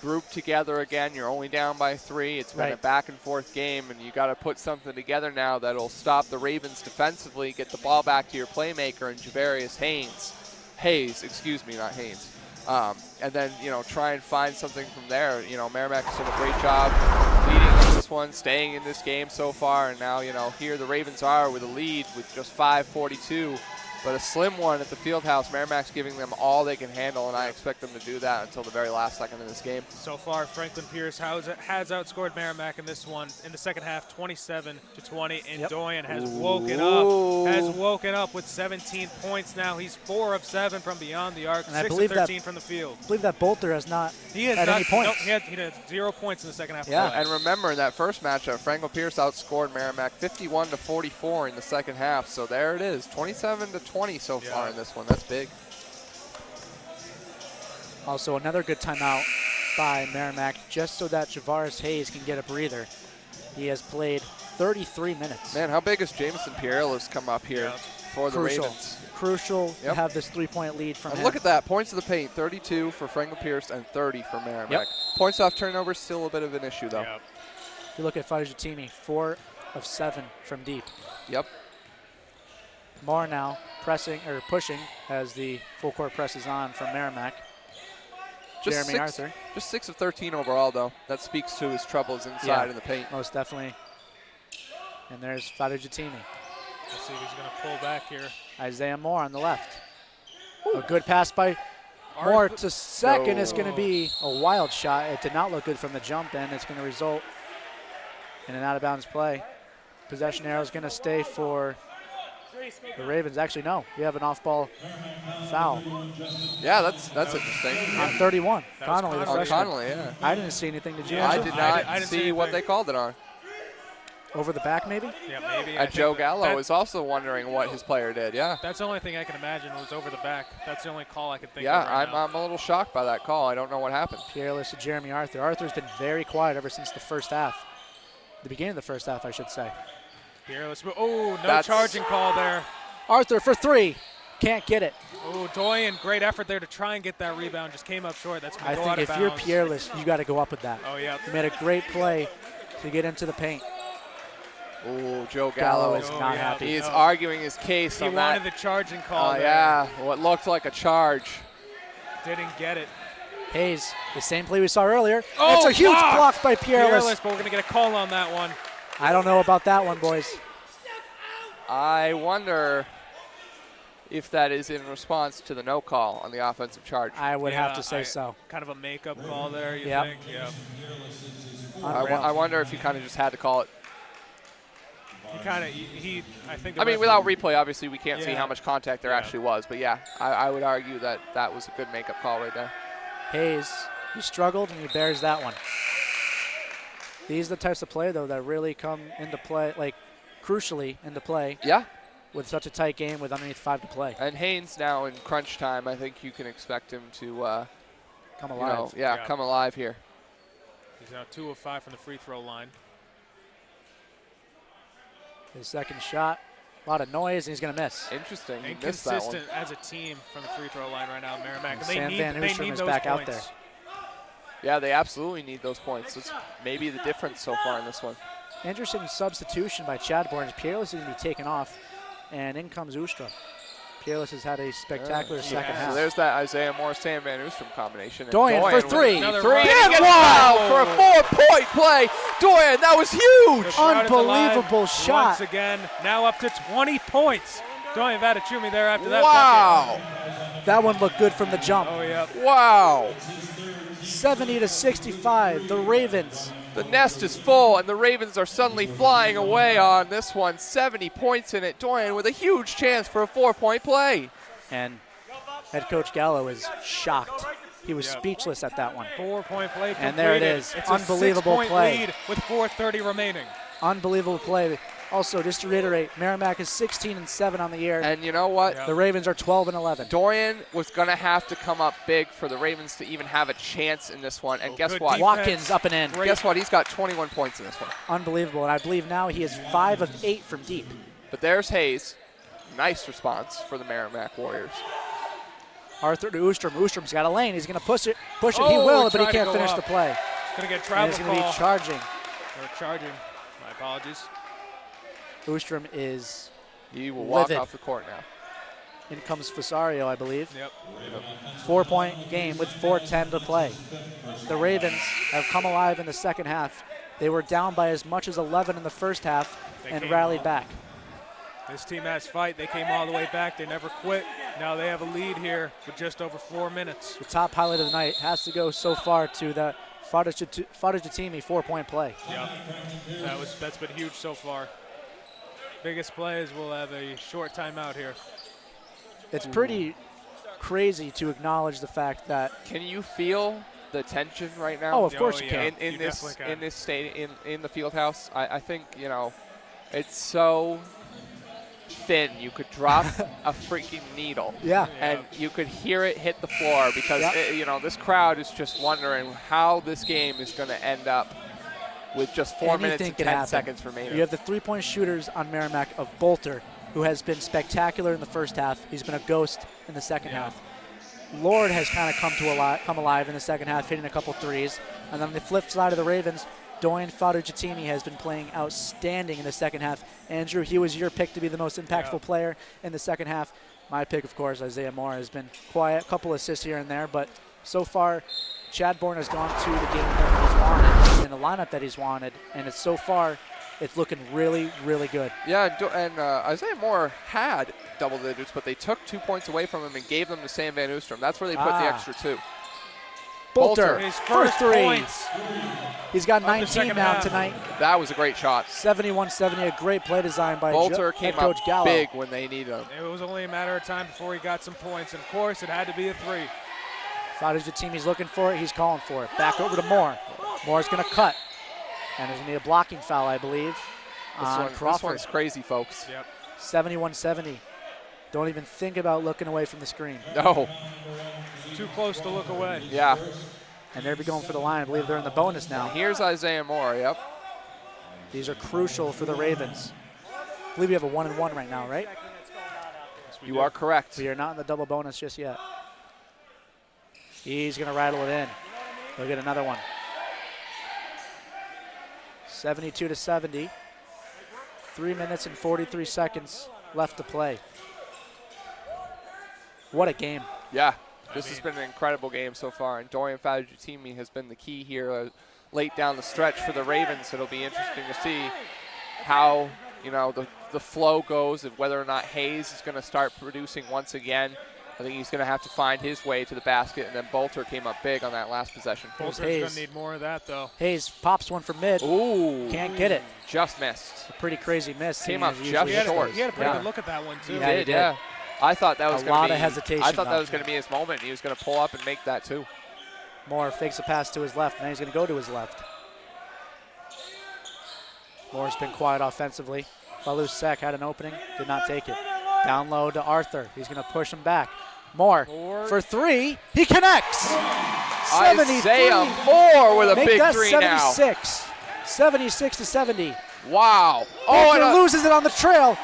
group together again. You're only down by 3. It's been a Right. back and forth game, and you got to put something together now that'll stop the Ravens defensively, get the ball back to your playmaker and Javarius Hayes, excuse me, not Haynes. And then, try and find something from there. Merrimack's done a great job leading on this one, staying in this game so far. And now, here the Ravens are with a lead with just 5:42 but a slim one at the field house. Merrimack's giving them all they can handle, and I expect them to do that until the very last second in this game. So far, Franklin Pierce has outscored Merrimack in this one in the second half, 27-20, and Doyen has woken up with 17 points now. He's 4 of 7 from beyond the arc, And 6 of 13 from the field. I believe that Bolter has not had any points. Nope, he had 0 points in the second half. Yeah, and remember in that first matchup, Franklin Pierce outscored Merrimack 51-44 in the second half. So there it is, 27-20 so far in this one. That's big. Also, another good timeout by Merrimack, just so that Javaris Hayes can get a breather. He has played 33 minutes. Man, how big has Jameson Pierrelis come up here for the Ravens? Crucial to have this 3-point lead from and him. Look at that, points to the paint, 32 for Franklin Pierce and 30 for Merrimack. Points off turnovers, still a bit of an issue though. If you look at Fadujatimi, 4 of 7 from deep. Yep. Moore now pushing as the full court press is on from Merrimack. Jeremy Arthur. Just 6 of 13 overall though. That speaks to his troubles inside in the paint. Most definitely. And there's Fadujatimi. Let's see if he's going to pull back here. Isaiah Moore on the left. A good pass by Moore to second. It's going to be a wild shot. It did not look good from the jump, and it's going to result in an out-of-bounds play. Possession arrow is going to stay for the Ravens. Actually, no. We have an off-ball foul. Yeah, that's interesting. On 31. Connolly, the freshman. Connolly, yeah. I didn't see anything. Did you? I did not see what they called it on. Over the back, maybe? Yeah, maybe. And Joe Gallo is also wondering what his player did, That's the only thing I can imagine was over the back. That's the only call I could think of Yeah, right now. I'm a little shocked by that call. I don't know what happened. Peerless to Jeremy Arthur. Arthur's been very quiet ever since the first half. The beginning of the first half, I should say. Peerless. Oh, no charging call there. Arthur for 3. Can't get it. Oh, Doyen, great effort there to try and get that rebound. Just came up short. That's going to go out of bounds. I think if you're Peerless, you got to go up with that. Oh, yeah. He made a great play to get into the paint. Oh, Joe Gallo is not happy. He is arguing his case on that. He wanted the charging call there. Yeah, what looked like a charge. Didn't get it. Hayes, the same play we saw earlier. Oh, it's a huge block by Peerless. But we're going to get a call on that one. I don't know about that one, boys. I wonder if that is in response to the no call on the offensive charge. I would have to say so. Kind of a makeup call there, you think? Yeah. I wonder if he kind of just had to call it. I think. I mean, without replay, obviously, we can't see how much contact there actually was. But yeah, I would argue that that was a good makeup call right there. Hayes, he struggled and he bears that one. These are the types of play, though, that really come into play, like crucially into play. Yeah. With such a tight game with underneath 5 to play. And Haynes now in crunch time, I think you can expect him to come alive. Come alive here. He's now 2 of 5 from the free throw line. His second shot, a lot of noise, and he's going to miss. Interesting. Inconsistent as a team from the free throw line right now, Merrimack. Sam Van Oostrum is back out there. Yeah, they absolutely need those points. It's maybe the difference so far in this one. Interesting substitution by Chadbourne. Peerless is going to be taken off, and in comes Oostrum. Peerless has had a spectacular second half. So there's that Isaiah Moore, Sam Van Oostrum combination. Doyen for 3. Wow, for a 4-point play. Doyen, that was huge. Unbelievable shot. Once again, now up to 20 points. Doyen Vatachumi there after that. Wow. Bucket. That one looked good from the jump. Oh, yeah. Wow. 70-65, the Ravens. The nest is full, and the Ravens are suddenly flying away on this one. 70 points in it. Doyen with a huge chance for a 4-point play. And head coach Gallo is shocked. He was speechless at that one. 4-point play completed. And there it is. It's unbelievable a 6-point play. lead with 4:30 remaining. Unbelievable play. Also, just to reiterate, Merrimack is 16-7 on the year. And you know what? The Ravens are 12-11. Doyen was going to have to come up big for the Ravens to even have a chance in this one. And guess what? Watkins up and in. Guess what? He's got 21 points in this one. Unbelievable. And I believe now he is 5 of 8 from deep. But there's Hayes. Nice response for the Merrimack Warriors. Arthur to Oostrum. Oostrom's got a lane. He's going to push it. He will, but he can't finish the play. Going to get travel call. He's going to be charging. Or charging. My apologies. Oostrum is He will walk off the court now. In comes Fasario, I believe. Yep. 4-point game with 4:10 to play. The Ravens have come alive in the second half. They were down by as much as 11 in the first half and rallied back. This team has fight. They came all the way back. They never quit. Now they have a lead here with just over 4 minutes. The top highlight of the night has to go so far to that Fadajatimi 4-point play. Yep. That's been huge so far. Biggest play is we'll have a short timeout here. It's pretty crazy to acknowledge the fact that. Can you feel the tension right now? Oh, of course you can. In this stadium, in the field house, I think, you know, it's so thin. You could drop a freaking needle. Yeah. And you could hear it hit the floor because, you know, this crowd is just wondering how this game is going to end up with just 4 minutes and 10 seconds remaining. You have the three-point shooters on Merrimack of Bolter, who has been spectacular in the first half. He's been a ghost in the second half. Lord has kind of come alive in the second half, hitting a couple threes. And then on the flip side of the Ravens, Doyen Fadajatimi has been playing outstanding in the second half. Andrew, he was your pick to be the most impactful player in the second half. My pick, of course, Isaiah Moore, has been quiet, a couple assists here and there, but so far, Chad Bourne has gone to the game that he's wanted and the lineup that he's wanted, and so far, it's looking really, really good. Yeah, and Isaiah Moore had double digits, but they took 2 points away from him and gave them to Sam Van Oostrom. That's where they put the extra 2. Bolter, his first three. Points. He's got 19 now half. tonight. That was a great shot. 71-70, a great play design by Bolter came head coach up Gallo. big when they needed him. It was only a matter of time before he got some points, and of course, it had to be a 3. Fadajatimi's looking for it. He's calling for it. Back over to Moore. Moore's going to cut. And there's going to be a blocking foul, I believe, on Crawford. This one's crazy, folks. Yep. 71-70. Don't even think about looking away from the screen. No. Too close to look away. Yeah. And they'll be going for the line. I believe they're in the bonus now. And here's Isaiah Moore, yep. These are crucial for the Ravens. I believe we have a 1-1 right now, right? You are correct. We are not in the double bonus just yet. He's going to rattle it in. He'll get another one. 72-70. 3 minutes and 43 seconds left to play. What a game. Yeah, this has been an incredible game so far, and Doyen Fadajatimi has been the key here late down the stretch for the Ravens. It'll be interesting to see how, you know, the flow goes and whether or not Hayes is going to start producing once again. I think he's going to have to find his way to the basket, and then Bolter came up big on that last possession. Bolter's going to need more of that, though. Hayes pops one from mid. Ooh. Can't get it. Just missed. A pretty crazy miss. Came up just short. He had a pretty good look at that one, too. Yeah, he did. Yeah. I thought that was a lot of hesitation. I thought that was going to be his moment. He was going to pull up and make that, too. Moore fakes a pass to his left, and then he's going to go to his left. Moore's been quiet offensively. Falusek had an opening, did not take it. Down low to Arthur. He's going to push him back. Moore for 3. He connects. Isaiah Moore with a big three 76. 76-70. Wow. And loses it on the trail.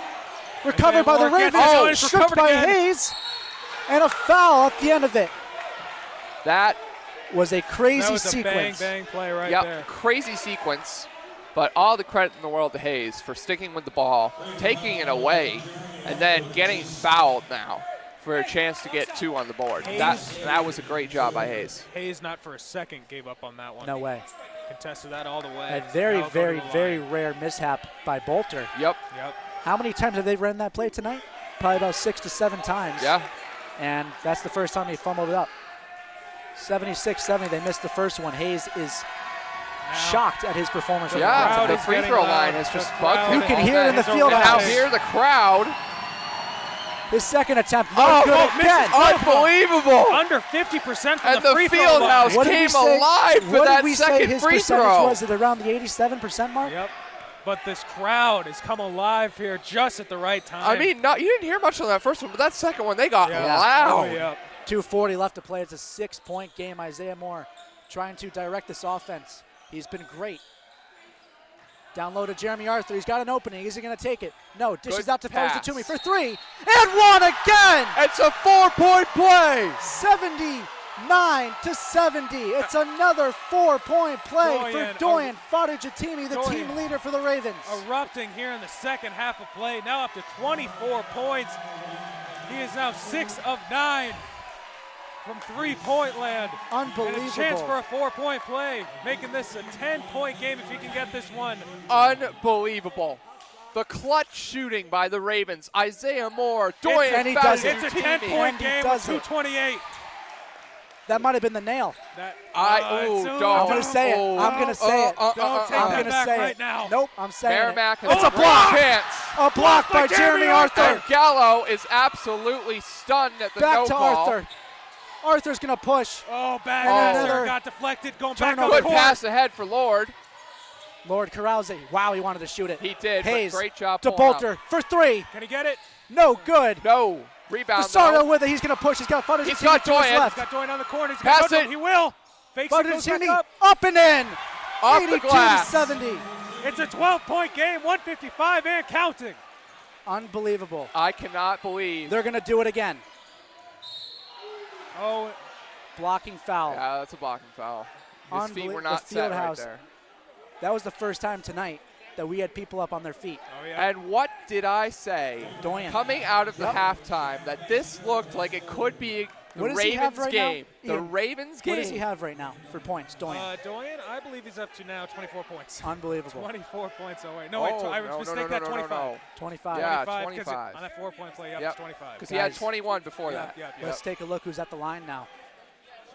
Recovered by the Ravens. Stripped by Hayes. And a foul at the end of it. That was a crazy sequence. Bang, bang play right there. Crazy sequence. But all the credit in the world to Hayes for sticking with the ball, taking it away, and then getting fouled now for a chance to get 2 on the board. That was a great job by Hayes. Hayes not for a second gave up on that one. No way. Contested that all the way. A very, very, very rare mishap by Bolter. Yep. How many times have they run that play tonight? Probably about 6 to 7 times. Yeah. And that's the first time he fumbled it up. 76-70, they missed the first one. Hayes is shocked at his performance. Yeah, the free throw line has just bugged him. You can hear it in the field house. house. Now hear the crowd. His second attempt, no good again. Unbelievable. Under 50% from and the free field throw house came alive for that second free throw. Was it around the 87% mark? Yep. But this crowd has come alive here just at the right time. I mean, you didn't hear much on that first one, but that second one, they got loud. Yeah. 2:40 left to play. It's a 6-point game. Isaiah Moore trying to direct this offense. He's been great. Down low to Jeremy Arthur. He's got an opening. Is he going to take it? No. Dishes out to Fadajatimi for 3. And 1 again! It's a 4-point play! 79-70. It's another 4-point play for Doyen Fadajatimi, the team leader for the Ravens. Erupting here in the second half of play. Now up to 24 points. He is now 6 of 9. From 3-point land. Unbelievable. And a chance for a 4-point play, making this a 10-point game if he can get this one. Unbelievable. The clutch shooting by the Ravens. Isaiah Moore, And Doyen he does it. It's a Fabio-Timi. 10-point he game does with it. 2:28. That might have been the nail. That, don't. I'm going to say it. Oh. I'm going to say it. Don't take I'm that going to back say right it. now. Nope, I'm saying Merrimack it. has It's a great block. chance. A block by Jeremy Arthur. And Gallo is absolutely stunned at the Back no to call. Arthur. Arthur's going to push. Oh, bad And answer. another Got deflected. Going back on turnover. the Good court. pass ahead for Lord. Lord Carouse. Wow, he wanted to shoot it. He did, Hayes but great job to pulling up. Bolter for three. Can he get it? No good. No. Rebound, Fasario though. with it. He's going to push. He's got Fudge He's to got his Doyen. left. Got Doyen on the corner. He's Pass got it. He will. Fakes it, goes back Fudge up. and in. Off the 82 glass. to 70. It's a 12-point game, 155 and counting. Unbelievable. I cannot believe. They're going to do it again. Oh, Blocking foul. Yeah, that's a blocking foul. His feet were Unbelie- not the set right Fieldhouse. there. That was the first time tonight that we had people up on their feet. oh yeah. And what did I say Doyen. coming out of the Yep. halftime that this looked like it could be the What does he have Ravens right game? now? The Ian, Ravens game. What does he have right now for points, Doyen? Doyen, I believe he's up to now 24 points. Unbelievable. 24 points away. No, Oh, wait, I no, mistake no, that no, 25. no. 25. Yeah, 'cause 25. on that 4-point play, Yep. it's 25. Because he had Guys. 21 before Yep, that. yep, Let's take a look who's at the line now.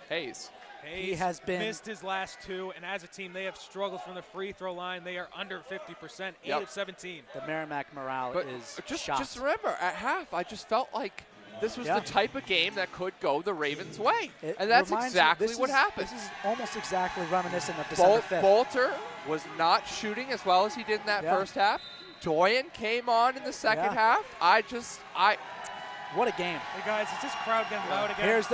Hayes. Hayes has been- missed his last two, and as a team, they have struggled from the free throw line. They are under 50%, 8 Yep. of 17. The Merrimack morale But is just shot. remember, at half, I just felt like this was Yeah. the type of game that could go the Ravens' way. It And that's reminds you- exactly this what is- happened. This is almost exactly reminiscent of December 5th. Bolter was not shooting as well as he did in that Yeah. first half. Doyen came on in the second Yeah. half. What a game. Hey, guys, is this crowd getting loud again? Here's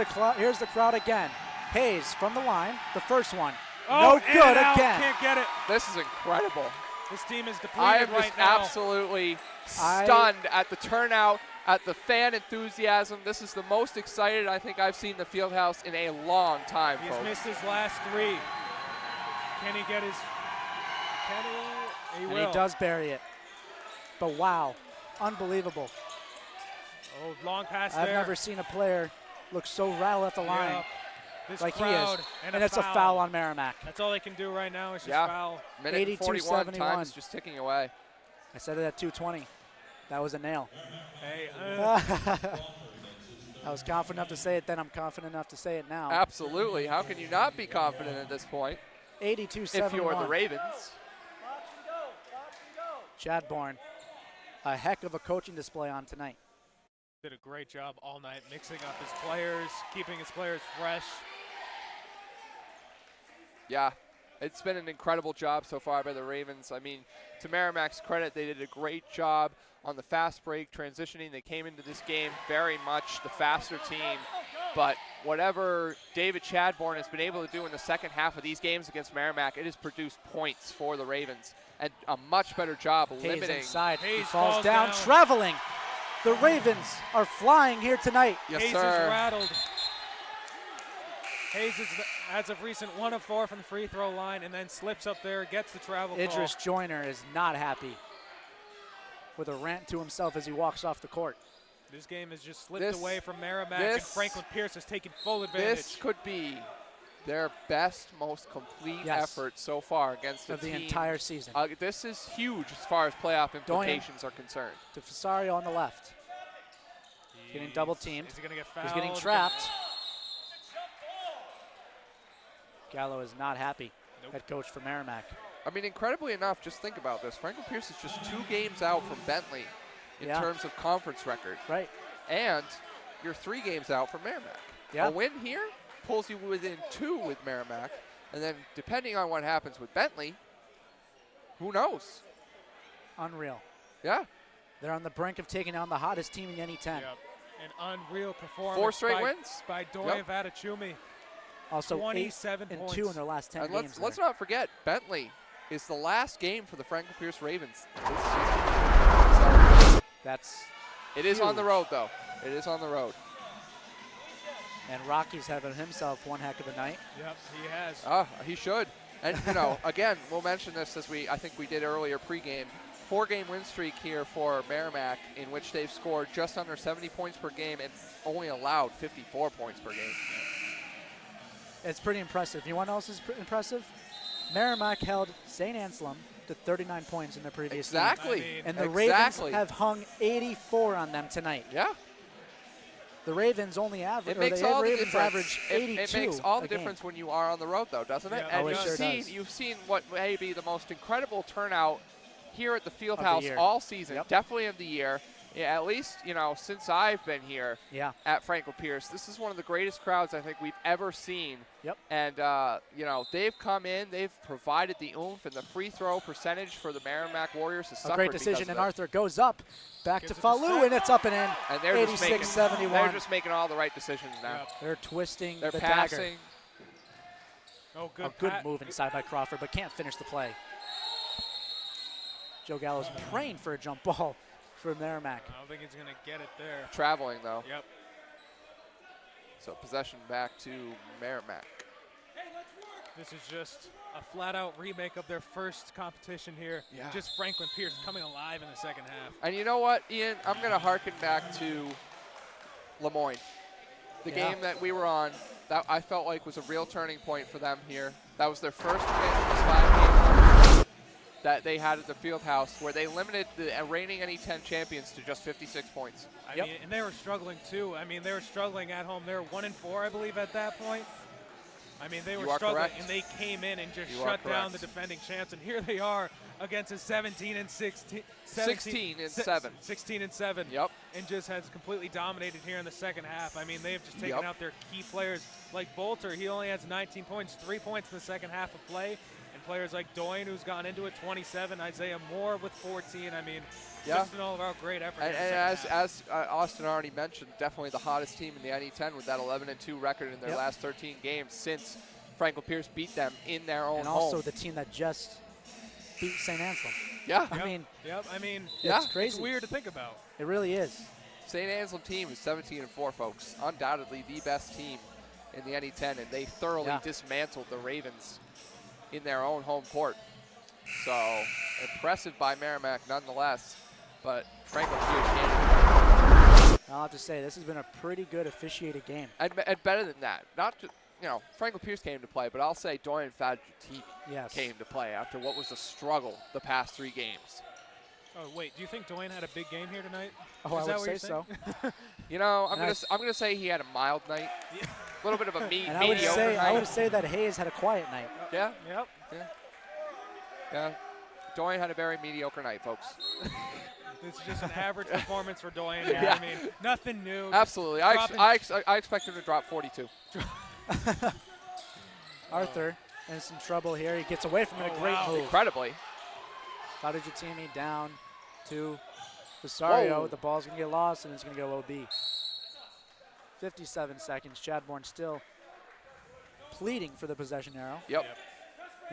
the crowd again. Hayes from the line, the first one. Oh, no in good and out, again. Can't get it. This is incredible. This team is I depleted am right just now. absolutely stunned at the turnout, at the fan enthusiasm. This is the most excited I think I've seen the Fieldhouse in a long time, He's folks. missed his last three. Can he get his? Can he? He And will. he does bury it. But wow, unbelievable. Oh, long pass I've there. never seen a player look so rattled at the line Yeah. This like he crowd is. and it's a foul on Merrimack. That's all they can do right now is just Yeah. foul. Minute and 41, 82-71. time is just ticking away. I said it at 2:20. That was a nail. Hey, I was confident enough to say it then. I'm confident enough to say it now. Absolutely. How can you not be confident at this point 82-71. if you're the Ravens? Chad Bourne, a heck of a coaching display on tonight. did a great job all night mixing up his players, keeping his players fresh. Yeah, it's been an incredible job so far by the Ravens. I mean, to Merrimack's credit, they did a great job on the fast break, transitioning. They came into this game very much the faster team. But whatever David Chadbourne has been able to do in the second half of these games against Merrimack, it has produced points for the Ravens and a much better job Hayes limiting. inside. He Hayes falls falls down, down. traveling. The Ravens are flying here tonight. Yes, Hayes sir. is rattled. Hayes is, as of recent, 1 of 4 from the free throw line and then slips up there, gets the travel Idris call. Joyner is not happy with a rant to himself as he walks off the court. This game has just slipped This- away from Merrimack, and this- Franklin Pierce has taken full advantage. This could be their best, most complete Yes. effort so far against a Of the team. entire season. This is huge as far as playoff Doyen. implications are concerned. To Fasario on the left. Getting double teamed. Is he going to get fouled? He's getting trapped. Gallo is not happy. Nope. Head coach for Merrimack. I mean, incredibly enough, just think about this. Franklin Pierce is just 2 games out from Bentley in Yeah. terms of conference record. Right. And you're 3 games out from Merrimack. Yeah. A win here pulls you within 2 with Merrimack. And then depending on what happens with Bentley, who knows? Unreal. Yeah. They're on the brink of taking on the hottest team in any 10. Yep. An unreal performance 4 straight by, wins. by Doyen Yep. Vatachumi. Also 27 8 and points. 2 in their last 10 And games. let's there. not forget, Bentley is the last game for the Franklin Pierce Ravens this season. So That's it is on the huge. road, though. It is on the road. And Rocky's having himself one heck of a night. Yep, he has. He should. And, again, we'll mention this as I think we did earlier pregame. 4-game win streak here for Merrimack in which they've scored just under 70 points per game and only allowed 54 points per game. It's pretty impressive. You know what else is impressive? Merrimack held St. Anselm up to 39 points in the previous Exactly. game. And the Ravens have hung 84 on them tonight. Yeah. The Ravens only average. It makes all the difference. Average 82. It makes all the a game. difference when you are on the road, though, doesn't it? Yeah, And does. you've seen what may be the most incredible turnout here at the field Of the house year. all season. Yep. Definitely of the year. Yeah, at least, since I've been here at Franklin Pierce, this is one of the greatest crowds I think we've ever seen. Yep. And, they've come in, they've provided the oomph, and the free throw percentage for the Merrimack Warriors has suffered. A great decision, because and of it. Arthur goes up, back to Falou, and it's up and in. And they're 86-71. They're just making all the right decisions now. Yep. They're twisting They're the passing. dagger. Oh, good. A good move inside by Crawford, but can't finish the play. Joe Gallo's praying for a jump ball for Merrimack. I don't think he's going to get it there. Traveling, though. Yep. So possession back to Merrimack. This is just a flat-out remake of their first competition here. Yeah. Just Franklin Pierce coming alive in the second half. And you know what, Ian? I'm going to harken back to Lemoyne. The game that we were on, that I felt like was a real turning point for them here. That was their first win in this 5-game that they had at the field house, where they limited the reigning NE10 champions to just 56 points. I mean, and they were struggling too. I mean, they were struggling at home. They were 1-4, I believe, at that point. I mean, they were struggling, correct. and they came in and just You shut are down the correct. defending champs. And here they are against a 16-7. 16-7. Yep. And just has completely dominated here in the second half. I mean, they have just taken out their key players like Bolter. He only has 19 points, 3 points in the second half of play. And players like Doyen, who's gone into it, 27. Isaiah Moore with 14. I mean, just an all-around great effort. And as Austin already mentioned, definitely the hottest team in the NE10 with that 11-2 record in their last 13 games since Franklin Pierce beat them in their own and home. also the team that just beat St. Anselm. Yeah. I mean, it's crazy. It's weird to think about. It really is. St. Anselm team is 17-4, folks. Undoubtedly the best team in the NE10, and they thoroughly dismantled the Ravens in their own home court. So impressive by Merrimack nonetheless, but Franklin Pierce can't. I'll have to say, this has been a pretty good officiated game. And better than that, not just, Franklin Pierce came to play, but I'll say Dorian Fadjativi came to play after what was a struggle the past 3 games. Oh, wait, do you think Dwayne had a big game here tonight? Oh, I would say so. I'm gonna say he had a mild night, a little bit of a mediocre night. I would say that Hayes had a quiet night. Yeah. Yep. Yeah. Dorian had a very mediocre night, folks. It's just an average performance for Doyen. Yeah. I mean, nothing new. Absolutely. I expect him to drop 42. Arthur in some trouble here. He gets away from it. A great move. Incredibly. Fadjativi down to Rosario. Whoa. The ball's going to get lost, and it's going to go OB. 57 seconds. Chadbourne still pleading for the possession arrow. Yep.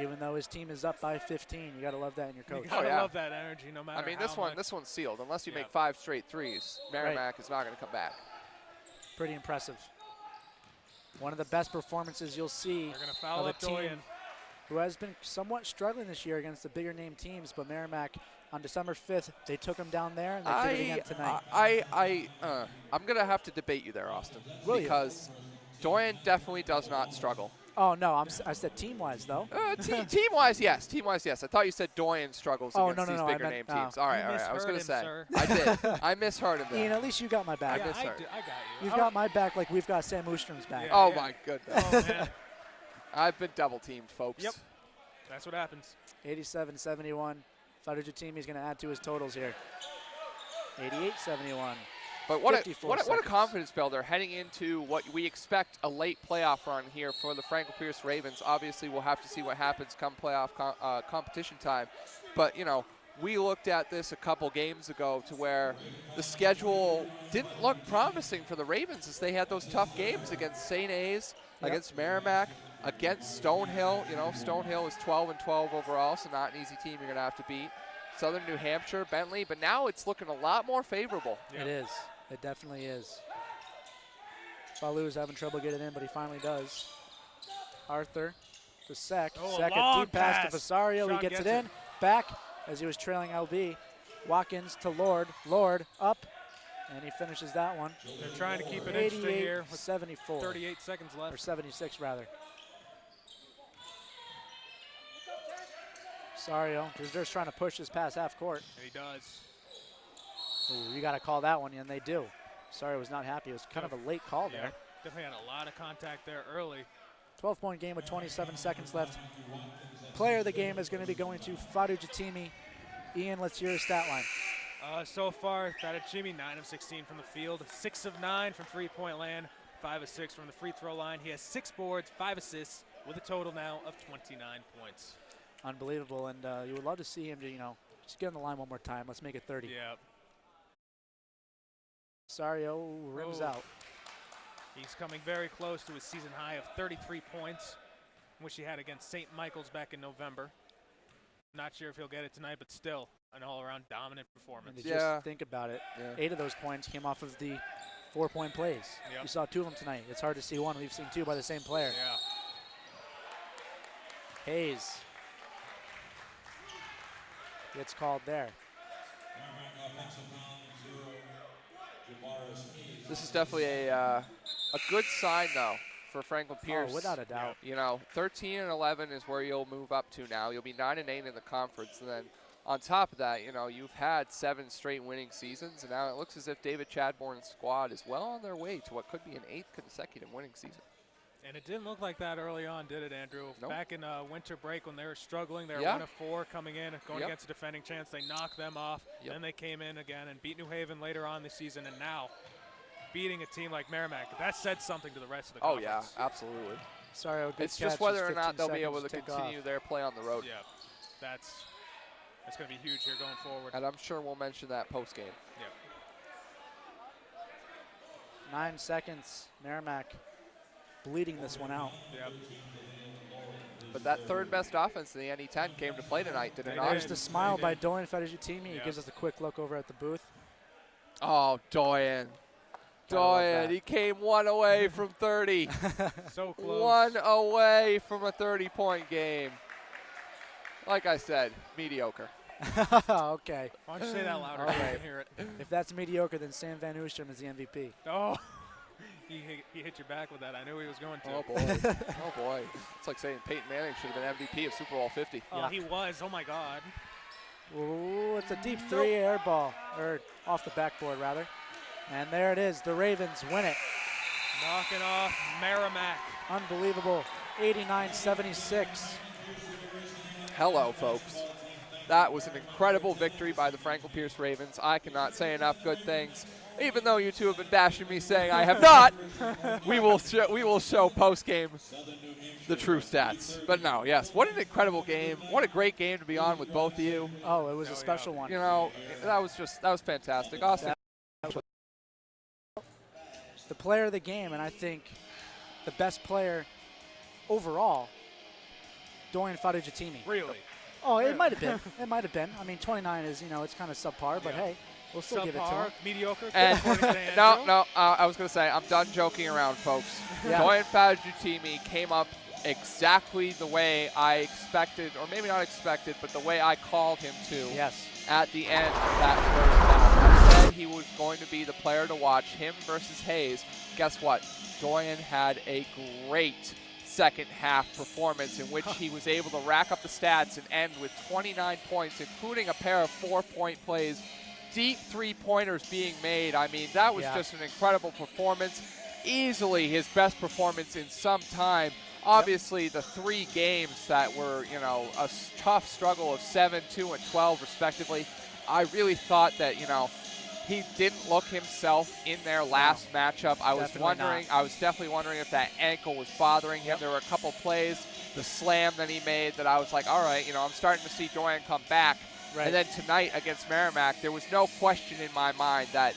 Even though his team is up by 15. You got to love that in your coach. You gotta love that energy no matter I mean, how this one's sealed. Unless you make 5 straight threes, Merrimack is not going to come back. Pretty impressive. One of the best performances you'll see They're gonna foul of a up team Doyen. who has been somewhat struggling this year against the bigger name teams, but Merrimack on December 5th, they took them down there, and they did it again tonight. I'm going to have to debate you there, Austin. Will you? Because Dorian definitely does not struggle. Oh, no, I said team-wise, though. Team-wise, yes. Team-wise, yes. I thought you said Doyen struggles against these bigger name teams. All right. I was going to say. Sir. I did. I misheard him there. Ian, at least you got my back. Yeah, I misheard. got you. You've got my back like we've got Sam Oostrom's back. Yeah. Oh, my goodness. Oh, man. I've been double-teamed, folks. Yep. That's what happens. 87-71. Fadjativi is going to add to his totals here. 88-71. But what a seconds. confidence builder heading into what we expect a late playoff run here for the Franklin Pierce Ravens. Obviously, we'll have to see what happens come playoff competition time. But, we looked at this a couple games ago to where the schedule didn't look promising for the Ravens as they had those tough games against St. A's, against Merrimack, against Stonehill. Stonehill is 12-12 overall, so not an easy team you're going to have to beat. Southern New Hampshire, Bentley, but now it's looking a lot more favorable. It is. It definitely is. Falou's having trouble getting in, but he finally does. Arthur to Sek. Sek, a deep pass to Vasario. He gets it in. Back as he was trailing LB. Watkins to Lord. Lord up, and he finishes that one. They're trying to keep it interesting here with 74. 38 seconds left. Or 76, rather. Sario just trying to push this past half court. And he does. Ooh, you got to call that one, and they do. Sario was not happy. It was kind of a late call there. Definitely had a lot of contact there early. 12-point game with 27 seconds left. Player of the game is going to be going to Fadu Jatimi. Ian, let's hear his stat line. So far, Fadachimi, 9 of 16 from the field, 6 of 9 from three-point land, 5 of 6 from the free throw line. He has 6 boards, 5 assists, with a total now of 29 points. Unbelievable, and you would love to see him to, just get on the line one more time. Let's make it 30. Yeah. Sario rims out. He's coming very close to his season high of 33 points, which he had against St. Michael's back in November. Not sure if he'll get it tonight, but still an all-around dominant performance. And just think about it. 8 of those points came off of the 4-point plays. You saw 2 of them tonight. It's hard to see one. We've seen 2 by the same player. Yeah. Hayes gets called there. This is definitely a good sign, though, for Franklin Pierce. Oh, without a doubt. 13 and 11 is where you'll move up to now. You'll be 9 and 8 in the conference, and then on top of that, you've had 7 straight winning seasons, and now it looks as if David Chadbourne's squad is well on their way to what could be an 8th consecutive winning season. And it didn't look like that early on, did it, Andrew? Nope. Back in winter break when they were struggling, they were 1 of 4 coming in, going against a defending chance. They knocked them off. Then they came in again and beat New Haven later on this season, and now beating a team like Merrimack. That said something to the rest of the conference. Yeah, absolutely. Sorry, it's just whether or not they'll be able to continue their play on the road. Yeah, that's going to be huge here going forward. And I'm sure we'll mention that post-game. Yeah. 9 seconds, Merrimack bleeding this one out. Yep. But that third best offense in the NE10 came to play tonight, did it not? Just a smile by Dorian Fadajutimi. He gives us a quick look over at the booth. Oh, Doyen. Doyen, he came 1 away from 30. So close. 1 away from a 30-point game. Like I said, mediocre. Okay. Why don't you say that louder? All I right. can hear it. If that's mediocre, then Sam Van Oostrom is the MVP. Oh, he hit your back with that. I knew he was going to. Oh, boy. Oh, boy. It's like saying Peyton Manning should have been MVP of Super Bowl 50. Oh, he was. Oh, my God. Ooh, it's a deep 3 air ball, or off the backboard, rather. And there it is. The Ravens win it. Knocking off Merrimack. Unbelievable. 89-76. Hello, folks. That was an incredible victory by the Franklin Pierce Ravens. I cannot say enough good things. Even though you two have been bashing me saying I have not, we will show post-game the true stats. But no, yes, what an incredible game. What a great game to be on with both of you. Oh, it was a special one. That was fantastic. Austin. The player of the game, and I think the best player overall, Dorian Fadujatimi. Really? Oh, it might have been. It might have been. I mean, 29 is, it's kind of subpar, but hey, we'll still give it to him. Mediocre. And no, I was going to say, I'm done joking around, folks. Dorian Fadujatimi came up exactly the way I expected, or maybe not expected, but the way I called him to at the end of that first half. I said he was going to be the player to watch, him versus Hayes. Guess what? Dorian had a great second half performance in which he was able to rack up the stats and end with 29 points, including a pair of 4-point plays, deep 3-pointers being made. I mean, that was just an incredible performance. Easily his best performance in some time. Obviously, the 3 games that were, a tough struggle of 7, 2, and 12, respectively. I really thought that, he didn't look himself in their last matchup. I was definitely wondering if that ankle was bothering him. There were a couple plays, the slam that he made, that I was like, all right, I'm starting to see Dorian come back. Right. And then tonight against Merrimack, there was no question in my mind that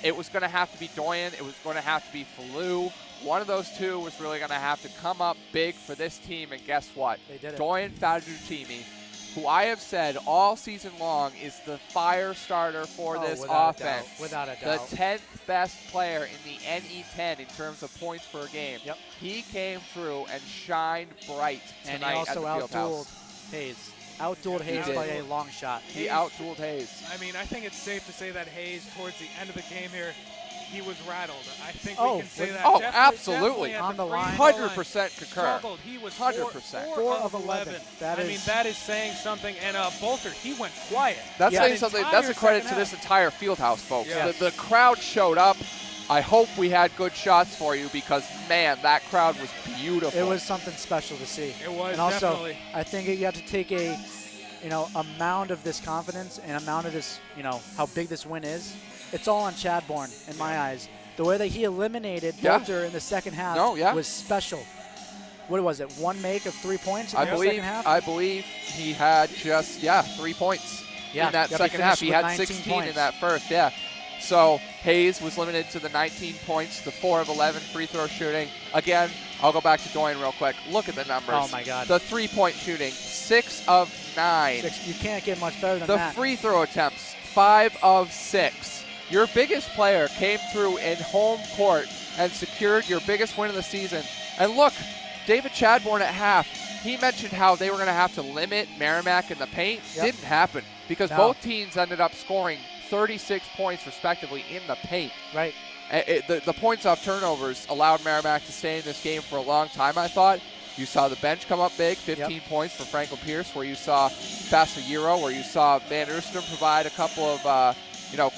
it was going to have to be Dorian. It was going to have to be Falou. One of those two was really going to have to come up big for this team, and guess what? They did it. Dorian Fadujatimi, who I have said all season long is the fire starter for this offense. Without a doubt. The 10th best player in the NE10 in terms of points per game. Yep. He came through and shined bright tonight at the And he also Fieldhouse. outdueled Hayes. Outdueled Hayes by a long shot. He outdueled Hayes. I mean, I think it's safe to say that Hayes, towards the end of the game here, he was rattled. I think Oh, we can say that. oh, Definitely- absolutely. definitely at On the free line. throw line. 100% concur. Struggled. He was 100%. 4 of 11. That I is- mean, that is saying something. And Bolter, he went quiet. That's Yeah. saying That something. entire That's a credit to second this half. entire field house, folks. Yeah. The crowd showed up. I hope we had good shots for you because, man, that crowd was beautiful. It was something special to see. It was, and also, definitely. I think you have to take a mound of this confidence and a mound of this, how big this win is. It's all on Chadbourne in my eyes. The way that he eliminated Yeah. Bolter in the second half was special. What was it? 1 make of 3 points in the second half? I believe he had just 3 points in that Yep, second half. He finished had with 16 19 in that first. Yeah. So Hayes was limited to the 19 points, the 4 of 11 free throw shooting. Again, I'll go back to Dorian real quick. Look at the numbers. Oh my God. The 3-point shooting, 6 of 9. You can't get much better than The that. free throw attempts, 5 of 6. Your biggest player came through in home court and secured your biggest win of the season. And look, David Chadbourne at half, he mentioned how they were going to have to limit Merrimack in the paint. Yep. Didn't happen because both teams ended up scoring 36 points respectively in the paint. Right. The points off turnovers allowed Merrimack to stay in this game for a long time, I thought. You saw the bench come up big, 15 points for Franklin Pierce, where you saw Fasayiro, where you saw Van Oostrum provide a couple of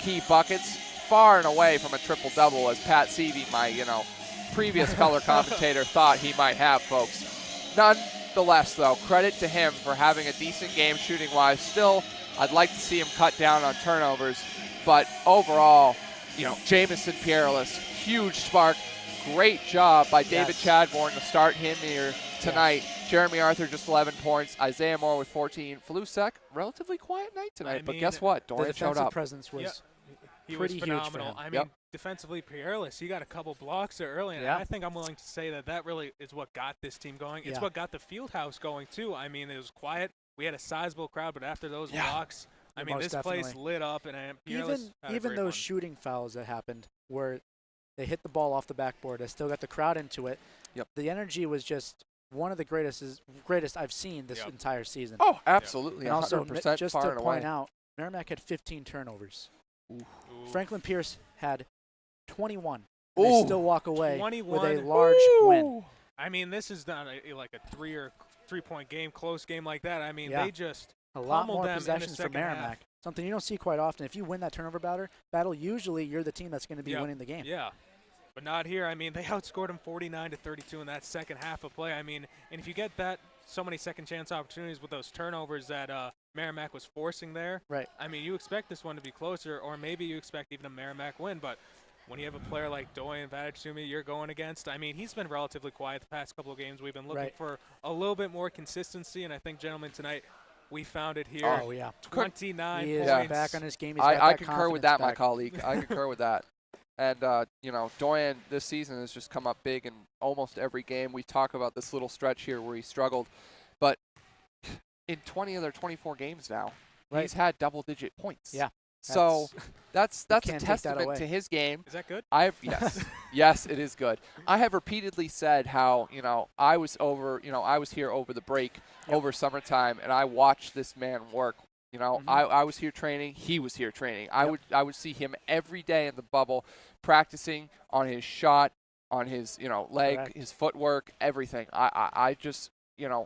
key buckets, far and away from a triple-double, as Pat Seavey, my previous color commentator, thought he might have, folks. Nonetheless, though, credit to him for having a decent game shooting-wise. Still, I'd like to see him cut down on turnovers, but overall, Jamison Pierless, huge spark. Great job by David Chadbourne to start him here tonight. Jeremy Arthur, just 11 points. Isaiah Moore with 14. Falusek, relatively quiet night tonight, but guess what? Dorian showed up. The defensive presence was he pretty was phenomenal. huge for him. I mean, defensively peerless. He got a couple blocks there early, and I think I'm willing to say that really is what got this team going. It's what got the field house going, too. I mean, it was quiet. We had a sizable crowd, but after those blocks, I mean, this place lit up. And Peerless even those shooting fouls that happened where they hit the ball off the backboard, they still got the crowd into it. Yep. The energy was just one of the greatest I've seen this entire season. Oh, absolutely. And also, 100% just far to and point away. out, Merrimack had 15 turnovers. Ooh. Franklin Pierce had 21. Ooh. They still walk away 21. with a large win. I mean, this is not like a 3-point game, close game like that. I mean, they just a lot pummeled more them possessions in the for second Merrimack. half. Something you don't see quite often. If you win that turnover battle, usually you're the team that's going to be winning the game. Yeah. But not here. I mean, they outscored them 49-32 in that second half of play. I mean, and if you get so many second chance opportunities with those turnovers that Merrimack was forcing there, right? I mean, you expect this one to be closer, or maybe you expect even a Merrimack win. But when you have a player like Dorian Vadatsumi you're going against, I mean, he's been relatively quiet the past couple of games. We've been looking for a little bit more consistency, and I think, gentlemen, tonight we found it here. Oh, yeah. 29 he points. is back on his game. He's I got concur with that, confidence my back. colleague. I concur with that. And, Dorian this season has just come up big in almost every game. We talk about this little stretch here where he struggled. But in 20 of their 24 games now, he's had double-digit points. Yeah. So that's a can't take that testament away. to his game. Is that good? Yes, it is good. I have repeatedly said how, I was here over the break, over summertime, and I watched this man work. I was here training. He was here training. I would see him every day in the bubble, practicing on his shot, on his leg, his footwork, everything. I just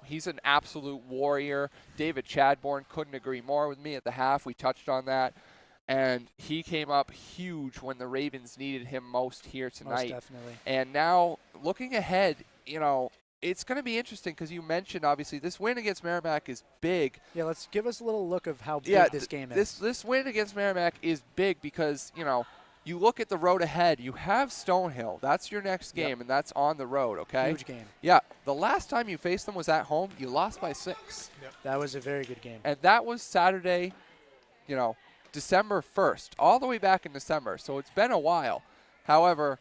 he's an absolute warrior. David Chadbourne couldn't agree more with me at the half. We touched on that, and he came up huge when the Ravens needed him most here tonight. Most definitely. And now looking ahead, it's going to be interesting because you mentioned, obviously, this win against Merrimack is big. Yeah, let's give us a little look of how big this game is. This win against Merrimack is big because, you look at the road ahead. You have Stonehill. That's your next game, and that's on the road, okay? Huge game. Yeah. The last time you faced them was at home. You lost by 6. Yep. That was a very good game. And that was Saturday, December 1st, all the way back in December. So it's been a while. However,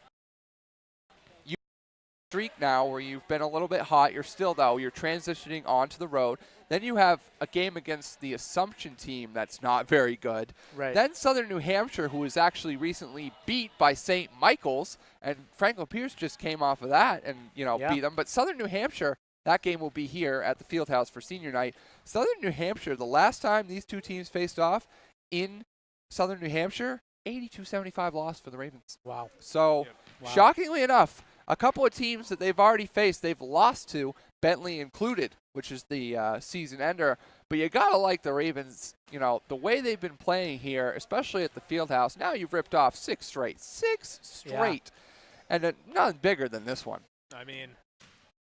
streak now where you've been a little bit hot. You're transitioning onto the road. Then you have a game against the Assumption team that's not very good. Right. Then Southern New Hampshire, who was actually recently beat by St. Michael's, and Franklin Pierce just came off of that and beat them. But Southern New Hampshire, that game will be here at the Fieldhouse for senior night. Southern New Hampshire, the last time these two teams faced off in Southern New Hampshire, 82-75 loss for the Ravens. Wow. So, Wow. shockingly enough, a couple of teams that they've already faced, they've lost to, Bentley included, which is the season ender. But you got to like the Ravens, the way they've been playing here, especially at the Fieldhouse. Now you've ripped off 6 straight. 6 straight. Yeah. And nothing bigger than this one. I mean,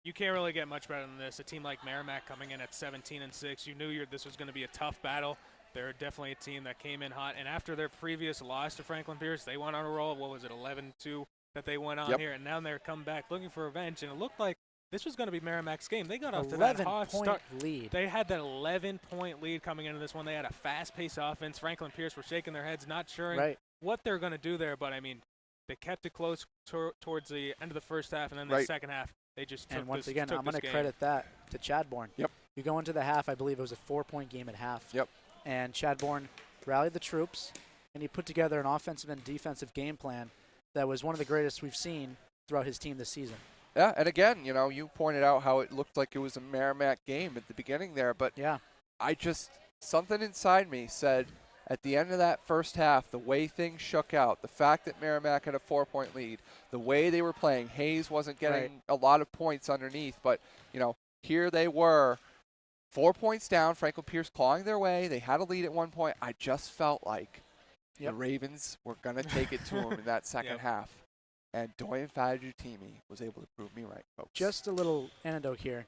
you can't really get much better than this. A team like Merrimack coming in at 17-6, you knew this was going to be a tough battle. They're definitely a team that came in hot. And after their previous loss to Franklin Pierce, they went on a roll. What was it, 11-2 that they went on here? And now they're coming back looking for revenge. And it looked like this was going to be Merrimack's game. They got off to that hot start. Lead. They had that 11-point lead coming into this one. They had a fast-paced offense. Franklin Pierce were shaking their heads, not sure what they're going to do there. But, I mean, they kept it close towards the end of the first half, and then the second half, they just took And once this, again, took I'm going this to game. credit that to Chadbourne. Yep. You go into the half, I believe it was a 4-point game at half. Yep. And Chadbourne rallied the troops, and he put together an offensive and defensive game plan that was one of the greatest we've seen throughout his team this season. Yeah, and again, you pointed out how it looked like it was a Merrimack game at the beginning there, but something inside me said at the end of that first half, the way things shook out, the fact that Merrimack had a 4-point lead, the way they were playing, Hayes wasn't getting a lot of points underneath, but, here they were, 4 points down, Franklin Pierce clawing their way. They had a lead at one point. I just felt like the Ravens were going to take it to them in that second half. And Doyen Fajutimi was able to prove me right, folks. Just a little anecdote here.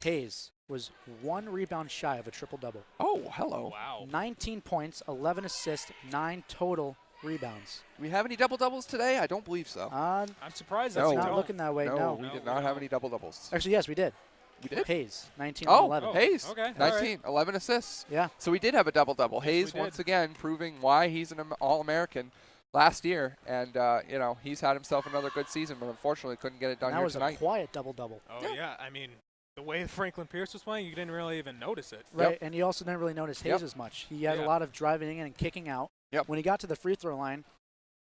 Hayes was 1 rebound shy of a triple-double. Oh, hello. Wow. 19 points, 11 assists, 9 total rebounds. Do we have any double-doubles today? I don't believe so. I'm surprised That's that's not looking that way, no. We did not have any double-doubles. Actually, yes, we did. We did? Hayes, 19 and 11. Hayes, okay. 19, 11 assists. Yeah. So we did have a double-double. Yes, Hayes, once again, proving why he's an All-American last year. And, he's had himself another good season, but unfortunately couldn't get it done and here that tonight. was a quiet double-double. Oh, yeah. I mean, the way Franklin Pierce was playing, you didn't really even notice it. Right, and you also didn't really notice Hayes as much. He had a lot of driving in and kicking out. When he got to the free throw line,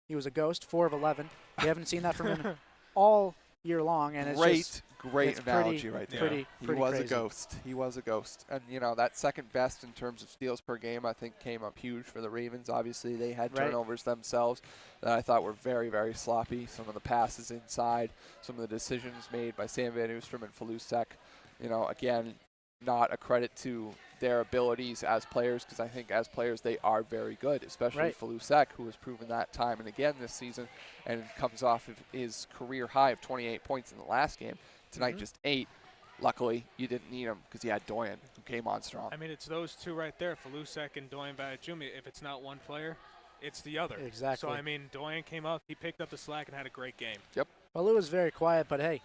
he was a ghost, 4 of 11. We haven't seen that from him all year long, and it's Great analogy right there. Pretty he was crazy. a ghost. He was a ghost. And, that second best in terms of steals per game, I think, came up huge for the Ravens. Obviously, they had turnovers themselves that I thought were very, very sloppy. Some of the passes inside, some of the decisions made by Sam Van Oostrom and Falusek, again, not a credit to their abilities as players, because I think as players they are very good, especially Falusek, who has proven that time and again this season, and comes off of his career high of 28 points in the last game. Tonight just 8. Luckily, you didn't need him because you had Doyen, who came on strong. I mean, it's those two right there, Falusek and Doyen Bajumi. If it's not one player, it's the other. Exactly. So, I mean, Doyen came up, he picked up the slack and had a great game. Yep. Well, Lou was very quiet, but hey,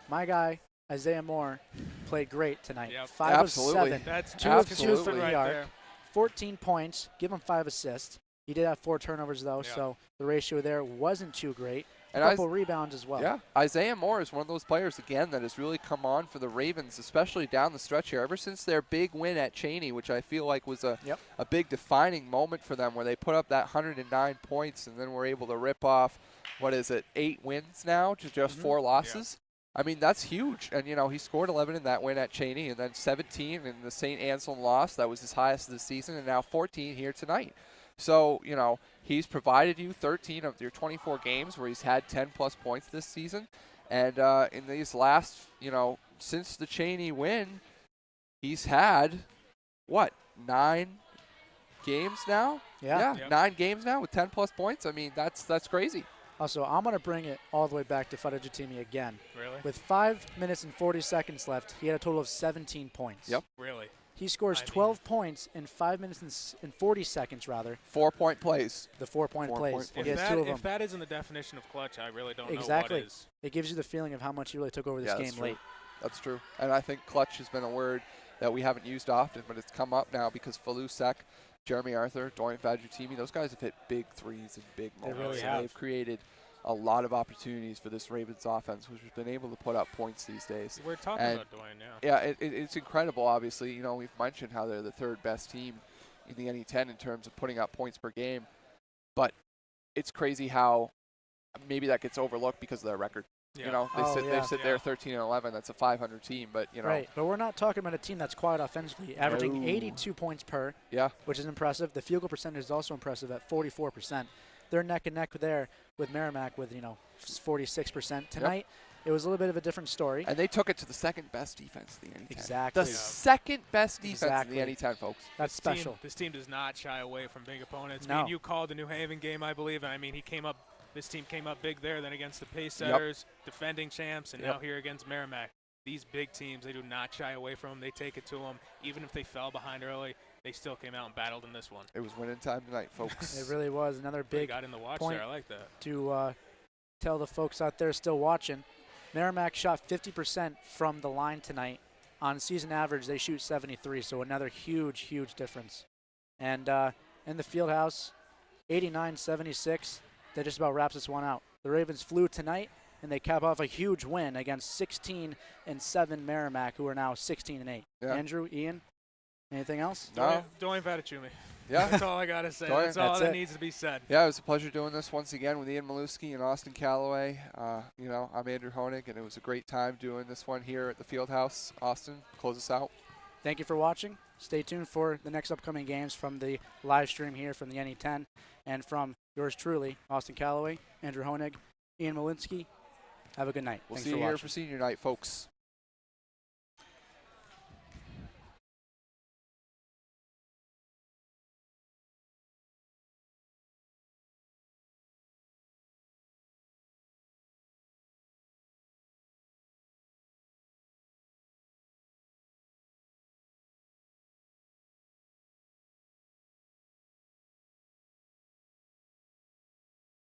my guy, Isaiah Moore, played great tonight. Yep. 5 Absolutely. of 7. That's 2 of 2 absolutely from the right arc. there. 14 points, give him 5 assists. He did have 4 turnovers, though, so the ratio there wasn't too great. A couple rebounds as well. Yeah, Isaiah Moore is one of those players, again, that has really come on for the Ravens, especially down the stretch here. Ever since their big win at Cheney, which I feel like was a big defining moment for them, where they put up that 109 points and then were able to rip off, 8 wins now to just 4 losses? I mean, that's huge. And, he scored 11 in that win at Cheney, and then 17 in the St. Anselm loss. That was his highest of the season, and now 14 here tonight. So, he's provided you 13 of your 24 games where he's had 10-plus points this season. And in these last, since the Cheney win, he's had, 9 games now? Yeah. 9 games now with 10-plus points. I mean, that's crazy. Also, I'm going to bring it all the way back to Fadajutimi again. Really? With 5 minutes and 40 seconds left, he had a total of 17 points. Yep. Really? He scores 12 points in 5 minutes and 40 seconds, rather. 4-point plays. The 4-point plays. If he has 2 of them. If that isn't the definition of clutch, I really don't know what is. It gives you the feeling of how much he really took over this game late. That's true. And I think clutch has been a word that we haven't used often, but it's come up now because Falusek, Jeremy Arthur, Doyen Fajutimi, those guys have hit big threes and big moments. They really have. They've created a lot of opportunities for this Ravens offense, which has been able to put up points these days. We're talking about Doyen now. Yeah, it's incredible, obviously. We've mentioned how they're the 3rd best team in the NE10 in terms of putting up points per game. But it's crazy how maybe that gets overlooked because of their record. Yeah. They sit there 13 and 11. That's a 500 team, but Right, but we're not talking about a team that's quiet offensively, averaging 82 points per. Yeah. Which is impressive. The field goal percentage is also impressive at 44%. they're neck and neck there with Merrimack with 46% tonight. It was a little bit of a different story. And they took it to the second best defense in the NE10. Exactly. The second best defense in the NE10, folks. That's special. This team does not shy away from big opponents. No. I mean, you called the New Haven game, I believe, and I mean, this team came up big there, then against the Pace Setters, defending champs, and now here against Merrimack. These big teams, they do not shy away from them. They take it to them. Even if they fell behind early, they still came out and battled in this one. It was winning time tonight, folks. It really was. Another big got in the watch point there. I like that. To tell the folks out there still watching, Merrimack shot 50% from the line tonight. On season average, they shoot 73, so another huge, huge difference. And in the field house, 89-76, that just about wraps this one out. The Ravens flew tonight, and they cap off a huge win against 16-7 Merrimack, who are now 16-8. Yeah. Andrew, Ian, anything else? No. Dwayne Fatachumi. Yeah. That's all I got to say. That's all that needs to be said. Yeah, it was a pleasure doing this once again with Ian Maluski and Austin Calloway. I'm Andrew Honig, and it was a great time doing this one here at the Fieldhouse. Austin, close us out. Thank you for watching. Stay tuned for the next upcoming games from the live stream here from the NE10 and from yours truly, Austin Calloway, Andrew Honig, Ian Malinsky. Have a good night. We'll Thanks see for you here watching. for senior night, folks.